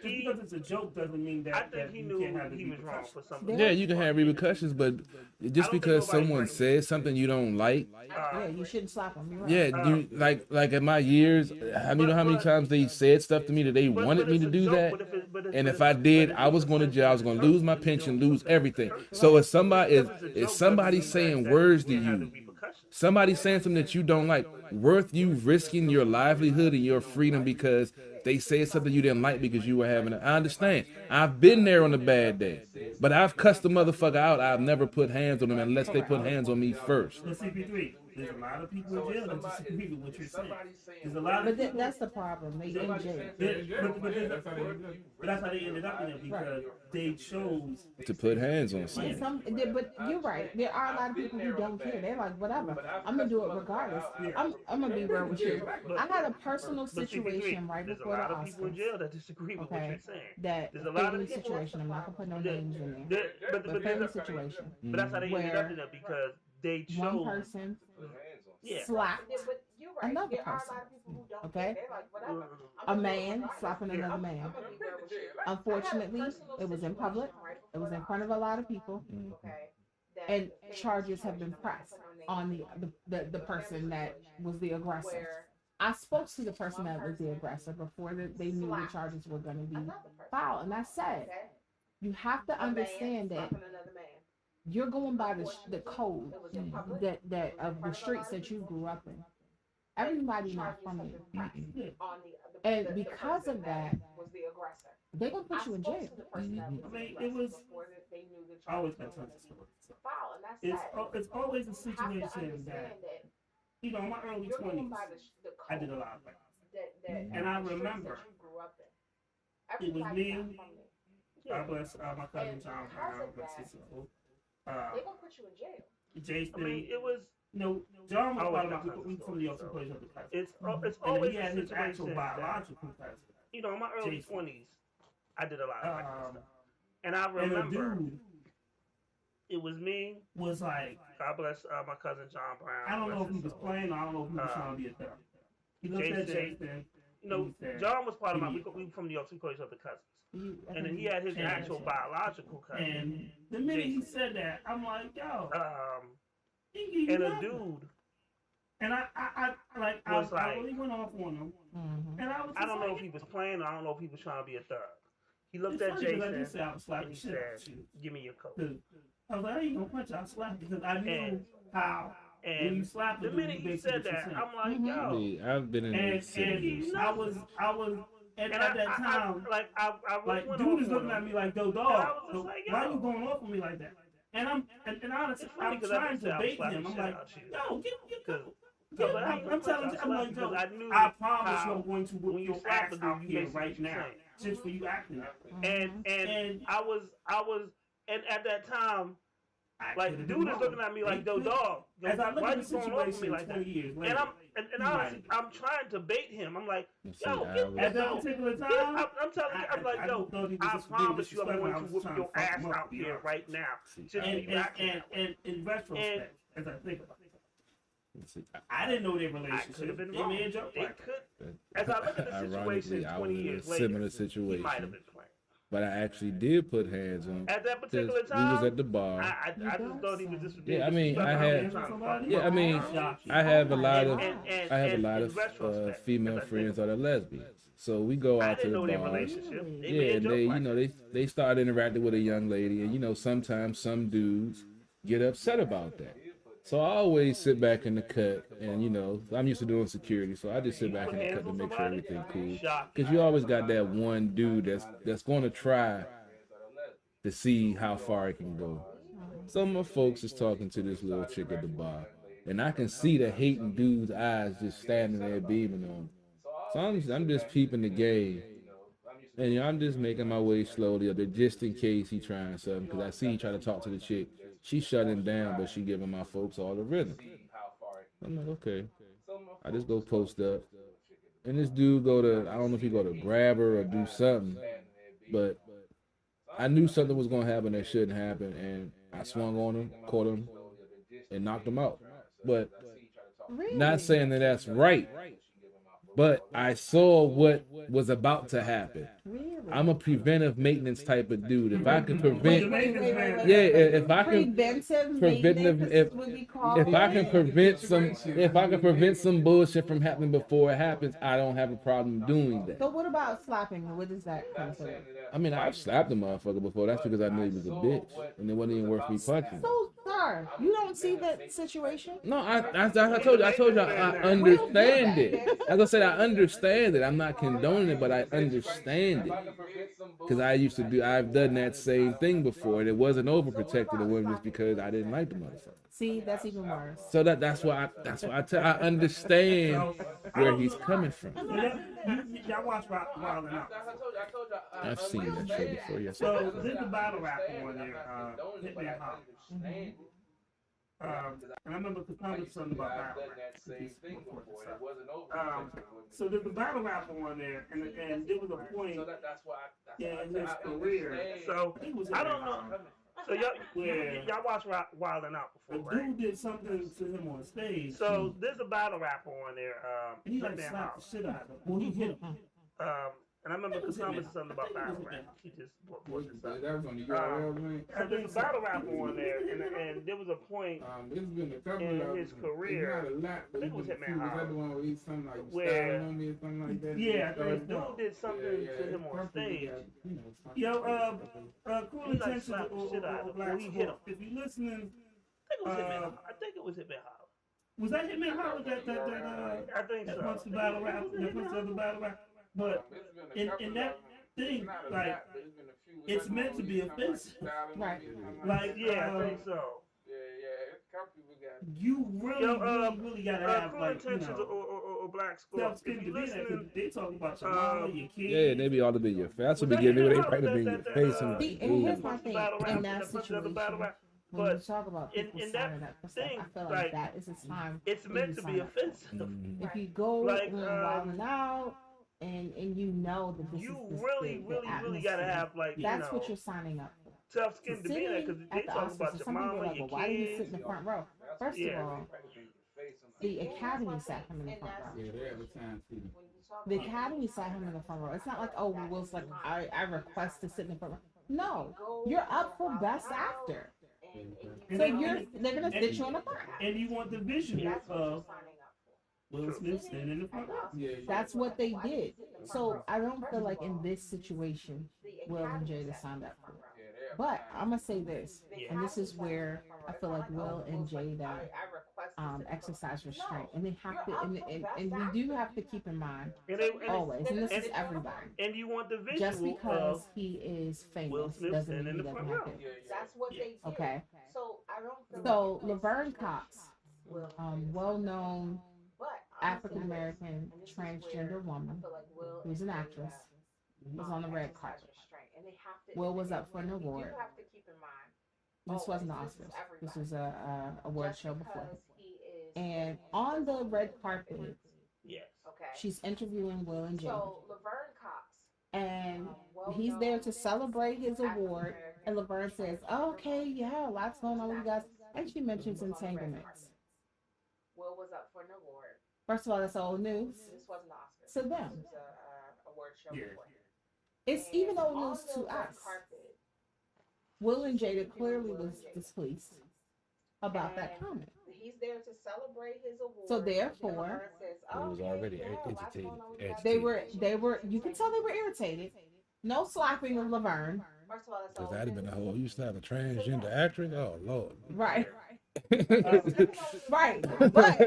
just because it's a joke doesn't mean that. I think he knew he was wrong for something. Yeah, you can have repercussions, but just because someone says something you don't like, Yeah, you shouldn't slap him. You're right. yeah, you like in my years, you know how many times they said stuff to me that they wanted me to do that, and if I did, I was going to jail. I was going to lose my pension, lose everything. So if somebody saying words to you, somebody saying something that you don't like, worth you risking your livelihood and your freedom because they said something you didn't like because you were having I understand. I've been there on a bad day, but I've cussed the motherfucker out. I've never put hands on them unless they put hands on me first. But CP3, there's a lot of people in jail that disagree with what you're saying. There's a lot of But that's the problem. They in jail. But that's how they ended up in it because they chose to put hands on And someone. but you're right. There are a lot of people who don't care. They're like, whatever. I'm gonna do it regardless. I'm gonna be real with you. I had a personal situation right before the There's a lot of people in Oscars. jail that disagree with what you're saying. That There's a lot of family people. situation. I'm not gonna put no names in there. But But family situation. But that's how they ended up in it because they chose. One person Yeah. slapped another person. Okay? A man slapping another man. Unfortunately, it was in public. It was in front of a lot of people. And charges have been pressed on the person that was the aggressor. I spoke to the person that was the aggressor before they knew the charges were going to be filed. And I said, you have to understand that you're going by the code that of the streets that you grew up in. Everybody not from you. And because of that, they're going to put you in jail. I mean, it was. I always got tons of stories. It's always a situation that, you know, in my early 20s, I did a lot of things. And I remember it was me, God bless my cousin John Brown, bless his soul. They're gonna put you in jail. Jason, I mean, it was. No, John was part of from the other place of the cousin. It's And always he had a his actual situation that, biological cousin. you know, in my early Jason. 20s, I did a lot of that kind of stuff. And I And the remember dude it was me. was like, God bless my cousin John Brown. I don't know if bless he his was soul. playing or I don't know if he was trying to be a therapist. He looked at Jason. You know, and he said, John was part of my. "He- We from New York, so we call each other cousins. And then he And had his Yeah. actual biological cousin. And the minute he Jason. said that, I'm like, yo, he give you And a nothing. dude. And I Was like- really went off on him. Mhm. And I was I don't just know like, if he was playing or I don't know if he was trying to be a thug. He looked it's at funny 'cause I Jason just said I was slapping and he shit out said, of you. "Give me your coat." 'Cause I was like, I ain't gonna punch you, I'll slap you. Because I knew And- how when you And slap the the minute he said that, I'm like, yo. Yeah, I've been in this and I was at And that time, I like went dude off is on looking him. at me like, yo, And I dog, was just like, why yo. you going off on me like that? And honestly, It's funny I'm 'cause I trying just said to I was bait slapping him. I'm shit like, out you. yo, get your coat. Yeah, I'm telling you, I'm like, Joe, I promise you I'm going to whip your ass out here right now, just for you acting that way. And I was, and at that time, like, dude is looking at me like, yo, dog, why you going off on me like that? And honestly, I'm trying to bait him. I'm like, yo, at that particular time, I'm telling you, I'm like, yo, I promise you I'm going to whip your ass out here right now. And in retrospect, as I think about it, I didn't know their relationship. They may have jumped. It could. As I look at the situation 20 years later, similar situation. He might have been playing. But I actually did put hands on him. At that particular time, we was at the bar. I just thought he was just. Yeah, I mean, I have a lot of female friends that are lesbians. So we go out to the bar. Yeah, and they start interacting with a young lady, and sometimes some dudes get upset about that. So I always sit back in the cut, and I'm used to doing security, so I just sit back in the cut to make sure everything's cool. Because you always got that one dude that's going to try to see how far it can go. Some of my folks is talking to this little chick at the bar, and I can see the hating dude's eyes just standing there beaming on him. So I'm just peeping the game, and I'm just making my way slowly up there just in case he trying something, because I see he try to talk to the chick. She shut him down, but she giving my folks all the rhythm. I'm like, okay. I just go post up. And this dude I don't know if he go to grab her or do something, but I knew something was going to happen that shouldn't happen, and I swung on him, caught him, and knocked him out. But not saying that that's right, but I saw what was about to happen. I'm a preventive maintenance type of dude. If I can prevent, if I can prevent some bullshit from happening before it happens, I don't have a problem doing that. So what about slapping? What does that consider? I mean, I've slapped a motherfucker before. That's because I knew he was a bitch, and it wasn't even worth me punching. So, sir, you don't see that situation? No, I told you, I understand it. As I said, I understand it. I'm not condoning it, but I understand it. Because I've done that same thing before, and it wasn't overprotected. It wasn't just because I didn't like the motherfucker. See, that's even worse. So that's why I understand where he's coming from. Y'all watch Wild 'N Out. I've seen that show before. Yes. So there's a battle rapper on there, Hitman Holler. And I remember was something about battle rap. So there's a battle rapper on there, and there was a point in his career. So I don't know. So y'all watch Wild 'N Out before, right? Dude did something to him on stage. So there's a battle rapper on there. And he like slapped the shit out of him. Well, he hit him. And I remember Kasama said something about battle rap. He just brought this up. That was on the URL link. So there's a battle rapper on there, and there was a point in his career. I think it was Hitman Holler. Where yeah, dude did something to him on stage. Yo, Cool Intentions or Black hit him. If you listening, I think it was Hitman Holler. Was that Hitman Holler I think that so. punched the battle rap? That punched the other battle rap? But in that thing, like, it's meant to be offensive. Right. Like, I think so. You really gotta have, like, or Black Score. Self-esteem to be there. They talk about your mama, your kids. Yeah, they be all to be your face. That's what they give me. They try to be your face. And here's my thing in that situation. When you talk about people signing up for stuff, I feel like that is a time. It's meant to be offensive. If you go like Wild 'N Out, and you know that this you is really gotta have, like, that's what you're signing up for. Tough skin to be there, because they talk about your mama, your kids. Why do you sit in the front row? First of all, the Academy sat him in the front row. The Academy sat him in the front row. It's not like, oh, Will's like, I request to sit in the front row. No, you're up for Best Actor. So they're gonna sit you on the front. And you want the visual of Will Smith standing in the front row. That's what they did. So I don't feel like in this situation, Will and Jada signed up for it. But I'm gonna say this, and this is where I feel like Will and Jada exercise restraint, and they have to, and we do have to keep in mind always, and this is everybody. And you want the visual just because he is famous doesn't mean he doesn't have it. That's what they do. Okay. So I don't. So Laverne Cox, well-known African American transgender woman who's an actress was on the red carpet. Will was up for an award. This wasn't the Oscars. This was a award show before. And on the red carpet, she's interviewing Will and Jada. And he's there to celebrate his award. And Laverne says, oh, okay, yeah, lots going on with you guys. And she mentions entanglements. Will was up for an award. First of all, that's old news. This wasn't Oscars. To them. This was a award show before. It's even old news to us. Will and Jada clearly was displeased about that comment. He's there to celebrate his award. So therefore, It was already agitated. they were. You can tell they were irritated. No slapping of Laverne. Because that'd have been a whole. You used to have a transgender actress. Oh Lord. Right. Right. But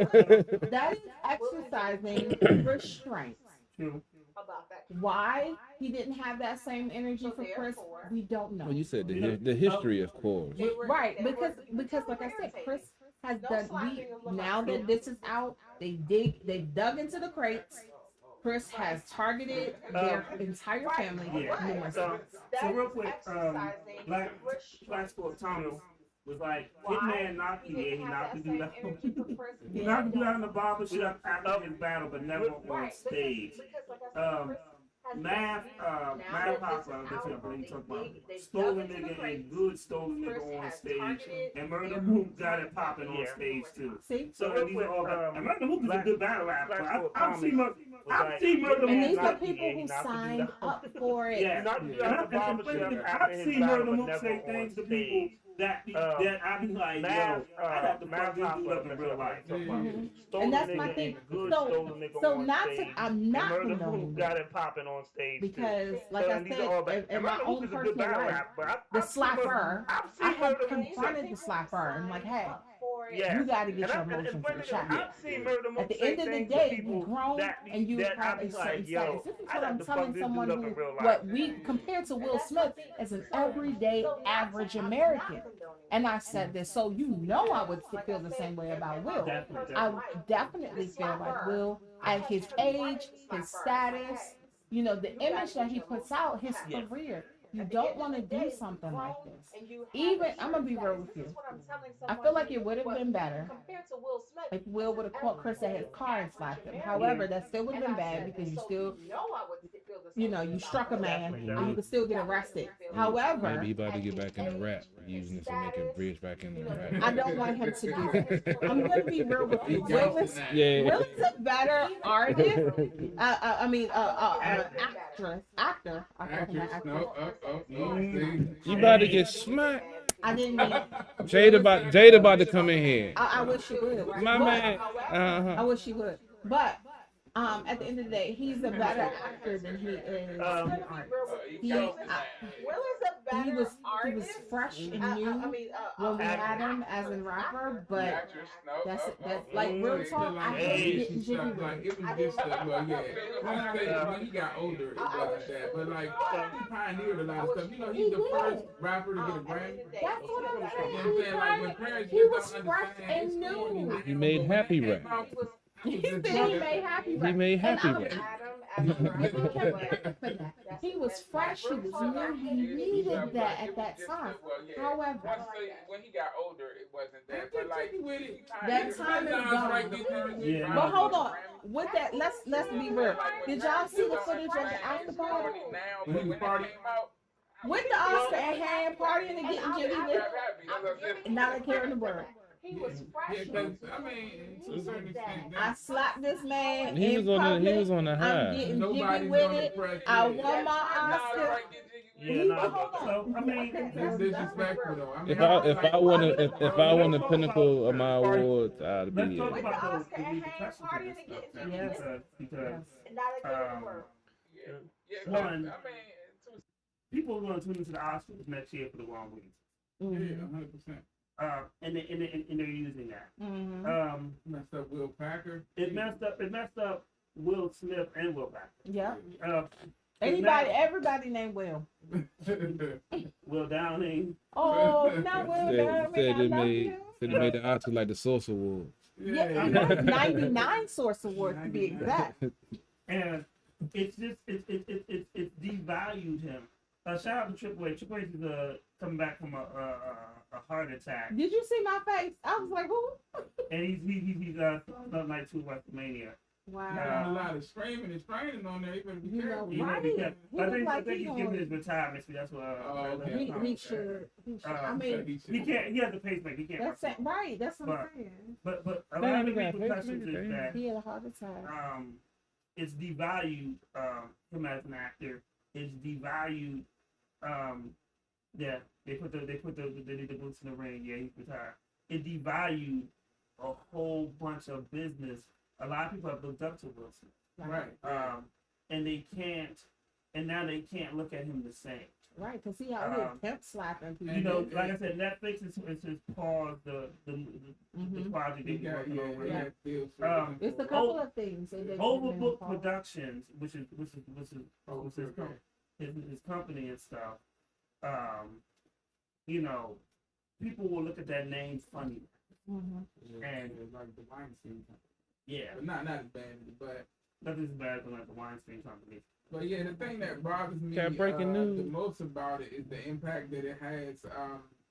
that is exercising restraint. Why he didn't have that same energy for Chris, we don't know. Well, you said the history, of course. Right, because like I said, Chris has done. Now that this is out, they've dug into the crates. Chris has targeted their entire family. Numerous times. So real quick, Black Sport Thomas was like, Hitman knocked you, he knocked the dude out. He knocked the dude out in the barbershop after his battle, but never on stage. Math Hopper, that's what I'm talking about. Stolen nigga and good stolen nigga on stage. And Murder Mook got it popping on stage too. So these are all and Murder Mook is a good battle rapper. I've seen Murder Mook. And these are people who signed up for it. Yeah. I've seen Murder Mook say things to people that I be like, yo, I have to fuck this dude up in real life. And that's my thing. So not to, I'm not condoning got it popping on stage because, like I said, in my own personal life, the slapper, I have confronted the slapper. I'm like, hey, you got to get your emotions in check. At the end of the day, you grown and you have a certain status. This is what I'm telling someone who, what we compare to Will Smith as an everyday average American. And I said this, so you know I would feel the same way about Will. I definitely feel like Will, at his age, his status, you know, the image that he puts out, his career. You don't want to do something like this. Even, I'm going to be real with you. I feel like it would have been better if Will would have caught Chris at his car and slapped him. However, that still would have been bad because you still, you know, you struck a man and you could still get arrested. However, maybe he about to get back in the rap, using this to make a bridge back in the rap. I don't want him to do that. I'm going to be real with you. Will is a better artist. Actor. You about to get smacked. I didn't mean Jada about to come in here. I wish she would. My man. I wish she would. But at the end of the day, he's a better actor than he is an artist. He was fresh and new when we had him as a rapper, but that's like real talk. I hate getting jiggy with it. It was just when he got older, it wasn't that. But like he pioneered a lot of stuff. You know, he's the first rapper to get a Grammy. That's what I'm saying. Like when parents he was fresh and new. He made happy rap. He said he made happy rap. He made happy rap. He was fresh, he was new, he needed that at that time. However, when he got older, it wasn't that. But like that time is gone. But hold on, with that, let's be real. Did y'all see the footage of the after party? With the Oscar and Harry partying and getting jiggy with it, not a care in the world. He was fresh. I slapped this man. He was on the high. I'm getting jiggy with it. I won my Oscar. So I mean, it's disrespectful though. I mean, if I won the pinnacle of my awards, I'd be here. Let's talk about the repercussions of this stuff because one, people are going to tune into the Oscars next year for the wrong reasons. Yeah, 100%. And they're using that. Messed up Will Packer. It messed up Will Smith and Will Packer. Yeah. Everybody named Will. Will Downing. Oh, not Will Downing. They made the Oscar like the Source Award. Yeah, 99 Source Awards to be exact. And it's just it's devalued him. Shout out to Triple H. Triple H is coming back from a heart attack. Did you see my face? I was like, who? And he's something like 2 WrestleMania. Wow. Got a lot of screaming and spraying on there. You better be careful. Right. I think he's giving his retirement speech. That's what. He should. I mean, he can't. He has a pacemaker. He can't. That's right. That's what I'm saying. But a lot of repercussions is that he had a heart attack. It's devalued him as an actor. It's devalued. Yeah, they put the boots in the ring. Yeah, he's retired. It devalued a whole bunch of business. A lot of people have looked up to Wilson. Right. And they can't, and now they can't look at him the same. Right, because he out here pimp slapping people. You know, like I said, Netflix is paused the project they were working on. It's a couple of things. Overbook Productions, which is his company and stuff. You know, people will look at that name funny. And like the Weinstein Company. Yeah. But not as bad, but not as bad as like the Weinstein Company. But yeah, the thing that bothers me Got breaking news. the most about it is the impact that it has,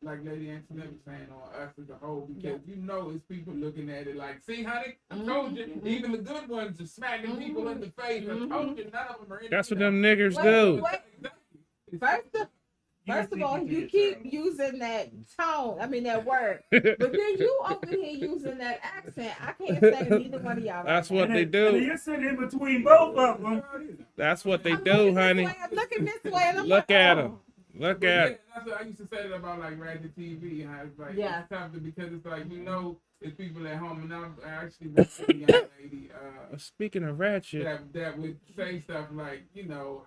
like Lady Antoinette was saying, on us as a whole, because you know it's people looking at it like, see, honey, I told you, even the good ones are smacking people in the face. I told you, none of them are in. That's what them niggers do. First of all, you keep using that tone. I mean that word, but then you over here using that accent. I can't say neither one of y'all. That's what they do. You're sitting in between both of them. That's what they do, honey. I'm looking this way, and I'm Look like, at them. Look at them. That's what I used to say that about like Ratchet TV. How it's like it's tough because it's like there's people at home, and I'm actually with a young lady. Speaking of Ratchet, that would say stuff like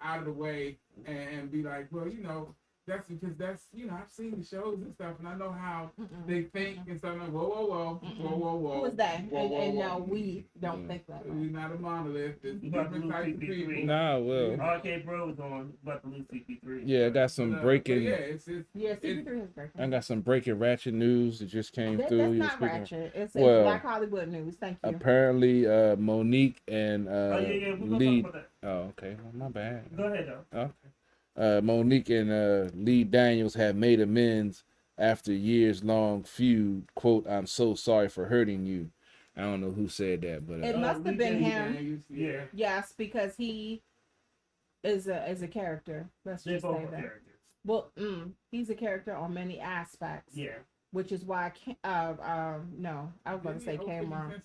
out of the way and be like, well, that's because I've seen the shows and stuff, and I know how they think and stuff. Like, whoa. Who was that? And now we don't think that. We're not a monolith. There's different types of people. Nah, well. RK Bro was on about to lose CP3. Yeah, I got some breaking. CP3 is breaking. I got some breaking Ratchet news that just came through. That's not Ratchet. It's Black Hollywood news. Thank you. Apparently, Monique and Lee. Oh, okay. Well, my bad. Go ahead though. Okay. Monique and Lee Daniels have made amends after years-long feud. Quote, "I'm so sorry for hurting you." I don't know who said that, but it must have been him. Yeah. Yes, because he is a character. Let's just say that. Well, he's a character on many aspects. Yeah. Which is why no, I was going to say Cameron.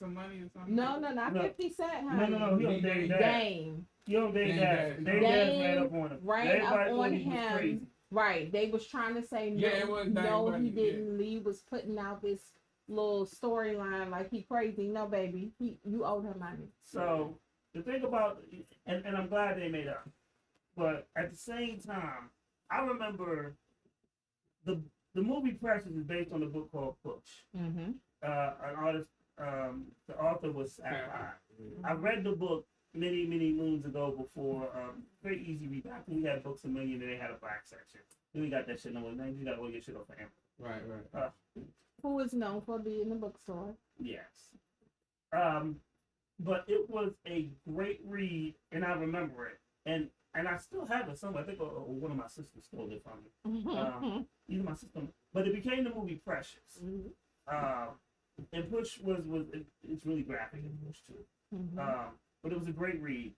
No, not 50 Cent. Honey. No, he don't date that. Dame. You don't date that. Dame ran up on him. Right. They was trying to say no, he didn't. Lee was putting out this little storyline like he crazy. No, baby, you owed him money. So the thing about, and I'm glad they made up, but at the same time, I remember the movie Precious is based on a book called Push. Mm-hmm. An artist, the author was Sapphire. I read the book many moons ago before. Very easy read. Back when we had Books A Million and they had a black section. Then we got that shit no more. Now you got all your shit off of Amazon. Right. Who is known for being in the bookstore? Yes. But it was a great read, and I remember it. And I still have it somewhere. I think one of my sisters stole it from me. Either my sister, but it became the movie Precious. And Push it's really graphic in Push too. But it was a great read.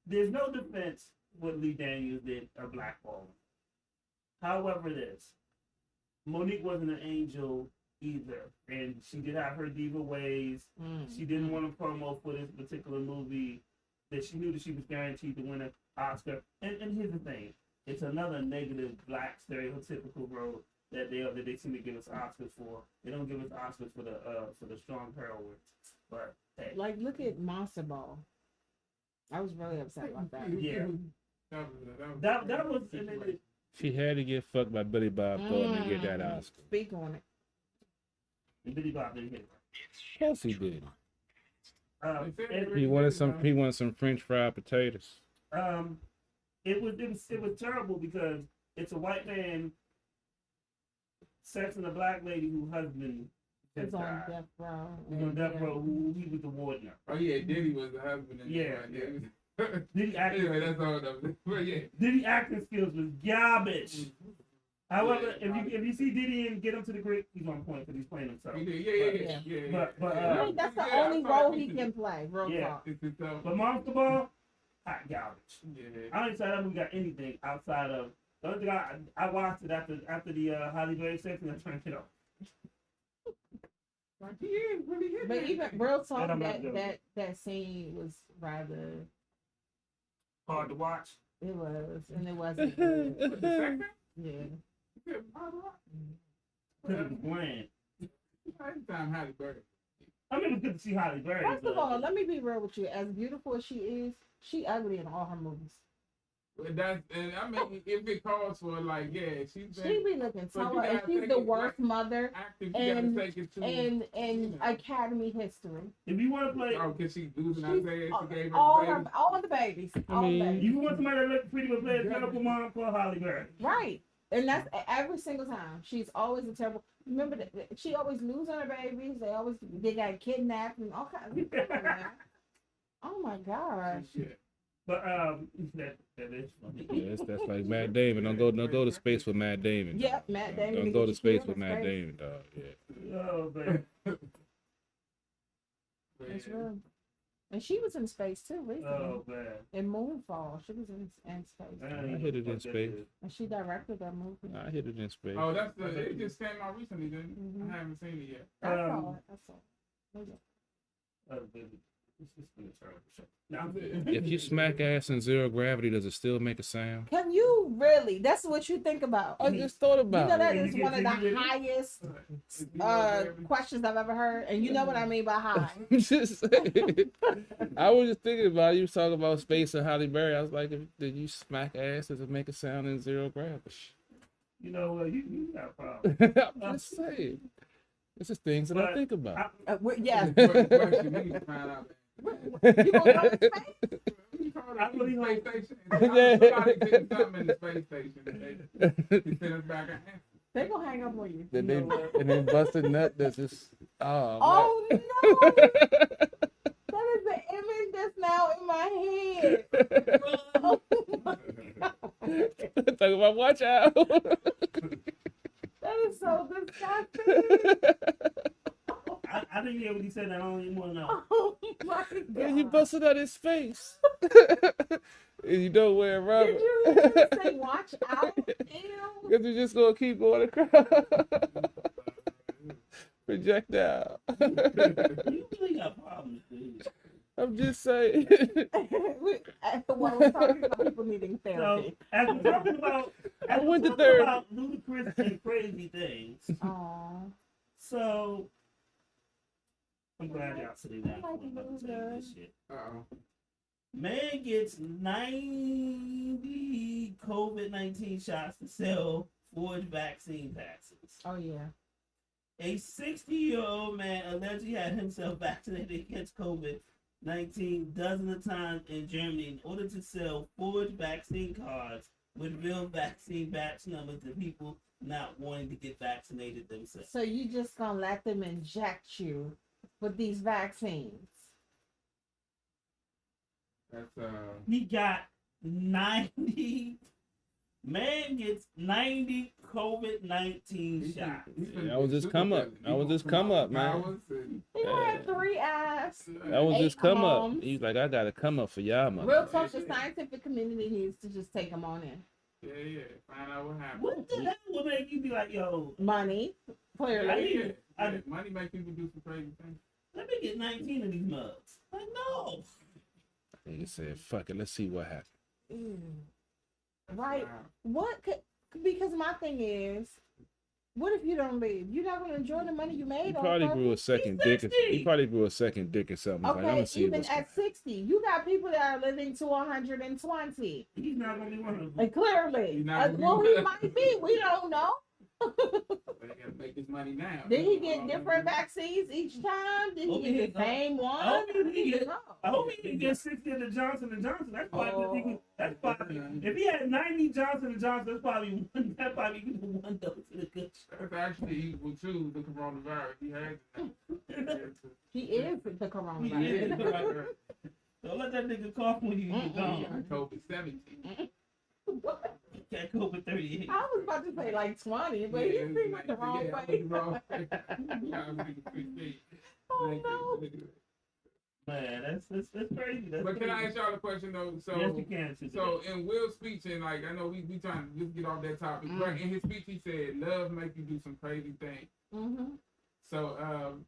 There's no defense what Lee Daniels did a blackball. However, Monique wasn't an angel either, and she did have her diva ways. She didn't want to promo for this particular movie that she knew that she was guaranteed to win an Oscar. And here's the thing: it's another negative black stereotypical role that they seem to give us Oscars for. They don't give us Oscars for the strong heroines. But hey, like look at Monster Ball. I was really upset about that. Yeah, that was. She had to get fucked by Billy Bob Thornton to get that Oscar. Speak on it. Billy Bob didn't get it. Yes, he did. He wanted some French fried potatoes. It was terrible because it's a white man sexing a black lady whose husband It's on death row. He's on death row. Who he was the warden. Oh yeah, Diddy was the husband. Diddy acting. Anyway, that's all that. But yeah, Diddy acting skills was garbage. However, if you see Diddy and Get Him to the Grave, he's on point because he's playing himself. But that's the only role he can play. Real talk. But Monster Ball, hot garbage. I don't even say that movie got anything outside of the only thing I watched it after the Halle Berry sex and I turned it off. But even real talk, that scene was rather hard to watch. It was, and it wasn't good. Yeah. Because it was bland. Time Halle Berry. I mean, it's good to see Halle Berry. First of all, let me be real with you. As beautiful as she is, she ugly in all her movies. That's, and I mean, if it calls for she be looking taller, and she's the worst mother in Academy history. If you want to play, because she losing Isaiah, she gave her all the babies. I mean, you want somebody that looks pretty but play a terrible mom, call Halle Berry. Right, and that's every single time. She's always a terrible. Remember that she always losing her babies. They got kidnapped and all kinds of stuff. Oh my gosh. But that is funny. Yeah, that's like Matt Damon. Don't go to space with Matt Damon. Yep, Matt Damon. Don't go to space with Matt Damon, dog. Yeah. Oh man. That's real. And she was in space too recently. Oh man. In Moonfall, she was in space. I hit it in space. And she directed that movie. I hit it in space. Oh, it just came out recently, didn't it? I haven't seen it yet. I saw it. If you smack ass in zero gravity, does it still make a sound? Can you really? That's what you think about. I just thought about it. That is one of the highest questions I've ever heard. And you know what I mean by high. I was just thinking about it. You was talking about space and Halle Berry. I was like, did you smack ass? Does it make a sound in zero gravity? You know, you got a problem. I'm just saying. It's just things that I think about. Yeah. You gonna go to space? I really like space station. Somebody did something in the space station. They sent us back. They gonna hang up on you. And then busted nut. That's just no! That is the image that's now in my head. Oh my God. Talk about watch out. That is so disgusting. I didn't hear what he said. I don't even want to know. Oh my God. And you busted out his face. And you don't wear a rubber. Did you hear him say watch out? Ew. Because you're just going to keep going across. Projectile. You really got problems, dude. I'm just saying. Well, we're talking about people needing therapy. So, as we're talking about, ludicrous and crazy things. Aww. So, I'm glad y'all sitting down. This shit. Man gets 90 COVID-19 shots to sell forged vaccine passes. Oh, yeah. A 60-year-old man allegedly had himself vaccinated against COVID-19 dozens of times in Germany in order to sell forged vaccine cards with real vaccine batch numbers to people not wanting to get vaccinated themselves. So you just gonna let them inject you with these vaccines? He got 90. Man gets 90 COVID-19 shots. That was just come up. Man. He had 3 eyes. That was just come up. He's like, I gotta come up for y'all, man. Real talk, the scientific community needs to just take him on in. Yeah. Find out what happened. What the hell would make you be like, yo? Money. Clearly. Money makes people do some crazy things. Let me get 19 of these mugs. Like, no. He said, fuck it, let's see what happens. Right. What could, because my thing is, what if you don't leave? You're not going to enjoy the money you made. He probably grew a second dick. He probably grew a second dick or something. Okay, like, even at 60, you got people that are living to 120. He's not going to be one of them. And clearly, well, he might be. We don't know. They gotta make this money now. Did he get different vaccines each time? Did he get the same one? I hope he didn't get 60 of the Johnson & Johnson. That's probably, that's probably, if he had 90 Johnson & Johnson, that's probably one, that probably one dose of the good shit. That's actually equal to the coronavirus. He has it. He is the coronavirus. Don't let that nigga cough when you get gone. COVID-17. Got COVID 38. I was about to say like 20, but he pretty much the wrong way. Oh no. Man, that's crazy. But can I ask y'all a question though? So, yes, you can. So in Will's speech, and like I know we trying to just get off that topic, but in his speech he said, "Love make you do some crazy things." Mm-hmm. So,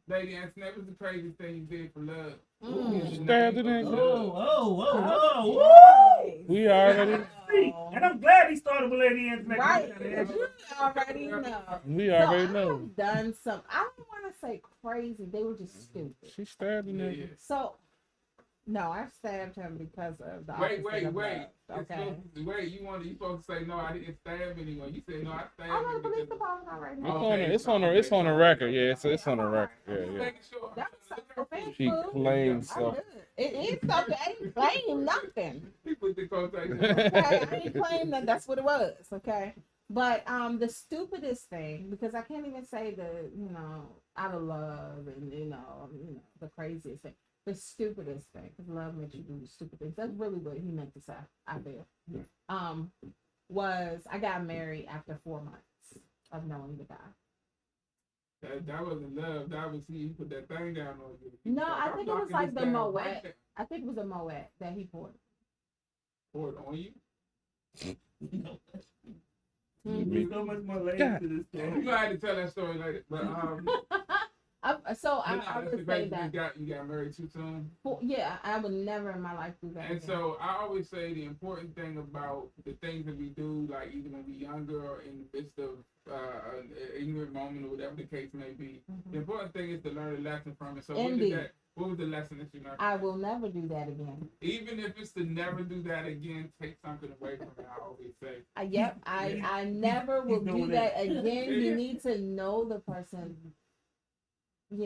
Lady Antoinette, was the craziest thing you did for love? Stabbed it in. We already. And I'm glad he started with Lady Antoinette. Right. You already know. We already know. I've done some. I don't want to say crazy. They were just stupid. She stabbed him. Yeah. So, no, I stabbed him because of the Wait. Okay. Wait, you supposed to say no, I didn't stab anyone. You said no, I stabbed I'm on the him. police department right now. It's on the record. Yeah, it's on the record. Yeah. That's self-defense. She claims I'm so. good. It is something. I ain't claim nothing. He put the quotation. Okay, I ain't claim that. That's what it was. Okay. But the stupidest thing, because I can't even say the out of love and the craziest thing. The stupidest thing, because love makes you do the stupid things. That's really what he meant to say, I feel. Was I got married after 4 months of knowing the guy. That wasn't love. That was he put that thing down on you. No, I think it was like the Moet. I think it was a Moet that he poured. Poured on you? There's so much more layers to this story. You're gonna have to tell that story later. But I would say that you got married too soon. Yeah, I would never in my life do that. And again. so I always say the important thing about the things that we do, like either when we're younger or in the midst of an ignorant moment or whatever the case may be, the important thing is to learn a lesson from it. So what was the lesson that you learned? I will never do that again. Even if it's to never do that again, take something away from it. I always say. Yep, I never will do that again. You need to know the person. Is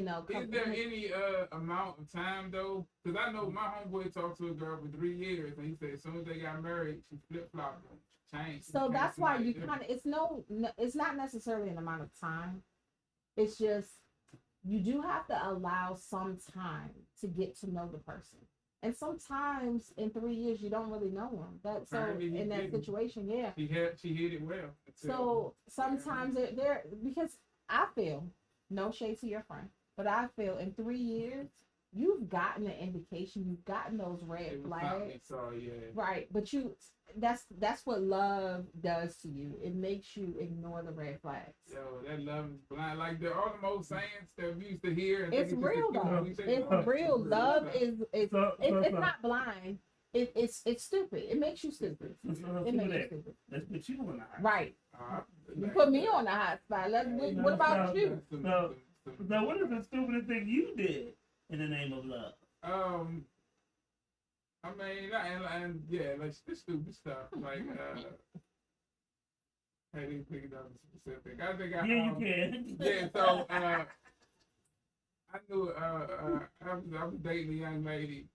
there any amount of time though? Because I know my homeboy talked to a girl for 3 years, and he said as soon as they got married, she flip flopped them, changed. So that's why you kind of it's not necessarily an amount of time. It's just you do have to allow some time to get to know the person, and sometimes in 3 years you don't really know them. In that situation, yeah, she hit it well. So sometimes because I feel. No shade to your friend, but I feel in 3 years you've gotten an indication, you've gotten those red flags, right? But that's what love does to you. It makes you ignore the red flags. Yo, that love is blind. Like all the most sayings that we used to hear. And it's real though. It's real. Love is it's not blind. It's stupid. It makes you stupid. It makes you stupid. Let's put you on the hot. Right. You put me on the hot spot. What about you? So what is the stupidest thing you did in the name of love? I mean, and yeah, like this stupid stuff. Like, I didn't think of specific. I think you can. Yeah, so I knew I was dating a young lady,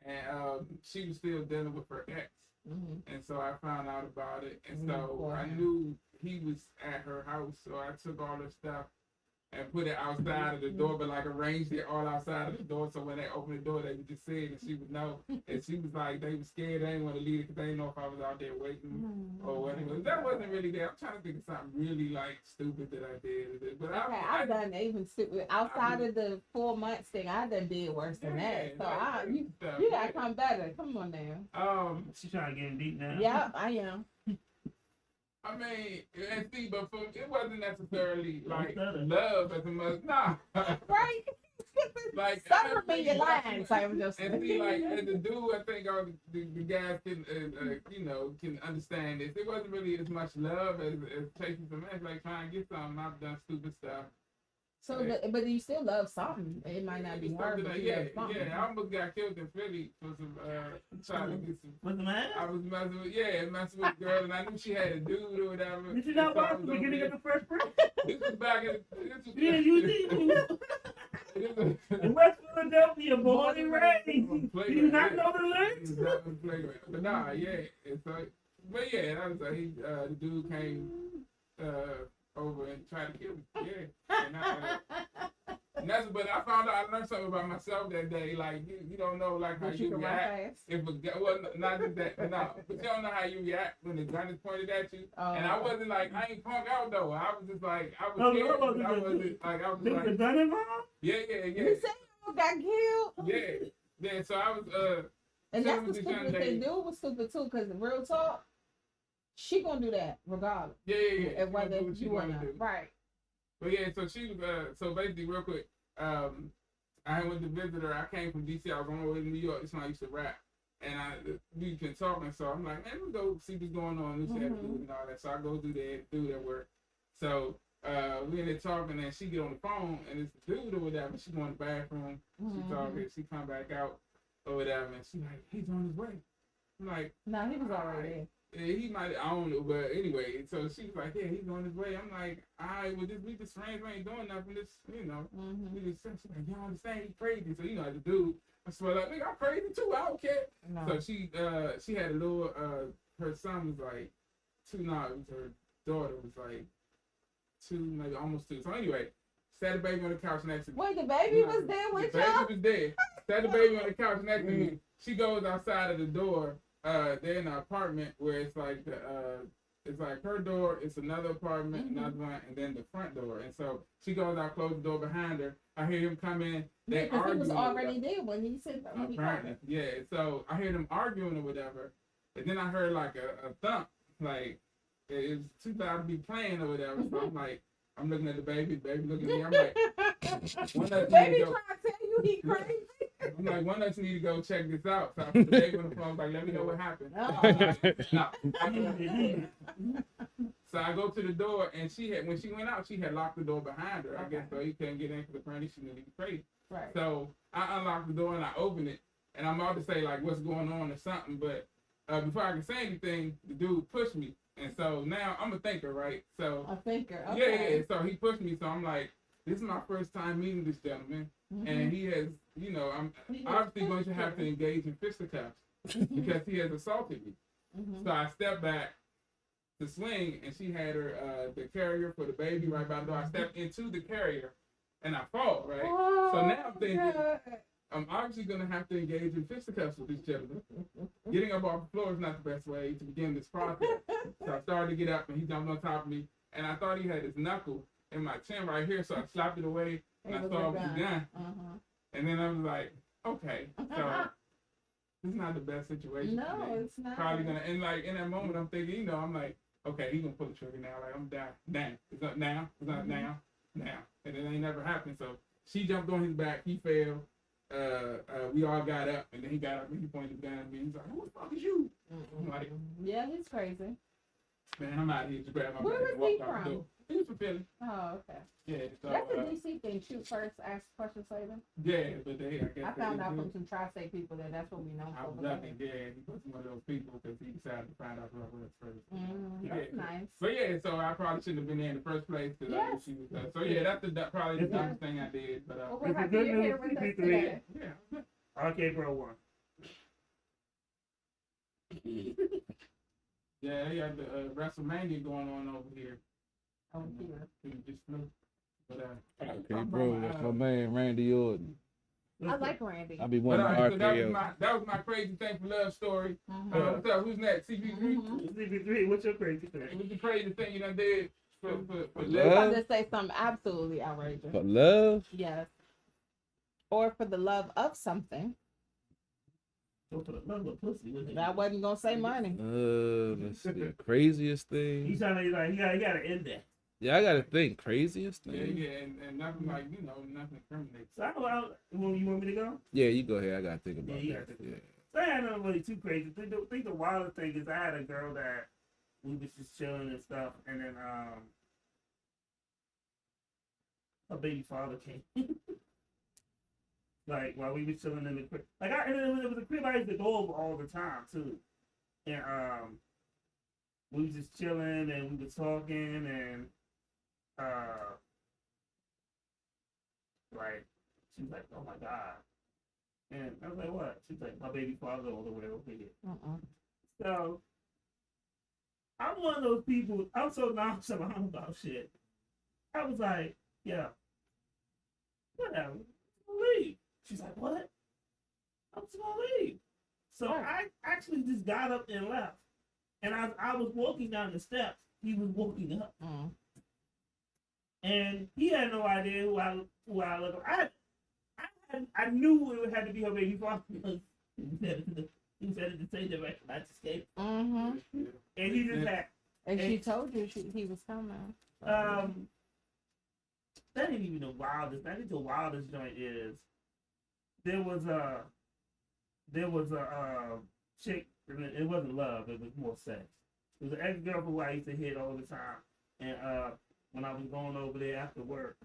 and she was still dealing with her ex. And so I found out about it, and so I knew he was at her house, so I took all her stuff and put it outside of the door, but like arranged it all outside of the door, so when they opened the door, they would just see it, and she would know. And she was like, they were scared, they didn't want to leave it because they didn't know if I was out there waiting or whatever. That wasn't really there. I'm trying to think of something really like stupid that I did. But I've done even stupid outside of the 4 months thing. I done did worse than that. So you gotta come better. Come on now. She's trying to get deep now. Yeah, I am. I mean, and see, but it wasn't necessarily like love as much. Nah. Right? Like, some of your lines. I'm just. And see, like, as a dude, I think all the guys can, can understand this. It wasn't really as much love as chasing some ass, like trying to get something. I've done stupid stuff. So, but you still love something. It might not be hard, but you love something. Yeah, I almost got killed in Philly for some trying to get some. What's the matter? I was messing with a girl, and I knew she had a dude or whatever. Did you not watch the beginning of the first break? This was back in. Yeah, you did. In West Philadelphia, born and raised. Do you not know the lyrics? But nah, yeah. But yeah, that was the dude came over and tried to kill me. Yeah. And that's, but I found out, I learned something about myself that day. Like, you don't know, like, how you react. Well, not just that, but no. But you don't know how you react when the gun is pointed at you. And I wasn't like, I ain't punk out, though. I was just like, I was scared. I wasn't, like, I was like. The gun involved? Yeah. You said you got killed? Yeah, so I was, and that's the stupid thing. Dude was stupid, too, because real talk, she gonna do that regardless. Yeah. And whether you want to. Right. But yeah, so she was, so basically, real quick, I went to visit her. I came from DC. I was on my way to New York. This one I used to rap. And we've been talking, so I'm like, man, let's go see what's going on, this and all that. So I go do that work. So we ended talking, and she get on the phone, and it's the dude or whatever. She go in the bathroom. She talking. She come back out or whatever, and she like, he's on his way. I'm like, nah, he was already there. Yeah, he might, I don't know, but anyway, so she was like, yeah, he's on his way. I'm like, all right, well, we just friends, we ain't doing nothing, just, you know, we just, she's like, you don't understand, he's crazy. So, you know, the dude, I swear, like, nigga, I'm crazy too, I don't care. No. So she had a little, her son was like 2 now, her daughter was like 2, maybe almost 2. So anyway, sat the baby on the couch next to me. Wait, the baby was there with you? The baby was there. Sat the baby on the couch next to me. She goes outside of the door. They're in an apartment where it's like it's like her door, it's another apartment, another one, and then the front door. And so she goes out, close the door behind her. I hear him come in. They arguing. He was already there when he said that. Apparently, yeah. So I hear them arguing or whatever, and then I heard like a thump, like it was too loud to be playing or whatever. So I'm like, I'm looking at the baby looking at me. I'm like, baby trying to tell you he crazy. I'm like, one of us need to go check this out. So I put the baby on the phone, like, let me know what happened. So I go to the door, and when she went out, she had locked the door behind her. I guess so he couldn't get in because apparently she knew he was crazy. Right. So I unlocked the door and I opened it, and I'm about to say like what's going on or something, but before I can say anything, the dude pushed me, and so now I'm a thinker, right? So a thinker. Okay. Yeah. So he pushed me, so I'm like, this is my first time meeting this gentleman, and he has, you know, I'm obviously going to have to engage in fisticuffs because he has assaulted me. So I stepped back to swing, and she had her the carrier for the baby right by the door. I stepped into the carrier, and I fall, right? So now I'm thinking, I'm obviously going to have to engage in fisticuffs with this gentleman. Getting up off the floor is not the best way to begin this process. So I started to get up, and he jumped on top of me, and I thought he had his knuckle in my chin right here, so I slapped it away, and I saw it was a gun. And then I was like, okay, so this is not the best situation. No, it's not. Probably gonna, and like in that moment, I'm thinking, you know, I'm like, okay, he's gonna pull the trigger now. Like I'm down. It's not now. It's not now. And it ain't never happened. So she jumped on his back. He fell. We all got up, and then he got up and he pointed the gun at me. He's like, "Who the fuck is you?" I'm like, yeah, he's crazy. Man, I'm out here to grab my bag and walk out the door. He was from Philly. Oh, okay. Yeah, so, that's a DC thing. Shoot first, ask questions later. Yeah, but I found out from some tri-state people that's what we know. I was lucky, yeah. He was one of those people because he decided to find out who I was first. That's nice. But yeah, so I probably shouldn't have been there in the first place because I knew she was there. So yeah, that's probably the dumbest thing I did. But we're happy you're here with us today. Yeah. Okay, bro, 1. Yeah, they got the WrestleMania going on over here. Just flew. But, okay, bro, that's my man Randy Orton. I like Randy. I be wanting so that was my crazy thing for love story. What's up? Who's next? CP3. CP3. What's your crazy thing? What's the crazy thing you done did for love? You about to say something absolutely outrageous. For love? Yes. Or for the love of something. So for the love of pussy. I wasn't gonna say money. Let's see. The craziest thing. He's trying to like, you gotta end that. Yeah, I gotta think. Craziest thing. Yeah, and nothing like, you know, nothing incriminating. So you want me to go? Yeah, you go ahead. I gotta think about that. Yeah. So I had nothing really too crazy. I think the wildest thing is I had a girl that we was just chilling and stuff, and then her baby father came. Like while we were chilling in the crib, like it was a crib I used to go over all the time too, and we was just chilling and we were talking and like she was like, oh my god, and I was like, what? She's like, my baby father all the way over here. So I'm one of those people. I'm so nonchalant about shit. I was like, yeah, whatever, leave. She's like, what? I'm just gonna leave. So I actually just got up and left. And I was walking down the steps. He was walking up. And he had no idea who I looked like. I knew it had to be her baby father because he said it the same direction. I just came. And he just had. And she told you he was coming. That ain't even the wildest. I think the wildest joint is there was a chick. It wasn't love. It was more sex. It was an ex-girl who I used to hit all the time. And when I was going over there after work,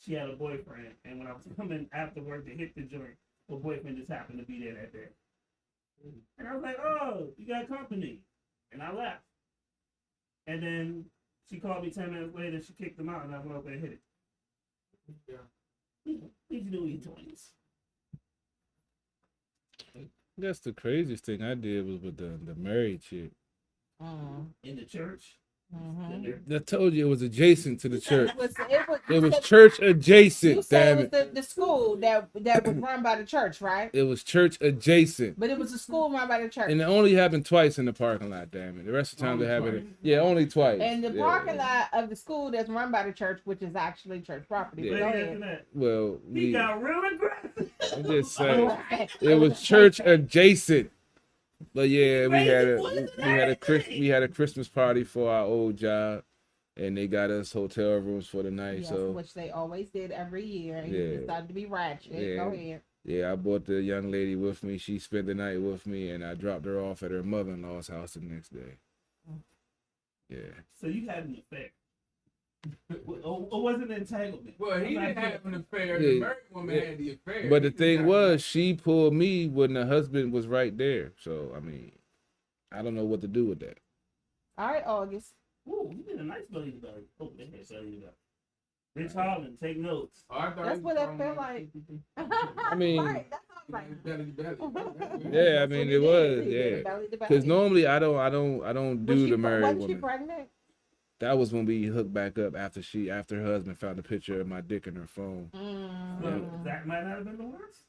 she had a boyfriend. And when I was coming after work to hit the joint, her boyfriend just happened to be there that day. And I was like, "Oh, you got company," and I left. And then she called me 10 minutes later. She kicked him out, and I went over and hit it. Yeah. What you do in your 20s? I guess the craziest thing I did was with the married chick. In the church? I told you it was adjacent to the church. It was the, church adjacent. You said Damn it was the school that was run by the church, right? It was church adjacent. But it was a school run by the church. And it only happened twice in the parking lot, damn it. The rest of the time they happened. Yeah, only twice. And the parking lot of the school that's run by the church, which is actually church property. Yeah. Well, he got real aggressive. I'm just saying. It was church adjacent. But yeah, we had a Christmas party for our old job, and they got us hotel rooms for the night. Yes, so which they always did every year. And you decided to be ratchet. Yeah. Go ahead. Yeah, I brought the young lady with me. She spent the night with me, and I dropped her off at her mother-in-law's house the next day. Yeah. So you had an affair. Or was it an entanglement? Well, he didn't have an affair. The married woman had the affair. But the thing was, she pulled me when the husband was right there. So, I mean, I don't know what to do with that. All right, August. Ooh, you did a nice belly to belly. Oh, they had belly to belly. Rich Holland, take notes. That's what I feel like. I mean, right, that sounds like belly to belly. Yeah, I mean it was, yeah. Because normally I don't do the married woman. Was she pregnant? That was when we hooked back up after her husband found a picture of my dick in her phone. That might not have been the worst.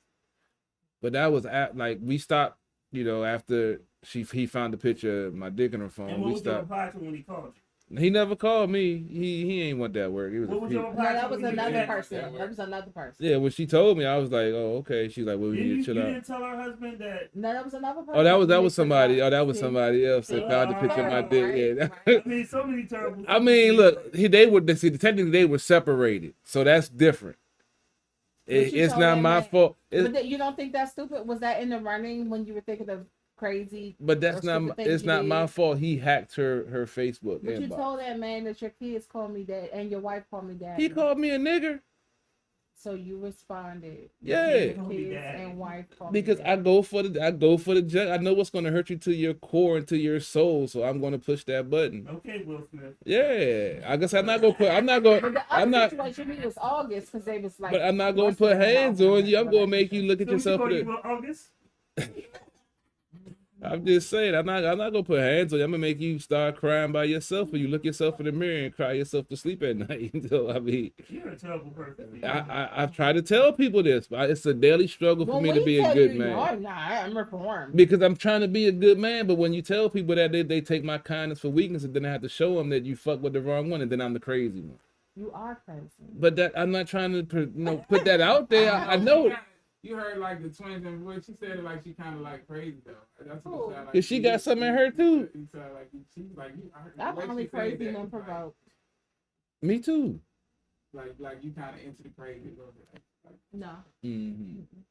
But that was like we stopped, after he found the picture of my dick in her phone. And what we was stopped. your reply to him when he called you? He never called me. He ain't want that work. It was what was your reply? No, that was another person. That was another person. Yeah, when she told me, I was like, "Oh, okay." She's like, "Well, we need to chill out." You didn't tell her husband that. No, that was another person. Oh, that was somebody. Oh, that was somebody else that found the picture of my dick. Yeah. I mean, so many terrible. I mean, look, technically they were separated, so that's different. It's not my fault. But you don't think that's stupid? Was that in the running when you were thinking of crazy? But that's not. It's not my fault. He hacked her Facebook. But inbox. you told that man that your kids called me dad and your wife called me dad. He called me a nigger. So you responded. Yeah. Kids and wife called because me I go for the judge. I know what's going to hurt you to your core and to your soul, so I'm going to push that button. Okay, Will Smith. Yeah, I guess I'm not going to put. I'm not going. But the other situation was August because they was like. But I'm not going to put hands on you. I'm going to make you look at yourself. August. I'm just saying, I'm not gonna put hands on you. I'm gonna make you start crying by yourself, or you look yourself in the mirror and cry yourself to sleep at night. So I mean, you're a terrible person. I've tried to tell people this, but it's a daily struggle for me to be a good man. I'm reformed. Because I'm trying to be a good man, but when you tell people that they take my kindness for weakness, and then I have to show them that you fuck with the wrong one, and then I'm the crazy one. You are crazy. But that I'm not trying to put that out there. I know. You heard like the twins and voice. She said it like she kind of like crazy though. That's what it sound like. Cause she got something in her too. You sound like she's like you. I'm only crazy when provoked. Me too. Like you kind of into the crazy a little bit. Like, no. Mm-hmm.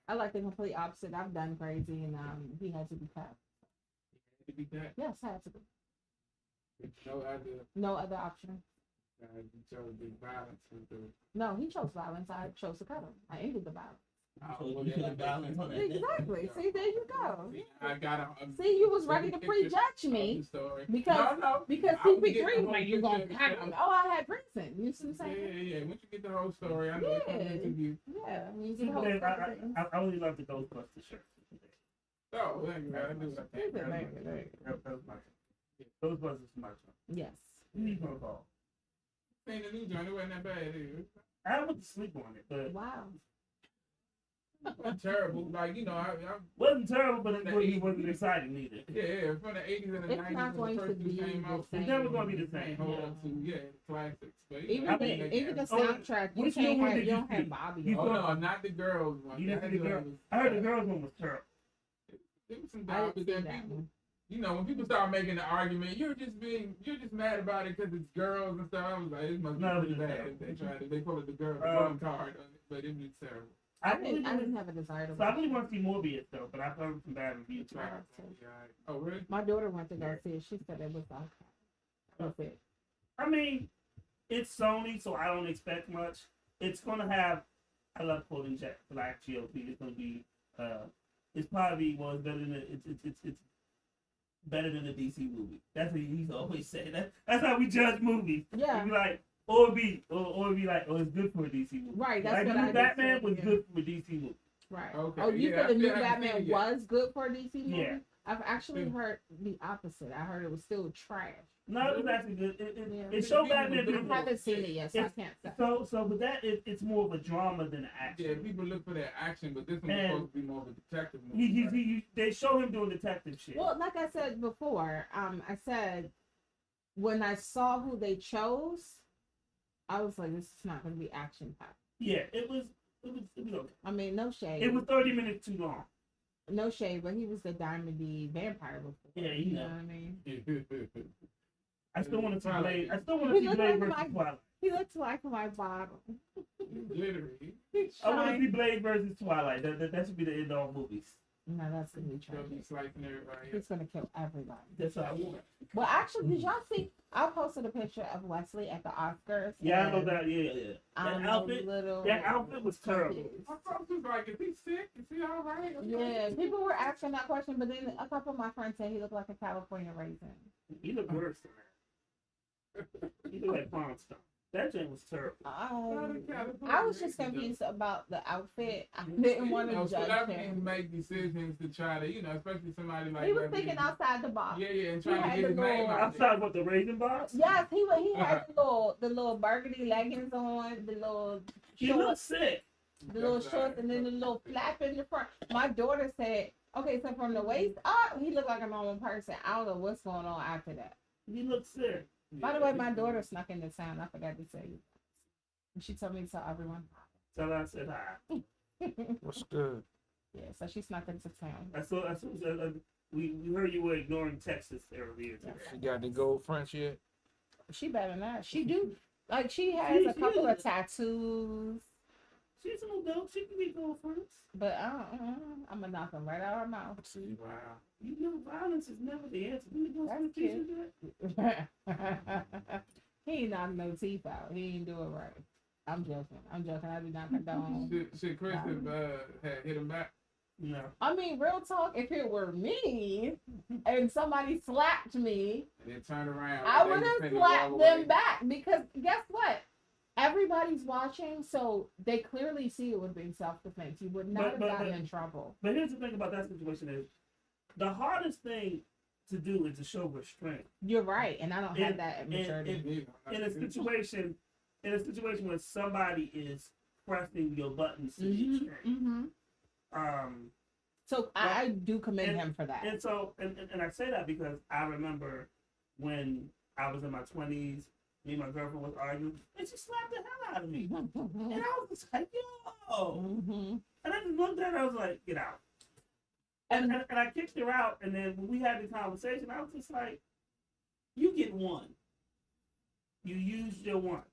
I like the complete opposite. I've done crazy and he had to be cut. To be cut? Yes, I had to be. No other. No other option. You chose the violence. No, he chose violence. I chose to cut him. I ended the violence. Exactly. See, there you go. I got See, you was ready to prejudge me because CP3 like you gonna cut him. Oh, I had reason. You see what I'm saying? Yeah. Once you get the whole story, I know it's coming into you. Yeah. I mean, the whole story. I really love the Ghostbusters shirt. Oh, thank you, man. I do what I can. That was my choice. Ghostbusters is my choice. Yes. He's gonna call. Ain't the new joint. It wasn't that bad. I went to sleep on it, but wow. It wasn't terrible. Like, you know, I wasn't terrible, but it wasn't exciting either. Yeah, from the 80s and the 90s. It's not going to be the same. It's never going to be the same. Hold on to, classics. But, even the soundtrack, you don't have Bobby. Oh, no, not the girls one. I heard the girls one was terrible. There was some Bobby that people, you know, when people start making the argument, you're just mad about it because it's girls and stuff. I was like, it must be pretty bad. They call it the girls drum card, but it was terrible. I didn't have a desire to. So I really want to see Morbius though, but I've heard some bad reviews. Oh really? My daughter went to go see it. She said it was okay. I mean, it's Sony, so I don't expect much. It's gonna have. I love quoting Black GOP. It's gonna be. It's probably it's better than it's better than a DC movie. That's what he's always saying. That's how we judge movies. Yeah. We like. Or be like, it's good for a DC movie. Right, that's like what the new I Batman was good for a DC movie. Right. Okay. Oh, you said the new Batman was good for a DC movie? Yeah. I've actually heard the opposite. I heard it was still trash. No, it was actually good. It showed Batman. I haven't seen it yet, so I can't say. So with that, it's more of a drama than an action. Yeah, people look for that action, but this one's supposed to be more of a detective movie. They show him doing detective shit. Well, like I said before, I said when I saw who they chose, I was like, this is not going to be action packed. Yeah, it was okay. I mean, no shade. It was 30 minutes too long. No shade, but he was the Diamond vampire before. Yeah, you know what I mean. I still want to see Blade. I still want to see Blade versus Twilight. He looks like my bottom. Literally. I want to see Blade versus Twilight. That should be the end of all movies. No, that's gonna be tragic. He's gonna kill everybody. That's what I want. Well, actually, did y'all see? I posted a picture of Wesley at the Oscars. Yeah, I know that. Yeah. That outfit was terrible. My folks was like, is he sick? Is he all right? Yeah, people were asking that question, but then a couple of my friends said he looked like a California raisin. He looked worse than that. He looked like Poundstone. That thing was terrible. I was just confused about the outfit. I didn't want to judge him. Make decisions to try to, especially somebody like he was thinking outside the box. Yeah, and trying to get his name out. Outside what, the raisin box? Yes, he had the little burgundy leggings on, the little. He looked sick. The little shorts and then the little flap in the front. My daughter said, "Okay, so from the waist up, he looked like a normal person. I don't know what's going on after that." He looked sick. By the way, my daughter snuck into town. I forgot to tell you. She told me to tell everyone. Tell her I said hi. What's good? Yeah, so she snuck into town. I saw we heard you were ignoring Texas earlier today. She got the gold French yet? She better not. She do. Like, she has a couple of tattoos. She's an adult. She can be girlfriends. But I'm going to knock them right out of her mouth. See, wow. You know, violence is never the answer. That's cute. He ain't knocking no teeth out. He ain't do it right. I'm joking. I do not condone. Should Chris have hit him back? No. I mean, real talk, if it were me and somebody slapped me, and then turn around, I would have slapped them back, because guess what? Everybody's watching, so they clearly see it would be self-defense. You would not have gotten in trouble. But here's the thing about that situation is, the hardest thing to do is to show restraint. You're right, and I don't have that maturity. In a situation where somebody is pressing your buttons to be restrained. So I do commend him for that. And so, and I say that because I remember when I was in my 20s, me and my girlfriend was arguing, and she slapped the hell out of me. And I was just like, yo. And I just looked at her, I was like, get out. And I kicked her out, and then when we had the conversation, I was just like, you get one. You used your one.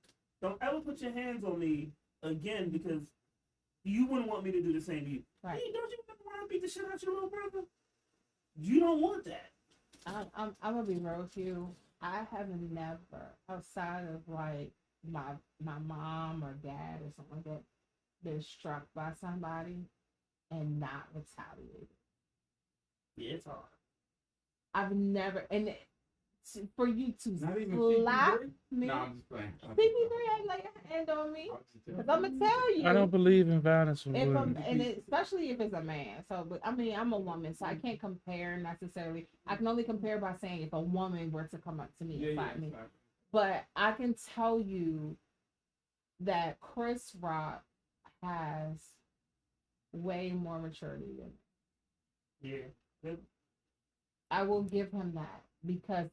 Don't ever put your hands on me again, because you wouldn't want me to do the same to you. Right. Hey, don't you ever want to beat the shit out your little brother? You don't want that. I'm gonna be real with you. I have never, outside of like my mom or dad or something like that, been struck by somebody and not retaliated. Yeah, it's hard. I've never, and for you to Not even slap CP3? me, No, I'm just playing. CP3 ain't like a hand on me. Because I'm gonna tell you, I don't believe in violence from if women. especially if it's a man. So, but I mean, I'm a woman, so I can't compare necessarily. I can only compare by saying if a woman were to come up to me and fight me. Exactly. But I can tell you that Chris Rock has way more maturity than me. Yeah. I will give him that because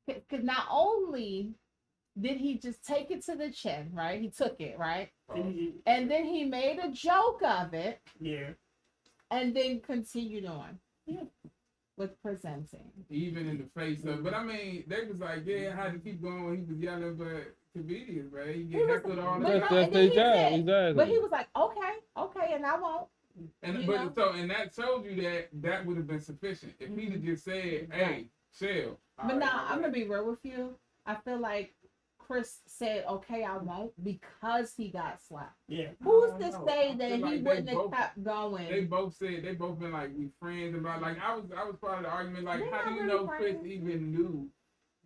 because not only did he just take it to the chin, right? He took it, right? And then he made a joke of it. Yeah. And then continued on. Yeah. With presenting. Even in the face of, but I mean, they was like, yeah, I had to keep going when he was yelling, but comedians, right? He get heckled all the time. That's their job, exactly. But he was like, okay, and I won't. And that told you that would have been sufficient if he'd have just said, "Hey, chill." But now I'm gonna be real with you. I feel like Chris said, "Okay, I won't," because he got slapped. Yeah. Who's to say that he wouldn't have kept going? They both been like we friends about like I was part of the argument like They're how do you really know friends. Chris even knew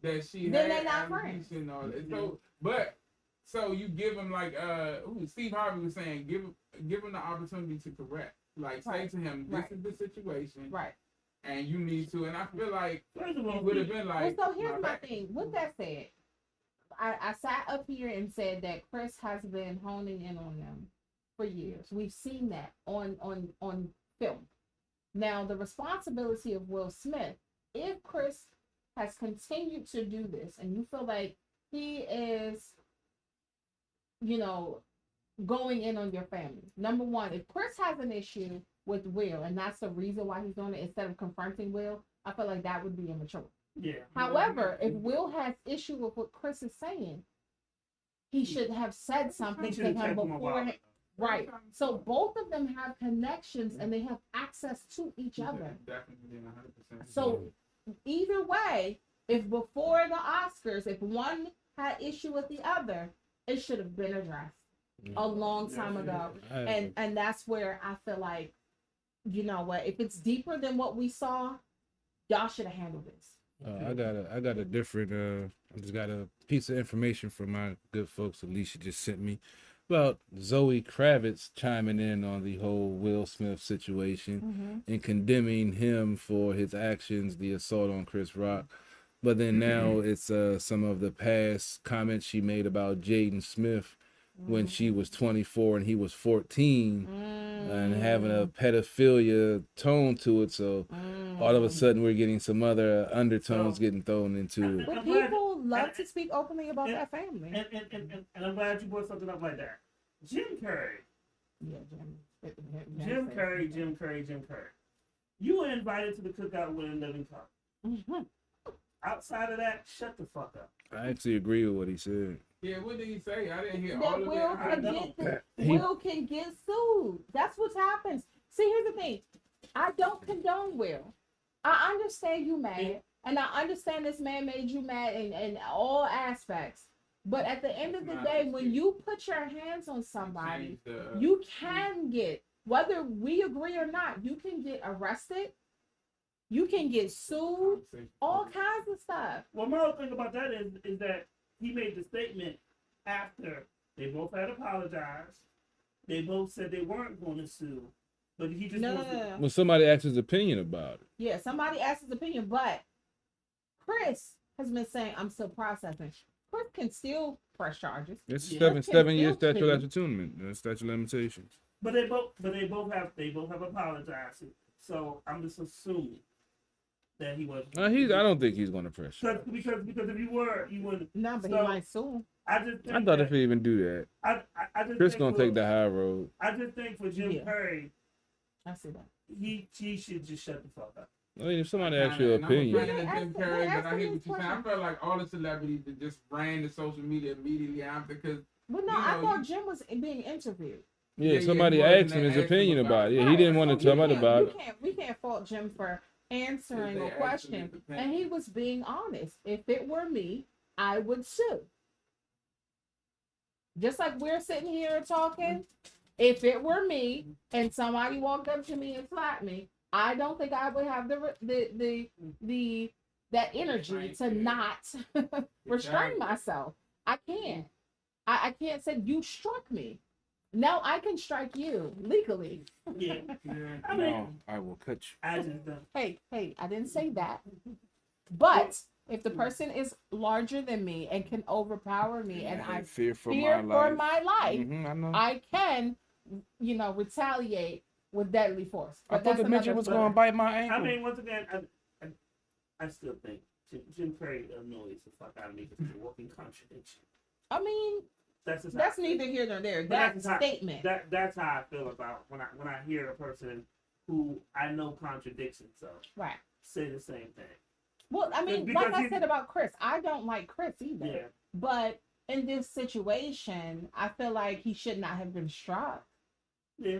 that she Then had they're not friends. and all that. So you give him like Steve Harvey was saying give him the opportunity to correct. Like say to him, this is the situation. Right. And you need to, and I feel like First of all, he would have been like. Well, so here's my thing. With that said, I sat up here and said that Chris has been honing in on them for years. We've seen that on film. Now, the responsibility of Will Smith, if Chris has continued to do this, and you feel like he is, going in on your family. Number one, if Chris has an issue with Will, and that's the reason why he's doing it instead of confronting Will, I feel like that would be immature. Yeah. However, if Will has issue with what Chris is saying, he should have said something to him before. Right. So both of them have connections and they have access to each other. Definitely 100%. So either way, if before the Oscars, if one had issue with the other, it should have been addressed a long time ago. And that's where I feel like, you know what, if it's deeper than what we saw, y'all should have handled this. I got a different I just got a piece of information from my good folks Alicia just sent me about Zoe Kravitz chiming in on the whole Will Smith situation and condemning him for his actions, the assault on Chris Rock. But then now it's some of the past comments she made about Jaden Smith when she was 24 and he was 14 and having a pedophilia tone to it. So all of a sudden we're getting some other undertones getting thrown into it. But people love to speak openly about that family. And I'm glad you brought something up like that. Jim Curry. Yeah, Jim Curry. You were invited to the cookout with a living cup. Outside of that, shut the fuck up. I actually agree with what he said. Yeah, what did he say? I didn't hear That all of it. Will can get sued. That's what happens. See, here's the thing. I don't condone Will. I understand you mad, and I understand this man made you mad in all aspects. But at the end of the day, when you put your hands on somebody, you can get, whether we agree or not, you can get arrested. You can get sued, all kinds of stuff. Well, my whole thing about that is that he made the statement after they both had apologized. They both said they weren't going to sue, but he just Well, somebody asked his opinion about it. Yeah, somebody asked his opinion, but Chris has been saying, "I'm still processing." Chris can still press charges. It's 7 years statute of limitations. Statute of limitations. But they both have apologized. So I'm just assuming that he was. I don't think he's going to press charges. Because if you were, you wouldn't. No, but he might sue. I thought if he even do that, I just Chris gonna take the high road. I just think for Jim Curry, I see that he should just shut the fuck up. I mean, if somebody asks your opinion. I'm a fan of Jim Curry, but I hear what you're saying. I felt like all the celebrities that just ran to social media immediately after because. But no, I thought Jim was being interviewed. Yeah, somebody asked him his opinion about it. Yeah, he didn't want to talk about it. We can't fault Jim for answering a question, and he was being honest. If it were me, I would sue. Just like we're sitting here talking, if it were me and somebody walked up to me and slapped me, I don't think I would have that energy to not restrain myself. I can't. I can't say you struck me. No, I can strike you legally. Yeah. I No, mean, I will cut you. I just don't. Hey, I didn't say that. But if the person is larger than me and can overpower me, and I fear for fear my for life. my life, I know. I can, retaliate with deadly force. I But thought the that's midget another was story. going to bite my ankle. I mean, once again, I still think Jim Carrey annoys the fuck out of me because he's a walking contradiction. I mean, that's neither here nor there. But That that's how- statement. That's how I feel about when I hear a person who I know contradicts himself Right. say the same thing. Well, I mean, Because like I he- said about Chris, I don't like Chris either. Yeah. But in this situation, I feel like he should not have been struck. Yeah.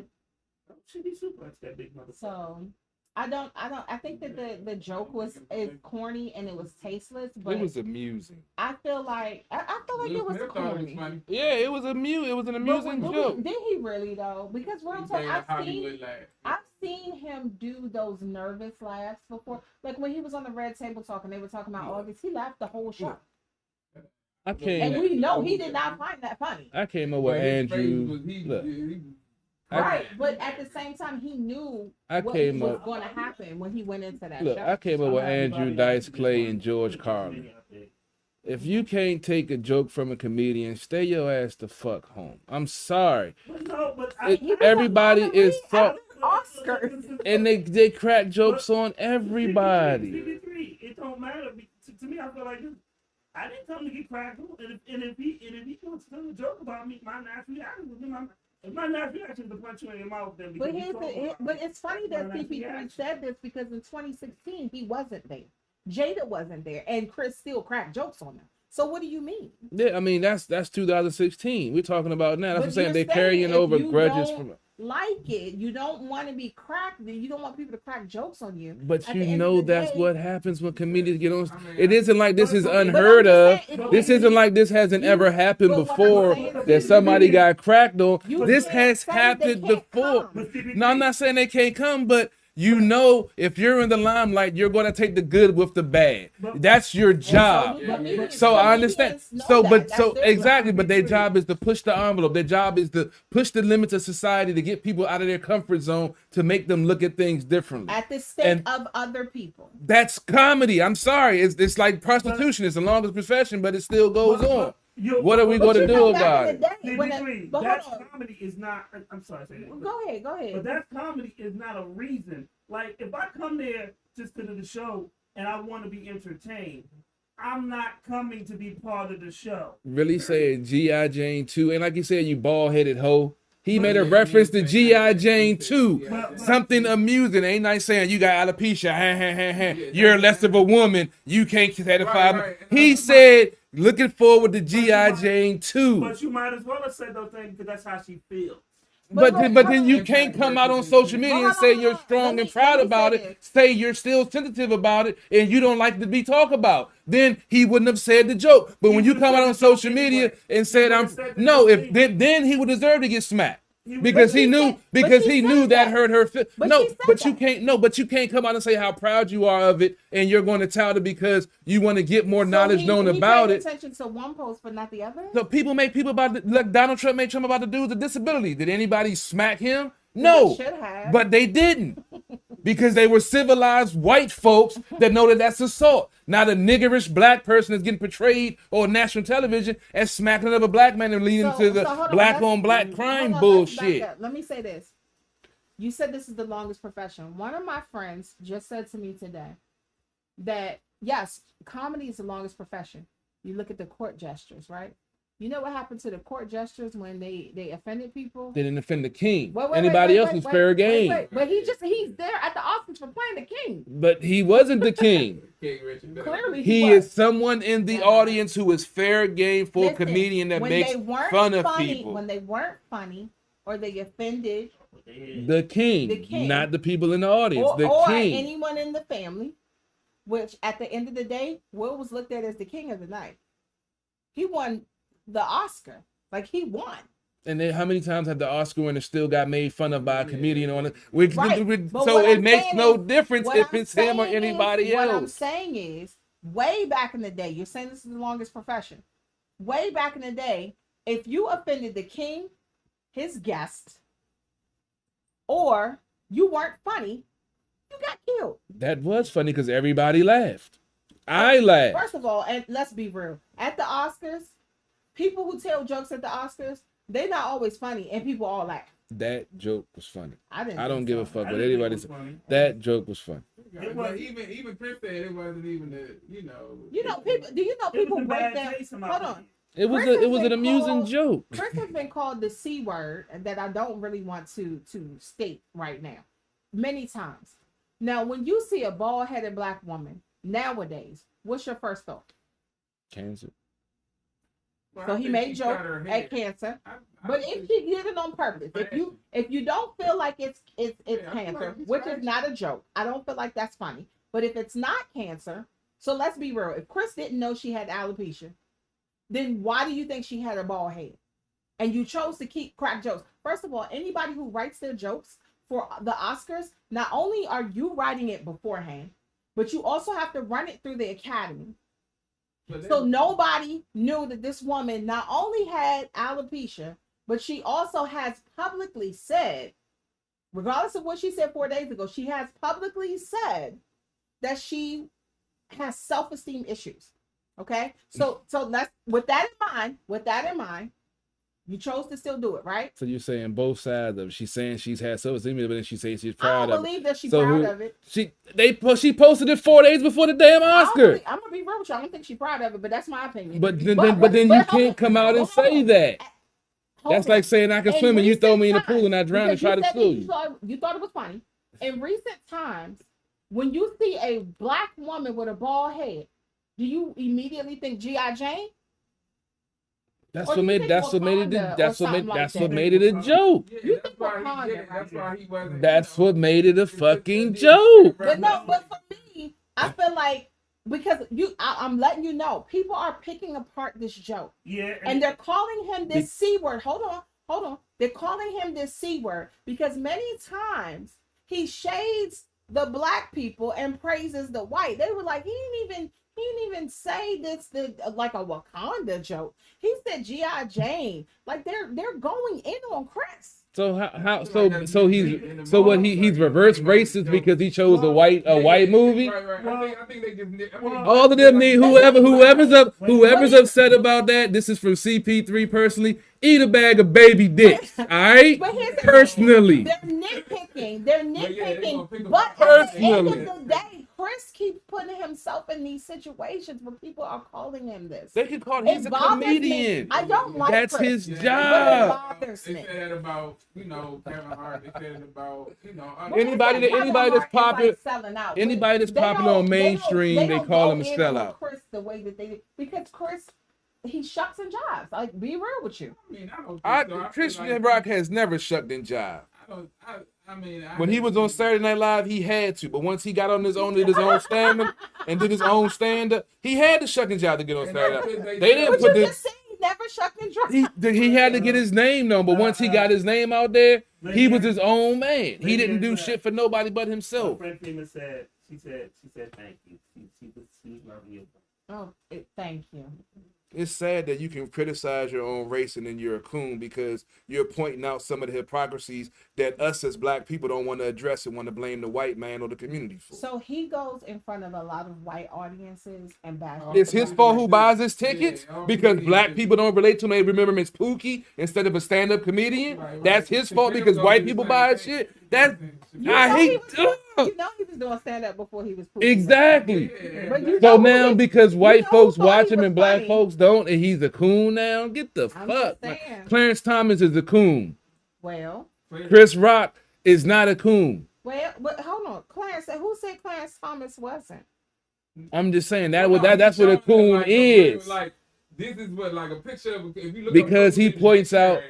Should be suplex that big motherfucker. So I think that the joke is corny and it was tasteless, but It was amusing. I feel like it was corny. Yeah, it was It was an amusing joke. Did he really though? Because real talk, I've seen him do those nervous laughs before. Like when he was on the Red Table Talk and they were talking about August, he laughed the whole show. I came. And we know he did not find that funny. I came up with Andrew. Look, Right, but at the same time, he knew what was going to happen when he went into that Look, show. I came up with Andrew Dice Clay and George Carlin. If you can't take a joke from a comedian, stay your ass the fuck home. I'm sorry. Everybody is so Oscars, and they crack jokes on everybody. It don't matter. To me, I feel like I didn't tell him to get cracked on. And if he wants to tell a joke about me, my natural reaction would be my natural reaction is to punch you in your mouth. Then but it's funny that CP3 said this because in 2016 he wasn't there. Jada wasn't there, and Chris still cracked jokes on him. So what do you mean? Yeah, I mean that's 2016. We're talking about now. That's what I'm saying. They're you're carrying saying over if you grudges don't from. Like it, you don't want to be cracked. You don't want people to crack jokes on you. But At you the end know of the that's day- what happens when comedians get on. It isn't like this is unheard of. This isn't like this hasn't ever happened before that somebody got cracked on. This has happened before. No, I'm not saying they can't come, but you know if you're in the limelight, you're going to take the good with the bad. That's your job. So I understand. Exactly, but their job is to push the envelope. Their job is to push the limits of society to get people out of their comfort zone to make them look at things differently. At the stake of other people. That's comedy. I'm sorry. It's like prostitution. It's the longest profession, but it still goes on. What are we going to do about it? That comedy is not. I'm sorry. Go ahead. But that comedy is not a reason. Like if I come there just to the show and I want to be entertained, I'm not coming to be part of the show. Really saying G.I. Jane 2, and like you said, you bald-headed hoe. He made a reference to G.I. Jane 2. Something amusing. Ain't nice saying you got alopecia. You're less of a woman. You can't satisfy me. He said, looking forward to G.I. Jane 2. But you might as well have said those things because that's how she feels. But then you can't come out on social media and say you're strong and proud about it. Say you're still sensitive about it and you don't like to be talked about. Then he wouldn't have said the joke. But when you come out on social media and said then he would deserve to get smacked. Because he knew that hurt her. But you can't come out and say how proud you are of it, and you're going to tout it because you want to get more knowledge known about it. Attention to one post, but not the other. So people make people like Donald Trump made Trump about the dudes with disability. Did anybody smack him? No, they should have. But they didn't because they were civilized white folks that know that that's assault. Not a niggerish black person is getting portrayed on national television and smacking another black man and leading to the black on black crime bullshit. Let me say this. You said this is the longest profession. One of my friends just said to me today that yes, comedy is the longest profession. You look at the court gestures, right? You know what happened to the court gestures when they offended people? They didn't offend the king. Anybody else was fair game. But he's there at the Oscars for playing the king. But he wasn't the king. Clearly he is someone in the audience who is fair game for a comedian that makes fun of people. When they weren't funny or they offended what they had. The king, not the people in the audience. Or, the or king. anyone in the family, which at the end of the day, Will was looked at as the king of the night. He won the Oscar. Like, he won. And then how many times have the Oscar winner still got made fun of by a comedian on it? So it makes no difference if it's him or anybody else. What I'm saying is, way back in the day, you're saying this is the longest profession. Way back in the day, if you offended the king, his guest, or you weren't funny, you got killed. That was funny because everybody laughed. I laughed. First of all, and let's be real, at the Oscars, people who tell jokes at the Oscars, they're not always funny, and people all laugh. That joke was funny. I don't give a fuck what anybody said. That joke was funny. But even Chris said it wasn't even the, you know. People. Do you know people break down? Hold on. It was an amusing joke. Chris has been called the C word that I don't really want to state right now, many times. Now, when you see a bald-headed black woman nowadays, what's your first thought? Cancer. Well, So he made joke at cancer, but if she did it on purpose, if you don't feel like it's cancer, which is not a joke, I don't feel like that's funny. But if it's not cancer, so let's be real. If Chris didn't know she had alopecia, then why do you think she had a bald head? And you chose to keep crack jokes. First of all, anybody who writes their jokes for the Oscars, not only are you writing it beforehand, but you also have to run it through the Academy. So nobody knew that this woman not only had alopecia, but she also has publicly said, regardless of what she said 4 days ago, she has publicly said that she has self-esteem issues. Okay, so let's with that in mind, you chose to still do it, right? So you're saying both sides of it. She's saying she's had self-esteem, but then she's saying she's proud of it. I don't believe that she's proud of it. She posted it 4 days before the damn Oscar. I'm gonna be real with you. I don't think she's proud of it, but that's my opinion. But then you can't come out and say that. That's like saying I can swim and you throw me in the pool and I drown and try to slow you. You thought it was funny. In recent times, when you see a black woman with a bald head, do you immediately think G.I. Jane? That's what made it a joke. That's what made it a fucking joke. But for me, I feel like because I'm letting you know, people are picking apart this joke. Yeah. And they're calling him this C word. Hold on. They're calling him this C word because many times he shades the black people and praises the white. They were like, he didn't even say this like a Wakanda joke. He said G.I. Jane. Like they're going in on Chris. So he's reverse racist because he chose a white movie. Right. I think they just. All of them need whoever's upset about that. This is from CP3 personally. Eat a bag of baby dicks. All right. Personally. They're nitpicking. But at the end of the day, Chris keeps putting himself in these situations where people are calling him this. They can call him a comedian. I don't like That's Chris, his job. But it bothers me. They said that about, Kevin Hart. They said it about, anybody that's popular. Like anybody that's popular on mainstream, they call him a sellout. Chris the way that they did because Chris, he shucks and jives. Like, be real with you. Christian Rock has never shucked and jived. When he was on Saturday Night Live, he had to. But once he got on his own, did his own stand-up, and did his own stand-up, he had to shuck and jive to get on Saturday Night. They didn't put this. He never shucked and jived. He had to get his name known. But once he got his name out there, he was his own man. He didn't do shit for nobody but himself. My friend Prima said, she said thank you. She was loving you. Oh, thank you. It's sad that you can criticize your own race and then you're a coon because you're pointing out some of the hypocrisies that us as black people don't want to address and want to blame the white man or the community for. So he goes in front of a lot of white audiences and bashes. It's his fault who buys his tickets because black people don't relate to him. They remember him as Pookie instead of a stand-up comedian. That's his fault because white people buy his shit. I hate. You know he was doing stand-up before he was Pookie. Exactly. So now because white folks watch him and black folks don't, and he's a coon now, get the fuck. Clarence Thomas is a coon. Well, Chris Rock is not a coon. Well, but hold on, Clarence. Who said Clarence Thomas wasn't? I'm just saying that's what a coon is. Like this is what like a picture of if you look because he points out.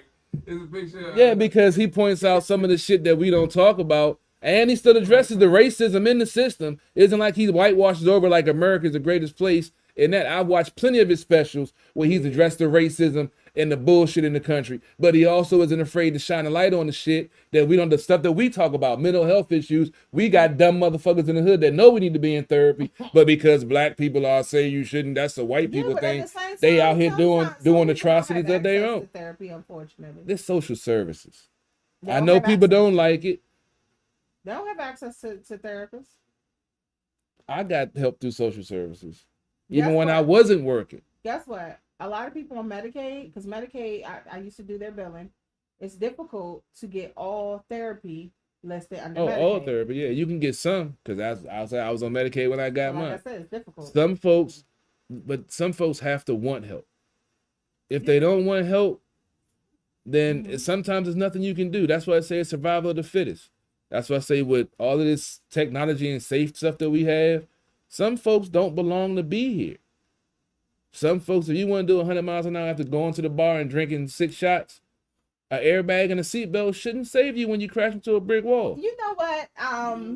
It's a picture. Yeah, because he points out some of the shit that we don't talk about, and he still addresses the racism in the system. It isn't like he whitewashes over like America's the greatest place. And that I've watched plenty of his specials where he's addressed the racism and the bullshit in the country, but he also isn't afraid to shine a light on the shit that we don't, the stuff that we talk about, mental health issues. We got dumb motherfuckers in the hood that know we need to be in therapy, but because black people are saying you shouldn't, that's a white people thing. They out here doing atrocities of their own. Therapy, unfortunately. This social services. I know people don't like it. They don't have access to therapists. I got help through social services, even when I wasn't working. Guess what? A lot of people on Medicaid, because Medicaid, I used to do their billing. It's difficult to get all therapy listed under Medicaid. All therapy, yeah. You can get some, because I was on Medicaid when I got mine. Like I said, it's difficult. Some folks have to want help. If they don't want help, then sometimes there's nothing you can do. That's why I say it's survival of the fittest. That's why I say with all of this technology and safe stuff that we have, some folks don't belong to be here. Some folks, if you want to do 100 miles an hour after going to the bar and drinking 6 shots, an airbag and a seatbelt shouldn't save you when you crash into a brick wall. You know what?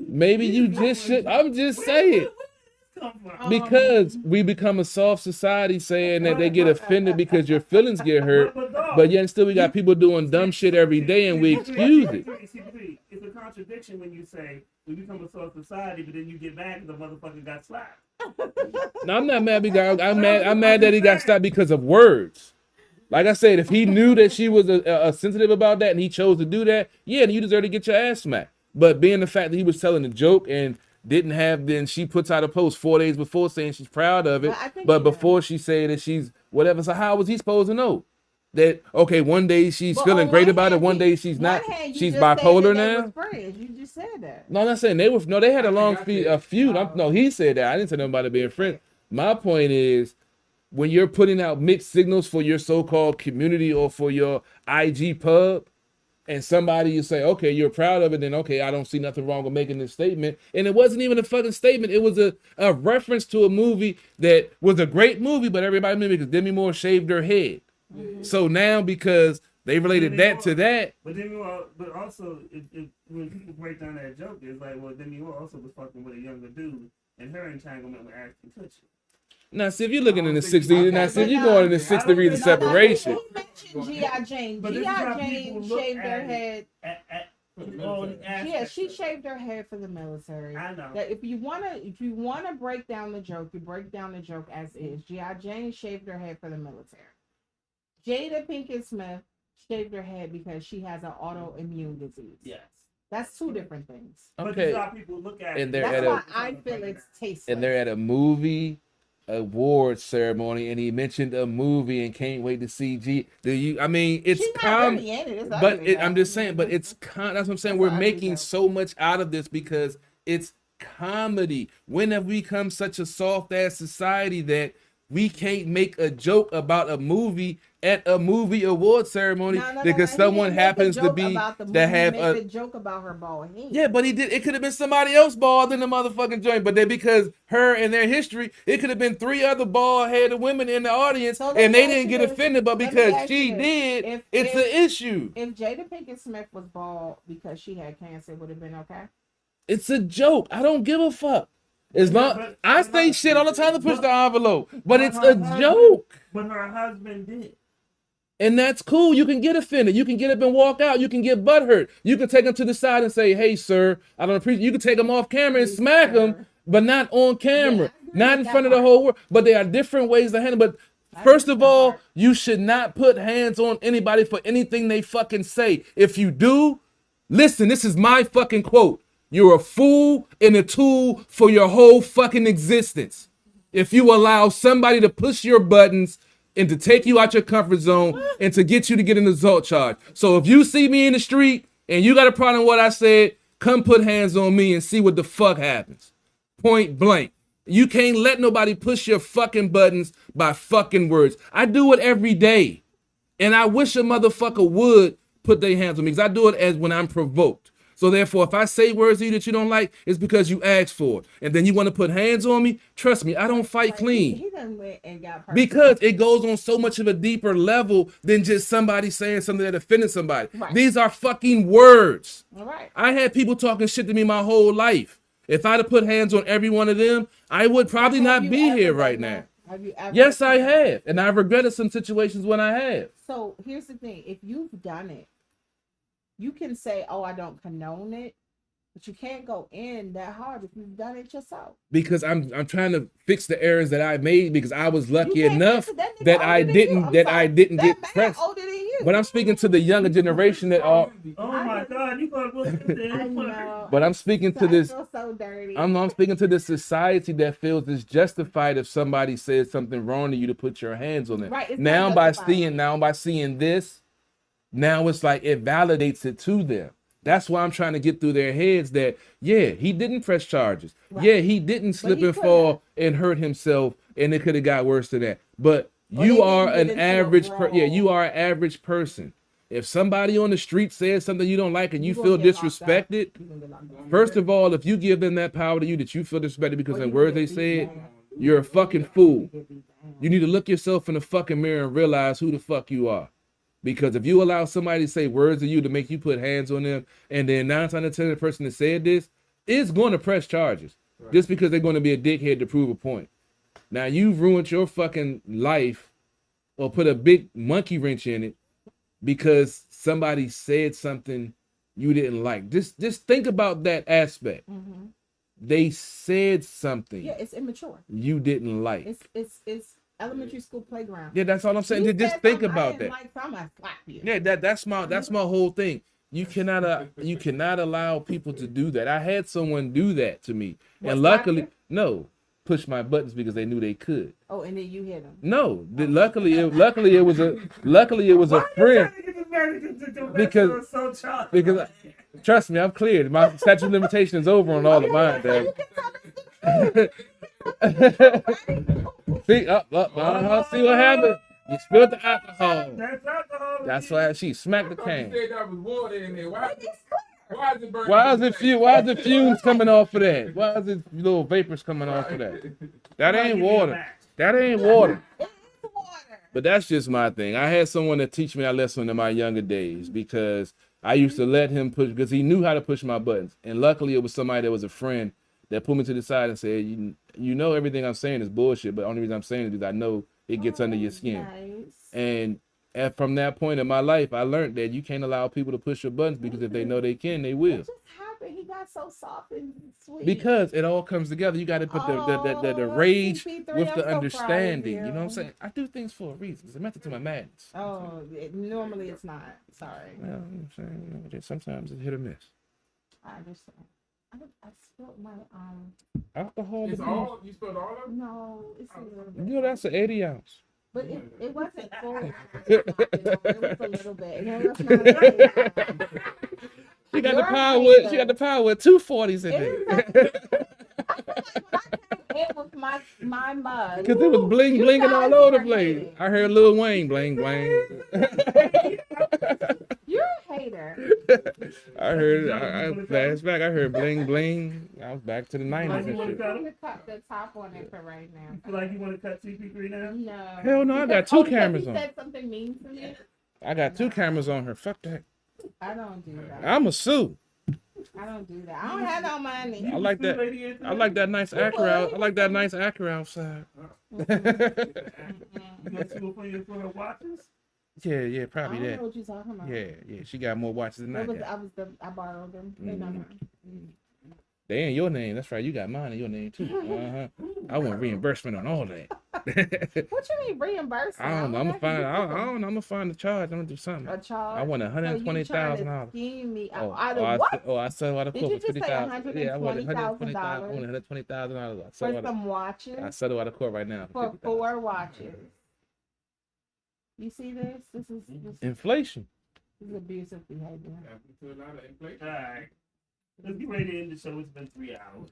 Maybe you just should. I'm just saying. Because we become a soft society saying that they get offended because your feelings get hurt, but yet still we got people doing dumb shit every day and we excuse it. It's a contradiction when you say we become a soft society, but then you get mad because the motherfucker got slapped. No, I'm not mad because I'm mad that he got stopped because of words. Like I said, if he knew that she was a sensitive about that and he chose to do that, yeah, then you deserve to get your ass smacked. But being the fact that he was telling a joke and didn't have, then she puts out a post 4 days before saying she's proud of it, but before she said that she's whatever. So how was he supposed to know that? Okay, one day she's feeling great about it, one day she's not. She's bipolar now. You just said that. No, I'm not saying they were. No, they had a long feud. No, he said that. I didn't say nothing about it being friends. My point is, when you're putting out mixed signals for your so-called community or for your IG pub, and somebody you say, okay, you're proud of it, then okay, I don't see nothing wrong with making this statement. And it wasn't even a fucking statement. It was a reference to a movie that was a great movie, but everybody knew because Demi Moore shaved her head. Mm-hmm. So now because they related that to that. But also, when people break down that joke, it's like, well, Demi Moore also was fucking with a younger dude, and her entanglement with Ashton Kutcher. Now, see, if you're looking in the 60s, now, see, if you're going in the 6 degrees of separation. You mentioned G.I. Jane. G.I. Jane shaved her head. Yeah, she shaved her head for the military. I know. That if you wanna break down the joke, you break down the joke as is. G.I. Jane shaved her head for the military. Jada Pinkett Smith shaved her head because she has an autoimmune disease. Yes. That's 2 different things. Okay. But that's how people look at it. That's why I feel it's tasteless. And they're at a movie awards ceremony, and he mentioned a movie and can't wait to see G. I mean, it's I'm just saying, but it's that's what I'm saying. We're making so much out of this because it's comedy. When have we become such a soft ass society that we can't make a joke about a movie at a movie award ceremony because someone happens to be that have a joke about her bald head? Yeah, but he did. It could have been somebody else bald in the motherfucking joint, but because her and their history, it could have been 3 other bald headed women in the audience, and they didn't get offended. But because she did, it's an issue. If Jada Pinkett Smith was bald because she had cancer, would have been okay? It's a joke. I don't give a fuck. As long I say shit all the time to push the envelope, but it's a joke. But her husband did. And that's cool. You can get offended. You can get up and walk out. You can get butthurt. You can take him to the side and say, hey, sir, I don't appreciate. You can take him off camera and smack him, but not on camera, not in front of the whole world. But there are different ways to handle. But first of all, you should not put hands on anybody for anything they fucking say. If you do, listen, this is my fucking quote. You're a fool and a tool for your whole fucking existence. If you allow somebody to push your buttons and to take you out your comfort zone and to get you to get an assault charge. So if you see me in the street and you got a problem with what I said, come put hands on me and see what the fuck happens. Point blank. You can't let nobody push your fucking buttons by fucking words. I do it every day. And I wish a motherfucker would put their hands on me because I do it as when I'm provoked. So therefore, if I say words to you that you don't like, it's because you asked for it. And then you want to put hands on me, trust me, I don't fight clean. He done went and got personal. Because it goes on so much of a deeper level than just somebody saying something that offended somebody. Right. These are fucking words. All right. I had people talking shit to me my whole life. If I'd have put hands on every one of them, I would probably not be here right now. Have you ever? Yes, I have. And I've regretted some situations when I have. So here's the thing. If you've done it, you can say, oh, I don't condone it. But you can't go in that hard if you've done it yourself. Because I'm trying to fix the errors that I made because I was lucky enough that I didn't get pressed. But I'm speaking to the younger generation that are. Oh my God, you thought it was. But I'm speaking to this. I feel so dirty. I'm speaking to this society that feels it's justified if somebody says something wrong to you to put your hands on it. Right, Now by seeing this, now it's like it validates it to them. That's why I'm trying to get through their heads that, yeah, he didn't press charges. Right. Yeah, he didn't slip and fall and hurt himself, and it could have got worse than that. But you are an average you are an average person. If somebody on the street says something you don't like and you feel disrespected, first of all, if you give them that power to you that you feel disrespected because of the words they said, you're a fucking fool. You need to look yourself in the fucking mirror and realize who the fuck you are. Because if you allow somebody to say words to you to make you put hands on them, and then 9 times out of 10 the person that said this is going to press charges just because they're going to be a dickhead to prove a point. Now you've ruined your fucking life or put a big monkey wrench in it because somebody said something you didn't like. Just think about that aspect. Mm-hmm. They said something. Yeah, it's immature. You didn't like. It's elementary school playground. Yeah, that's all I'm saying. Just think about that. Like, I'm gonna slap you. Yeah, that's my whole thing. You cannot allow people to do that. I had someone do that to me, and luckily, push my buttons because they knew they could. Oh, and then you hit them. No, luckily it was a friend. Because trust me, I'm cleared. My statute of limitation is over on all of mine, Dad. See what happened? You spilled the alcohol. That's why she smacked the can. You said that was water in there. Why is it burning? Why is it fumes coming off of that? Why is it little vapors coming off of that? That ain't water. That ain't water. But that's just my thing. I had someone that teach me that lesson in my younger days because I used to let him push because he knew how to push my buttons. And luckily it was somebody that was a friend that pulled me to the side and said, you know everything I'm saying is bullshit, but the only reason I'm saying it is I know it gets under your skin. Nice. And from that point in my life, I learned that you can't allow people to push your buttons because if they know they can, they will. What just happened? He got so soft and sweet. Because it all comes together. You got to put the rage with the understanding. You know what I'm saying? I do things for a reason. It's a method to my madness. Oh, normally it's not. Sorry. Well, I'm saying, sometimes it's hit or miss. I understand. I spilled my alcohol. It's all you spilled all of it? No, it's a little bit. You know that's an 80 ounce. But it wasn't full. It was a little bit. And she got the power with 240s in there. It was my mug. Because it was blinging all over the place. I heard Lil Wayne bling bling. You're a hater. I heard I flashback. I heard bling bling. I was back to the 90s. I'm gonna cut the top on it for right now. You feel like you want to cut CP3 now? No. Hell no, I got 2 cameras on. He said something mean to me. I got 2 cameras on her. Fuck that. I don't do that. I'm a sue. I don't do that. I don't have no money. I like that. I like that nice Acura. I like that nice Acura outside. You gonna sue for her watches? Yeah, probably I that. don't know what you're talking about. Yeah. She got more watches than I got. I borrowed them. They ain't your name. That's right. You got mine in your name too. I want reimbursement on all that. What you mean reimbursement? I don't know. I'm gonna find the charge. I'm gonna do something. A charge? I want $120,000. Scheme me. I settled out of court for $50,000. Yeah, I want $120,000. For some watches. I settled out of court right now for 4 watches. You see this? This is inflation. This is abusive behavior. All right. Let's get ready to end the show. It's been 3 hours.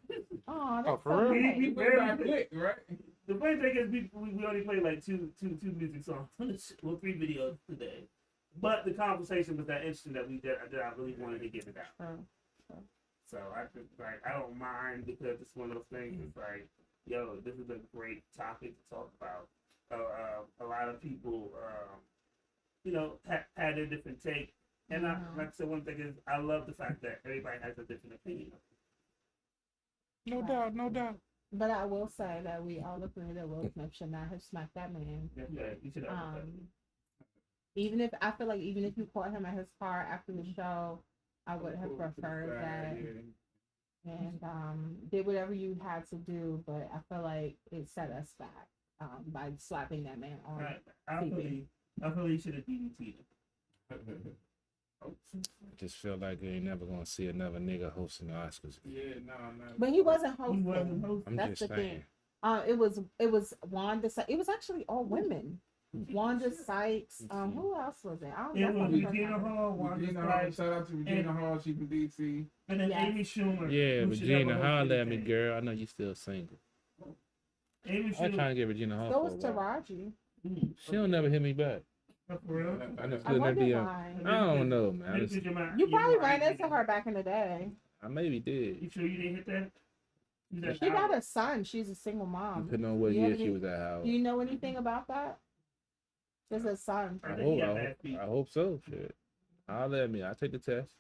Oh, for real? We right? The funny thing is, we only played like two music songs, well, 3 videos today. But the conversation was that interesting that I really wanted to get it out. So I just like I don't mind because it's one of those things. It's like, yo, this is a great topic to talk about. A lot of people, had a different take, and like I said, one thing is I love the fact that everybody has a different opinion. No doubt, no doubt. But I will say that we all agree that Will Smith should not have smacked that man. Yeah, you should have. Even if you caught him at his car after the show, I would have preferred that. And did whatever you had to do, but I feel like it set us back by slapping that man on TV. I feel he should have DDT'd him. I just feel like we ain't never gonna see another nigga hosting the Oscars. Yeah, no. But he wasn't hosting. I'm That's just the saying. thing. It was Wanda. It was actually all women. Wanda Sykes. Who else was it? I don't know. It was Regina Hall. Wanda Sykes. Shout out to Regina Hall. She's from DC. And then Amy Schumer. Yeah, Regina, holla at me, girl. I know you still single. Amy Schumer. I'm trying to get Regina Hall. So was Taraji. She don't never hit me back. For real? I don't know, man. You probably ran into her back in the day. I maybe did. You sure you didn't hit that? She got a son. She's a single mom. Depending on what year she was at Howard. Do you know anything about that? There's a son. I hope so. Shit. Holla at me. I'll take the test.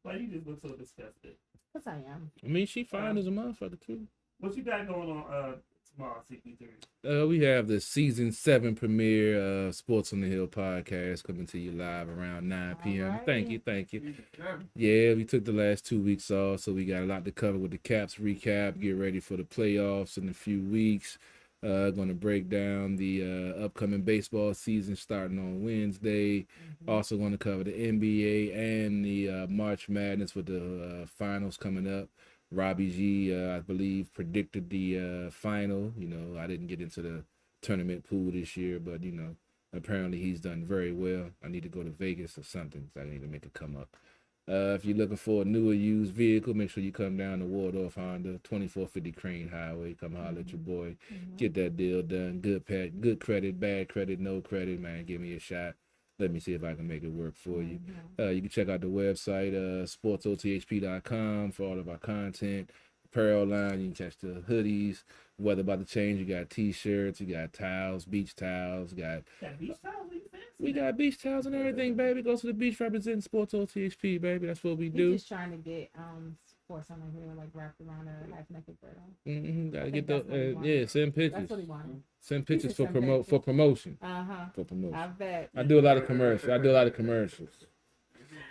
Why you just look so disgusted? Because I am. I mean, she fine as a motherfucker, too. What you got going on tomorrow, CP3? We have the season 7 premiere of Sports on the Hill podcast coming to you live around 9 p.m. Right. Thank you. Yeah, we took the last 2 weeks off, so we got a lot to cover with the Caps recap. Get ready for the playoffs in a few weeks. Going to break down the upcoming baseball season starting on Wednesday. Also going to cover the NBA and the March Madness with the finals coming up. Robbie G, I believe, predicted the final. You know, I didn't get into the tournament pool this year, but, you know, apparently he's done very well. I need to go to Vegas or something, so I need to make it come up. If you're looking for a new or used vehicle, make sure you come down to Waldorf Honda, 2450 Crane Highway. Come holler at your boy. Get that deal done. Good credit, bad credit, no credit, man. Give me a shot. Let me see if I can make it work for you. You can check out the website, sportsothp.com for all of our content. Apparel line, you can catch the hoodies. Weather about to change. You got t-shirts, you got towels, beach towels, we got beach towels and everything, baby. Go to the beach representing Sports OTHP, baby. That's what we do. He's just trying to get sports on here like wrapped around a half naked girl. Gotta get the send pictures. That's what he wanted. Send pictures for promotion. For promotion. I bet. I do a lot of commercials.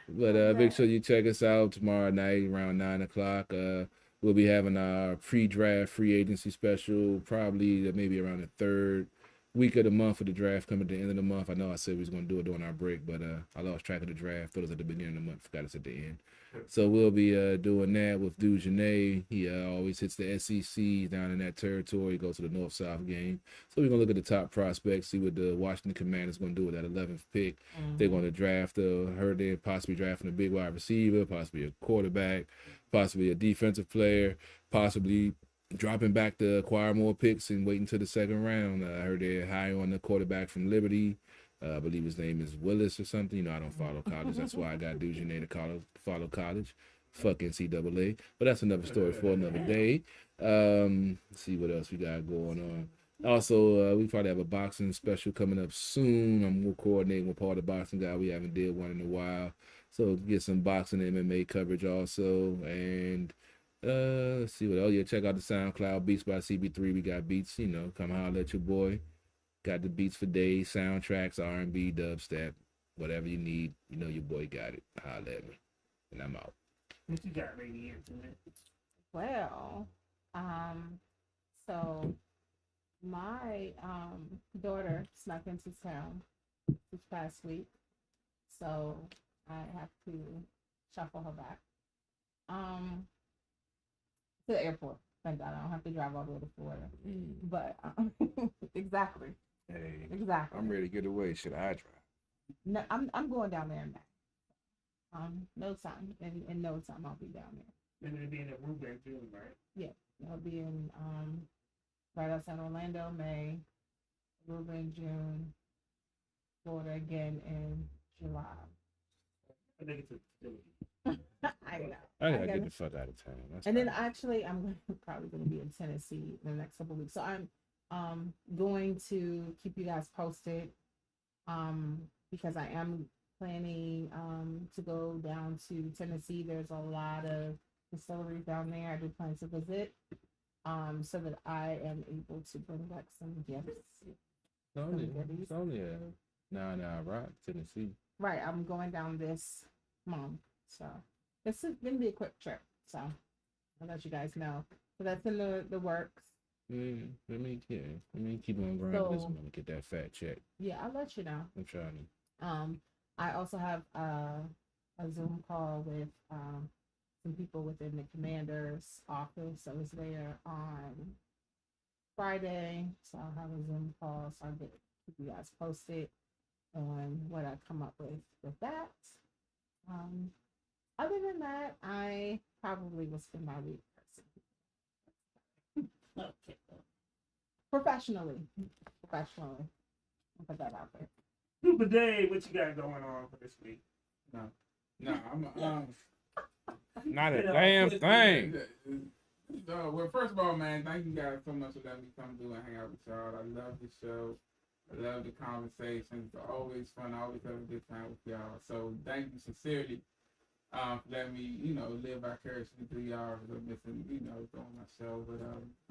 But make sure you check us out tomorrow night around 9:00. We'll be having our pre-draft free agency special, probably maybe around the third week of the month for the draft coming at the end of the month. I know I said we was going to do it during our break, but I lost track of the draft. Thought it was at the beginning of the month. Forgot it's at the end. So we'll be doing that with Dujanay. He always hits the SEC down in that territory. Goes to the North-South game. So we're going to look at the top prospects, see what the Washington Commanders going to do with that 11th pick. They're going to draft they're possibly drafting a big wide receiver, possibly a quarterback, possibly a defensive player, possibly dropping back to acquire more picks and waiting to the second round. I heard they're high on the quarterback from Liberty. I believe his name is Willis or something. You know, I don't follow college. That's why I got Dujanay to follow college. Fuck NCAA. But that's another story for another day. Let's see what else we got going on. Also, we probably have a boxing special coming up soon. I'm coordinating with Paul the Boxing Guy. We haven't did one in a while. So get some boxing and MMA coverage also. And let's see what else. Yeah, check out the SoundCloud Beats by CB3. We got beats, you know, come holler at your boy. Got the beats for days, soundtracks, R&B, dubstep, whatever you need. You know your boy got it. Holler at me. And I'm out. What you got, Lady Antoinette? Well, so my daughter snuck into town this past week. So I have to shuffle her back. To the airport. Thank God I don't have to drive all the way to Florida. But exactly. Hey, exactly. I'm ready to get away. Should I drive? No, I'm going down there and back. No time. In no time I'll be down there. And it'll be in Aruba in June, right? Yeah. I'll be in right outside Orlando, May, Aruba in June, Florida again in July. I think it's a I know. I gotta get the fuck out of town. And then actually, I'm probably going to be in Tennessee in the next couple of weeks, so I'm going to keep you guys posted because I am planning to go down to Tennessee. There's a lot of distilleries down there. I do plan to visit so that I am able to bring back some gifts. It's only a 9 hour ride to Tennessee. Right, I'm going down this month, so this is gonna be a quick trip. So I'll let you guys know. So that's in the works. Let me keep on grinding this one to get that fat check. Yeah, I'll let you know. I'm trying to. I also have a Zoom call with some people within the commander's office. I was there on Friday, so I'll have a Zoom call. So I'll keep you guys posted on what I come up with that. Other than that, I probably will spend my week okay. Professionally. I'll put that out there. Super Dave, what you got going on for this week? No, I'm not a damn thing. Well, first of all, man, thank you guys so much for letting me come through and hang out with y'all. I love the show. I love the conversations. It's always fun. I always have a good time with y'all. So thank you sincerely for letting me, live vicariously through y'all. I'm missing, doing my show. But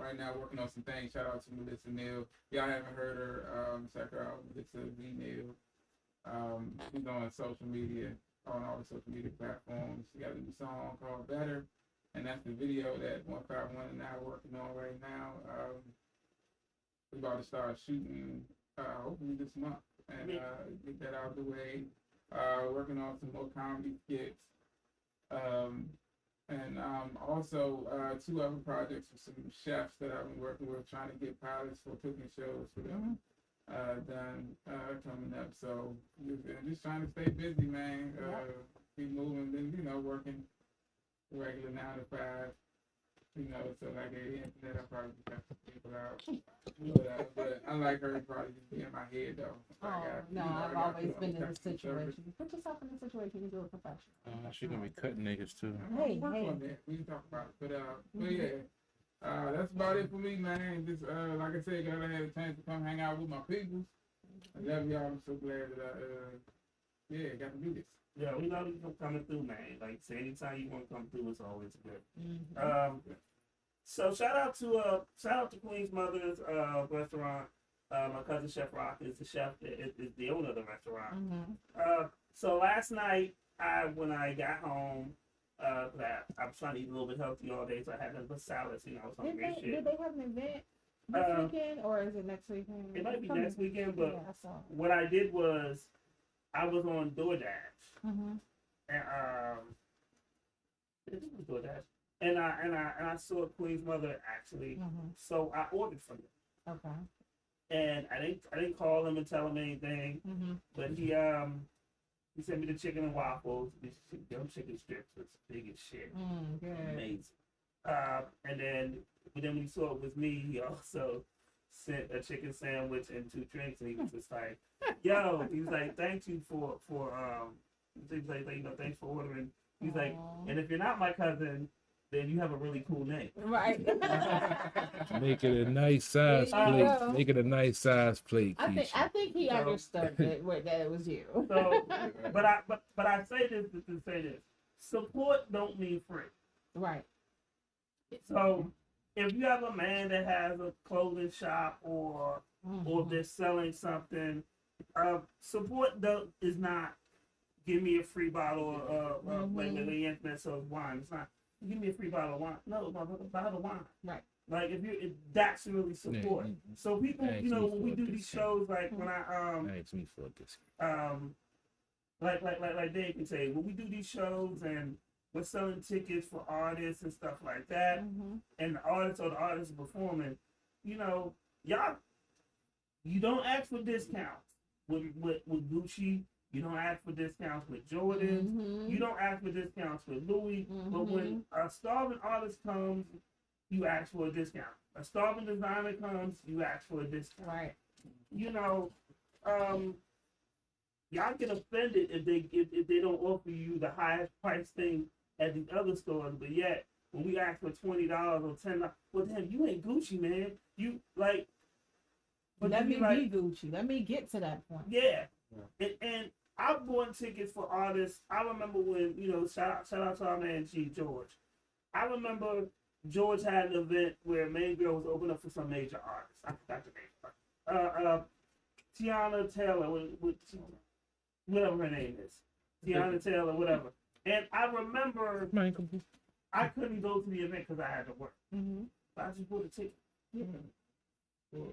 right now, working on some things. Shout out to Melissa Neal. Y'all haven't heard her. Check her out. Melissa V. Neal. She's on social media, on all the social media platforms. She got a new song called Better. And that's the video that 151 and I are working on right now. We're about to start shooting hopefully this month and get that out of the way. Working on some more comedy skits. And also 2 other projects with some chefs that I've been working with, trying to get pilots for cooking shows for them done coming up. So just trying to stay busy, man. Keep moving, then working regular 9 to 5. So like at the internet, I probably just have some people out. But unlike her, probably just be in my head though. I've always been in this situation. Put yourself in a situation and do it professional. She's gonna be cutting niggas too. Hey. We can talk about it. But yeah. That's about it for me, man. Just like I said, glad I had a chance to come hang out with my peoples. I love y'all. I'm so glad that I got to do this. Yeah, we love you for coming through, man. Like say anytime you want to come through, it's always good. So shout out to Queen's Mother's restaurant. My cousin Chef Rock is the chef, is the owner of the restaurant. So last night, when I got home, I was trying to eat a little bit healthy all day, so I had nothing but salads. I was hungry as shit. Did they have an event this weekend, or is it next weekend? It might be next weekend, but what I did was I was on DoorDash, and it was DoorDash, and I saw Queen's Mother actually, so I ordered from them. Okay. And I didn't call him and tell him anything, but he sent me the chicken and waffles. Them chicken strips was big as shit, amazing. And then when he saw it was me, he also sent a chicken sandwich and 2 drinks, and he was just like, "Yo," he was like, "Thank you for he's like, thanks for ordering." He's like, "And if you're not my cousin, then you have a really cool name." Right. Make it a nice size plate. Make it a nice size plate. I think he understood that it was you. So, but I say this to say this: support don't mean free. Right. So if you have a man that has a clothing shop or they're selling something, support is not give me a free bottle of like the Yankees sells wine. It's not give me a free bottle of wine. No, bottle of wine. Right. Like if that's really support. So people, when we do these shows, like when thanks me for this. Like Dave can say, when we do these shows and we're selling tickets for artists and stuff like that, and the artists or the artists performing, y'all, you don't ask for discounts with Gucci. You don't ask for discounts with Jordan. You don't ask for discounts with Louis. But when a starving artist comes, you ask for a discount. A starving designer comes, you ask for a discount. Right. y'all get offended if they don't offer you the highest price thing at the other stores, but yet when we ask for $20 or $10, well, damn, you ain't Gucci, man. You like. But let me be Gucci. Let me get to that point. Yeah. And I bought tickets for artists. I remember when, shout out to our man G George. I remember George had an event where Main Girl was opening up for some major artists. I forgot the name. Tiana Taylor, whatever her name is. Tiana Taylor, whatever. And I remember I couldn't go to the event because I had to work. Mm-hmm. But I just bought a ticket. Yeah.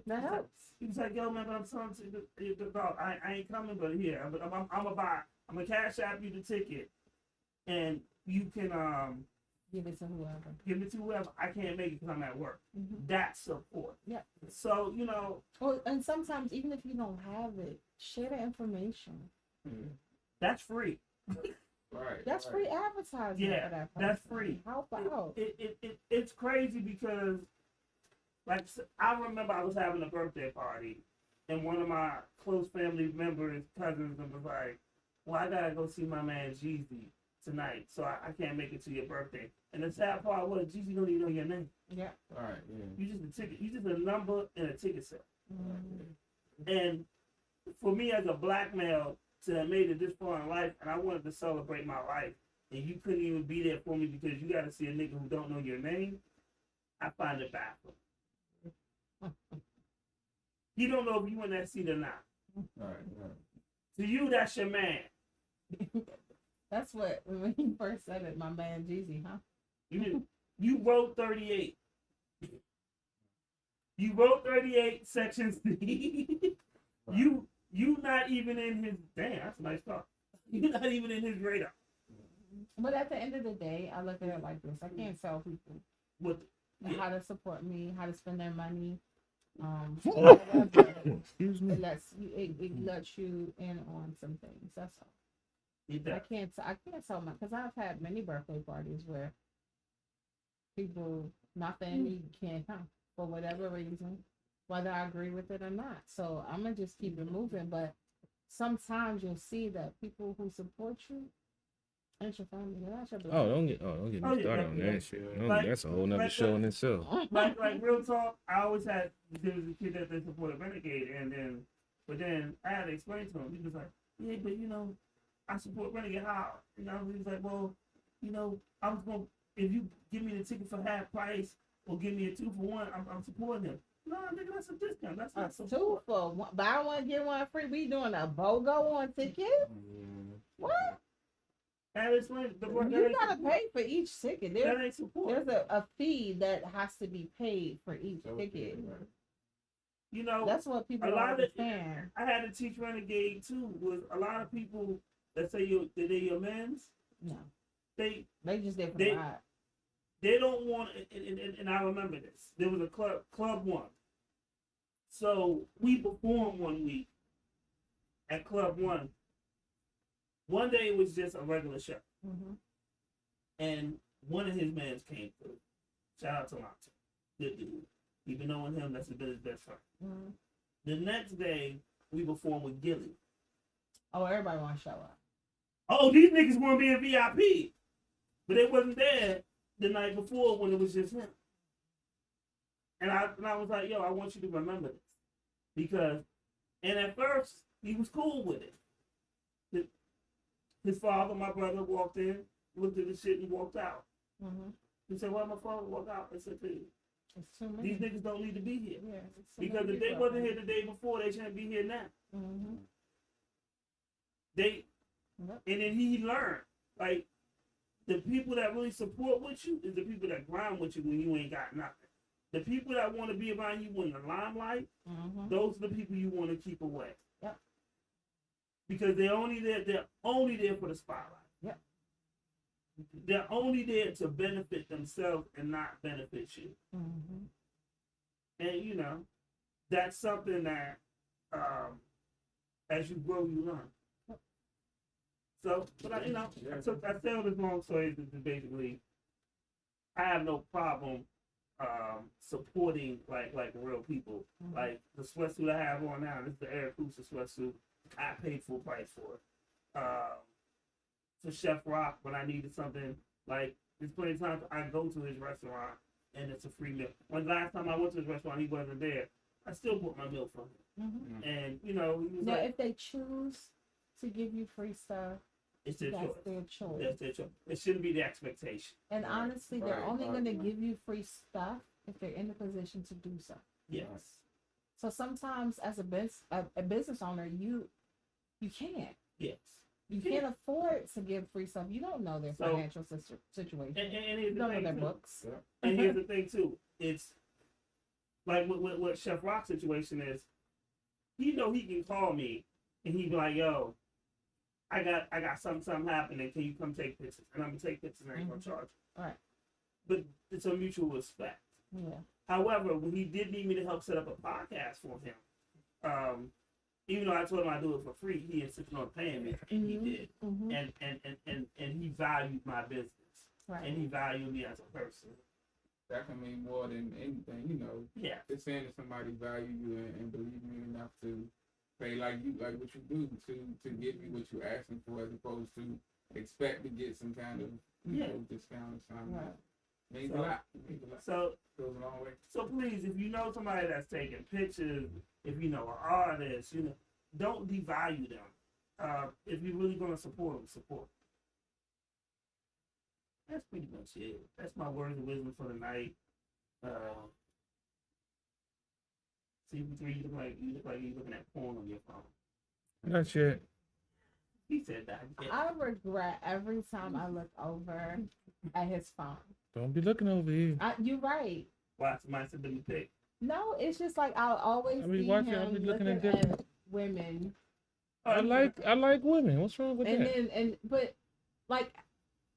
That helps. He was like, yo, man, but I'm telling you, the dog, I ain't coming, but here, I'm gonna cash app you the ticket, and you can give it to whoever. I can't make it because I'm at work. Mm-hmm. That's support. Yeah. So Well, and sometimes even if you don't have it, share the information. Mm-hmm. That's free. Right. That's free advertising. Yeah, for that that's free. Help out. It's crazy because, like, I remember I was having a birthday party, and one of my close family members, cousins, was like, well, I gotta go see my man Jeezy tonight, so I can't make it to your birthday. And the sad part was, Jeezy don't even know your name. Yeah. All right. Yeah. You just a ticket. You just a number and a ticket sale. Mm-hmm. And for me as a black male to have made it this far in life, and I wanted to celebrate my life, and you couldn't even be there for me because you got to see a nigga who don't know your name, I find it baffling. You don't know if you in that seat or not. Right. To you, that's your man. That's what when he first said it, my man Jeezy, huh? You wrote 38. You wrote 38 sections. You not even in his that's a nice talk. You're not even in his radar. But at the end of the day, I look at it like this: I can't tell people how to support me, how to spend their money. Excuse me. It lets you in on some things. That's all. I can't tell my because I've had many birthday parties where people you can't come for whatever reason, whether I agree with it or not. So I'm gonna just keep it moving. But sometimes you'll see that people who support you ain't your family. They're not your blood. Don't get me started on that shit. That's a whole nother show in itself. Like real talk, I always had there was a kid that supported Renegade, but then I had to explain to him. He was like, yeah, but I support Renegade. How? He was like, well, I was going. If you give me the ticket for half price or give me a 2-for-1, I'm supporting him. No, nigga, that's a discount. That's not support. 2 for 1. Buy one, get one free. We doing a BOGO on ticket? What? You gotta pay for each ticket. There's a fee that has to be paid for each ticket. That's what people don't understand. I had to teach Renegade too. Was a lot of people that say they're your men's. No, they just there for the ride. They don't want, and I remember this. There was a Club One. So we performed one week at Club One. One day it was just a regular show. Mm-hmm. And one of his mans came through. Shout out to Lonto. Good dude. You've been knowing him, that's been his best friend. Mm-hmm. The next day, we performed with Gilly. Oh, everybody want to show up. Oh, these niggas want to be in VIP. But they wasn't there the night before when it was just him. And I was like, yo, I want you to remember this. Because, and at first, he was cool with it. His father, my brother, walked in, looked at the shit, and walked out. Mm-hmm. He said, why my father walked out? I said, it's too many. These niggas don't need to be here. Yeah, because if they wasn't here the day before, they shouldn't be here now. Mm-hmm. And then he learned, like, the people that really support with you is the people that grind with you when you ain't got nothing. The people that want to be around you in the limelight, those are the people you want to keep away. Yep. Because they're only there for the spotlight. Yep. They're only there to benefit themselves and not benefit you. Mm-hmm. And that's something that as you grow, you learn. Yep. So, but I tell this long story to basically, I have no problem supporting like real people. Mm-hmm. Like the sweatsuit I have on now, this is the Eric Kusa sweatsuit. I paid full price for it. For Chef Rock, when I needed something, like, there's plenty of times I go to his restaurant and it's a free meal. When last time I went to his restaurant, he wasn't there. I still bought my meal from him. Mm-hmm. And, you know, he was now, like, if they choose to give you free stuff, it's their that's choice. their choice. That's their choice. It shouldn't be the expectation. And honestly, they're only going to give you free stuff if they're in the position to do so. Yes. So sometimes, as a business owner, you can't. Yes. You can't afford to give free stuff. You don't know their financial situation. And you don't know their books. And here's the thing too. It's like what Chef Rock's situation is. He know he can call me and he be like, "Yo, I got something happening. Can you come take pictures?" And I'm gonna take pictures and I ain't gonna charge. All right. But it's a mutual respect. Yeah. However, when he did need me to help set up a podcast for him, even though I told him I'd do it for free, he insisted on paying me, and he did. Mm-hmm. And he valued my business, right. And he valued me as a person. That can mean more than anything, you know. Yeah. It's saying that somebody value you and believe in you enough to pay like what you do to give you what you're asking for, as opposed to expect to get some kind of you know, discount or something. Right. Means a lot. So goes a long way. So please, if you know somebody that's taking pictures, if you know an artist, you know, don't devalue them. If you're really gonna support them, support. That's pretty much it. That's my words of wisdom for the night. CP3, you look like you're looking at porn on your phone. Not yet. He said that. Yeah. I regret every time I look over at his phone. Don't be looking over here. You're right. Why somebody said them pick? No, it's just like I'll always see him looking at women. I like women. What's wrong with that? But like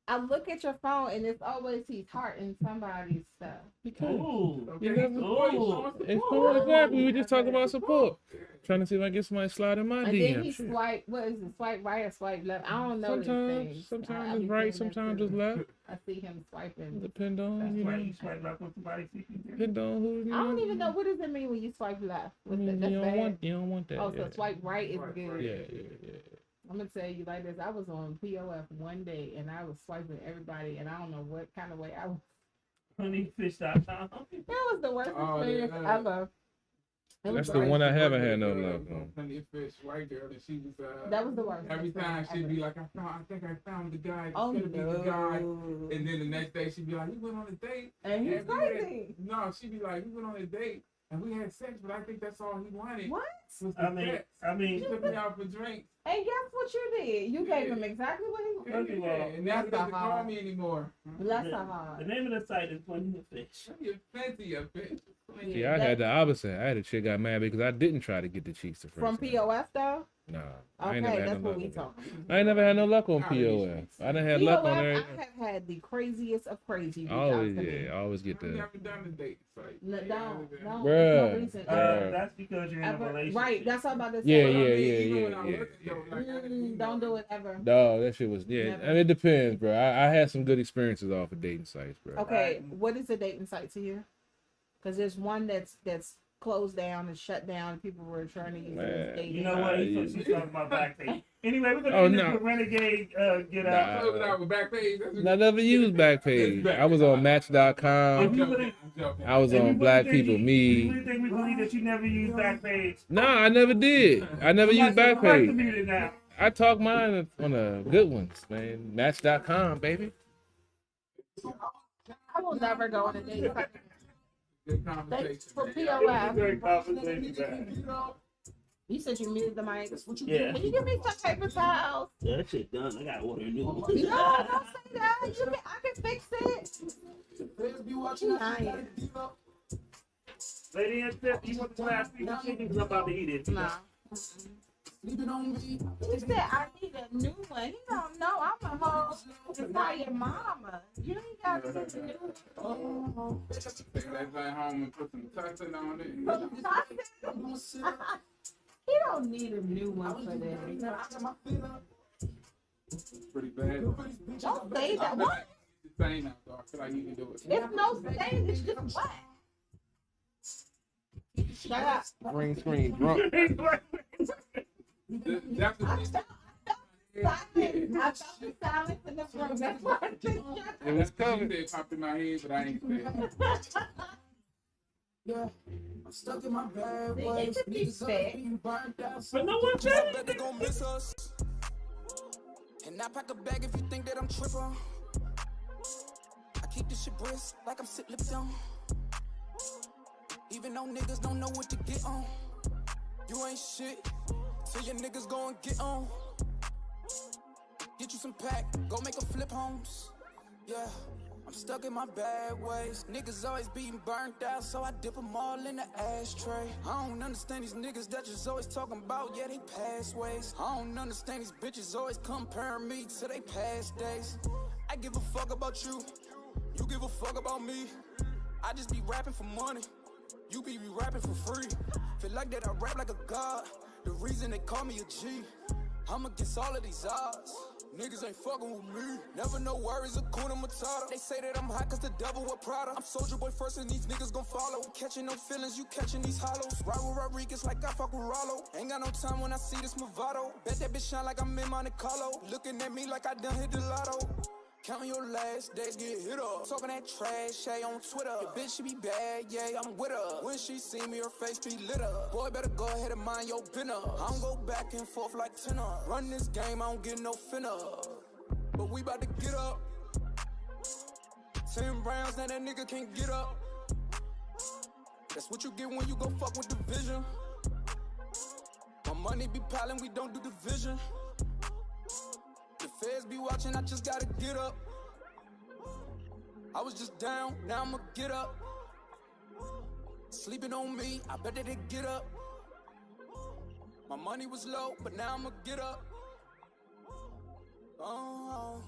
I look at your phone and it's always he's hearting somebody's stuff. Because it's cool, exactly. We just talk about support. Trying to see if I get somebody slide in my and DM. Then he swipe. What is it? Swipe right or swipe left? I don't know. Sometimes it's right, sometimes it's left. I see him swiping. Depend on you swipe left when somebody sees you. Depend on who. I don't even know what does it mean when you swipe left. You don't want that. Oh, so swipe right is good. Yeah. I'm gonna tell you like this. I was on POF one day and I was swiping everybody, and I don't know what kind of way I was. Honeyfish.com. That was the worst experience ever. That's the one I haven't had no luck on. Honeyfish white girl, and she was. That was the worst. Every time she'd be like, I think I found the guy. Oh It's gonna be the guy. no! And then the next day she'd be like, you went on a date. And he's crazy. No, she'd be like, you went on a date. And we had sex, but I think that's all he wanted. What? I mean, he took me out for drinks. And guess what you did? You gave him exactly what he wanted. Yeah, and now he doesn't call me anymore. That's not hard. The name of the site is Plenty of Fish. Plenty of fish. See, I had the opposite. I had a chick got mad because I didn't try to get the cheeks the first From time. POF though? Nah. Okay, I ain't never had that's no what luck we on that. talking. I ain't never had no luck on POF. I done had luck on everything. I have had the craziest of crazy. Always, I always get I've the. never done a date site. No, don't. Bruh. There's no reason. That's because you're in a relationship. Right, that's what I'm about to Yeah. say. Don't do it ever. No, that shit was Never. I mean, it depends, bro. I had some good experiences off of dating sites, bro. Okay, what is a dating site to you? Because there's one that's closed down and shut down, and people were trying to use it as dating. You know what? She's talking about Backpage. Anyway, we're gonna end this with Renegade. Get out. Close it out with Backpage. I never used Backpage. I was on Match.com. I was on Black People Me. You really think we believe that you never used Backpage? No, I never did. I never used Backpage. I talk mine on the good ones, man. Match.com, baby. I will never go on a dating site. Good conversation. Thanks for Great POF. conversation, You said you muted the mic. Yeah. Can you give me some paper towels? Yeah, that shit done. I gotta order a new one. No, don't say that. I can fix it. Lady and Steph, you want the last piece of chicken? Because I'm about to eat it. Nah. He said I need a new one. He don't know I'm a whole. It's not your mama. You ain't got to get a new one. Take that thing home and put some tussin on it. He don't need a new one for this. Pretty bad. Don't say that. What? It's the same now, so I feel like you can do it. It's no stain. It's just wet. Shut up. Green screen drunk. Definitely. I felt the silence in the room. That's why I think It was coming. It popped in my head, but I ain't saying it. Yeah, I'm stuck in my bad ways. But no one said Bet they gon' miss us. And I pack a bag if you think that I'm trippin'. I keep this shit brisk like I'm sit lipped on. Even though niggas don't know what to get on. You ain't shit, so your niggas gon' get on. Get you some pack, go make a flip homes. Yeah, I'm stuck in my bad ways. Niggas always being burnt out, so I dip them all in the ashtray. I don't understand these niggas that just always talking about, yeah, they past ways. I don't understand these bitches always comparing me to they past days. I give a fuck about you, you give a fuck about me. I just be rapping for money, you be rapping for free. Feel like that I rap like a god, the reason they call me a G. I'm against all of these odds. Niggas ain't fucking with me. Never no worries, Hakuna Matata. They say that I'm hot cause the devil with Prada. I'm Soldier Boy first and these niggas gon' follow. Catching no feelings, you catching these hollows. Ride with Rodriguez like I fuck with Rollo. Ain't got no time when I see this Movado. Bet that bitch shine like I'm in Monte Carlo. Looking at me like I done hit the lotto. Counting your last days, get hit up. Talking that trash, Shay on Twitter. Your bitch, she be bad, yeah, I'm with her. When she see me, her face be lit up. Boy, better go ahead and mind your business. I don't go back and forth like tenor. Run this game, I don't get no finna. But we bout to get up. 10 rounds, now that nigga can't get up. That's what you get when you go fuck with division. My money be piling, we don't do division. The feds be watching, I just gotta get up. I was just down, now I'ma get up. Sleeping on me, I bet that they get up. My money was low, but now I'ma get up. Oh.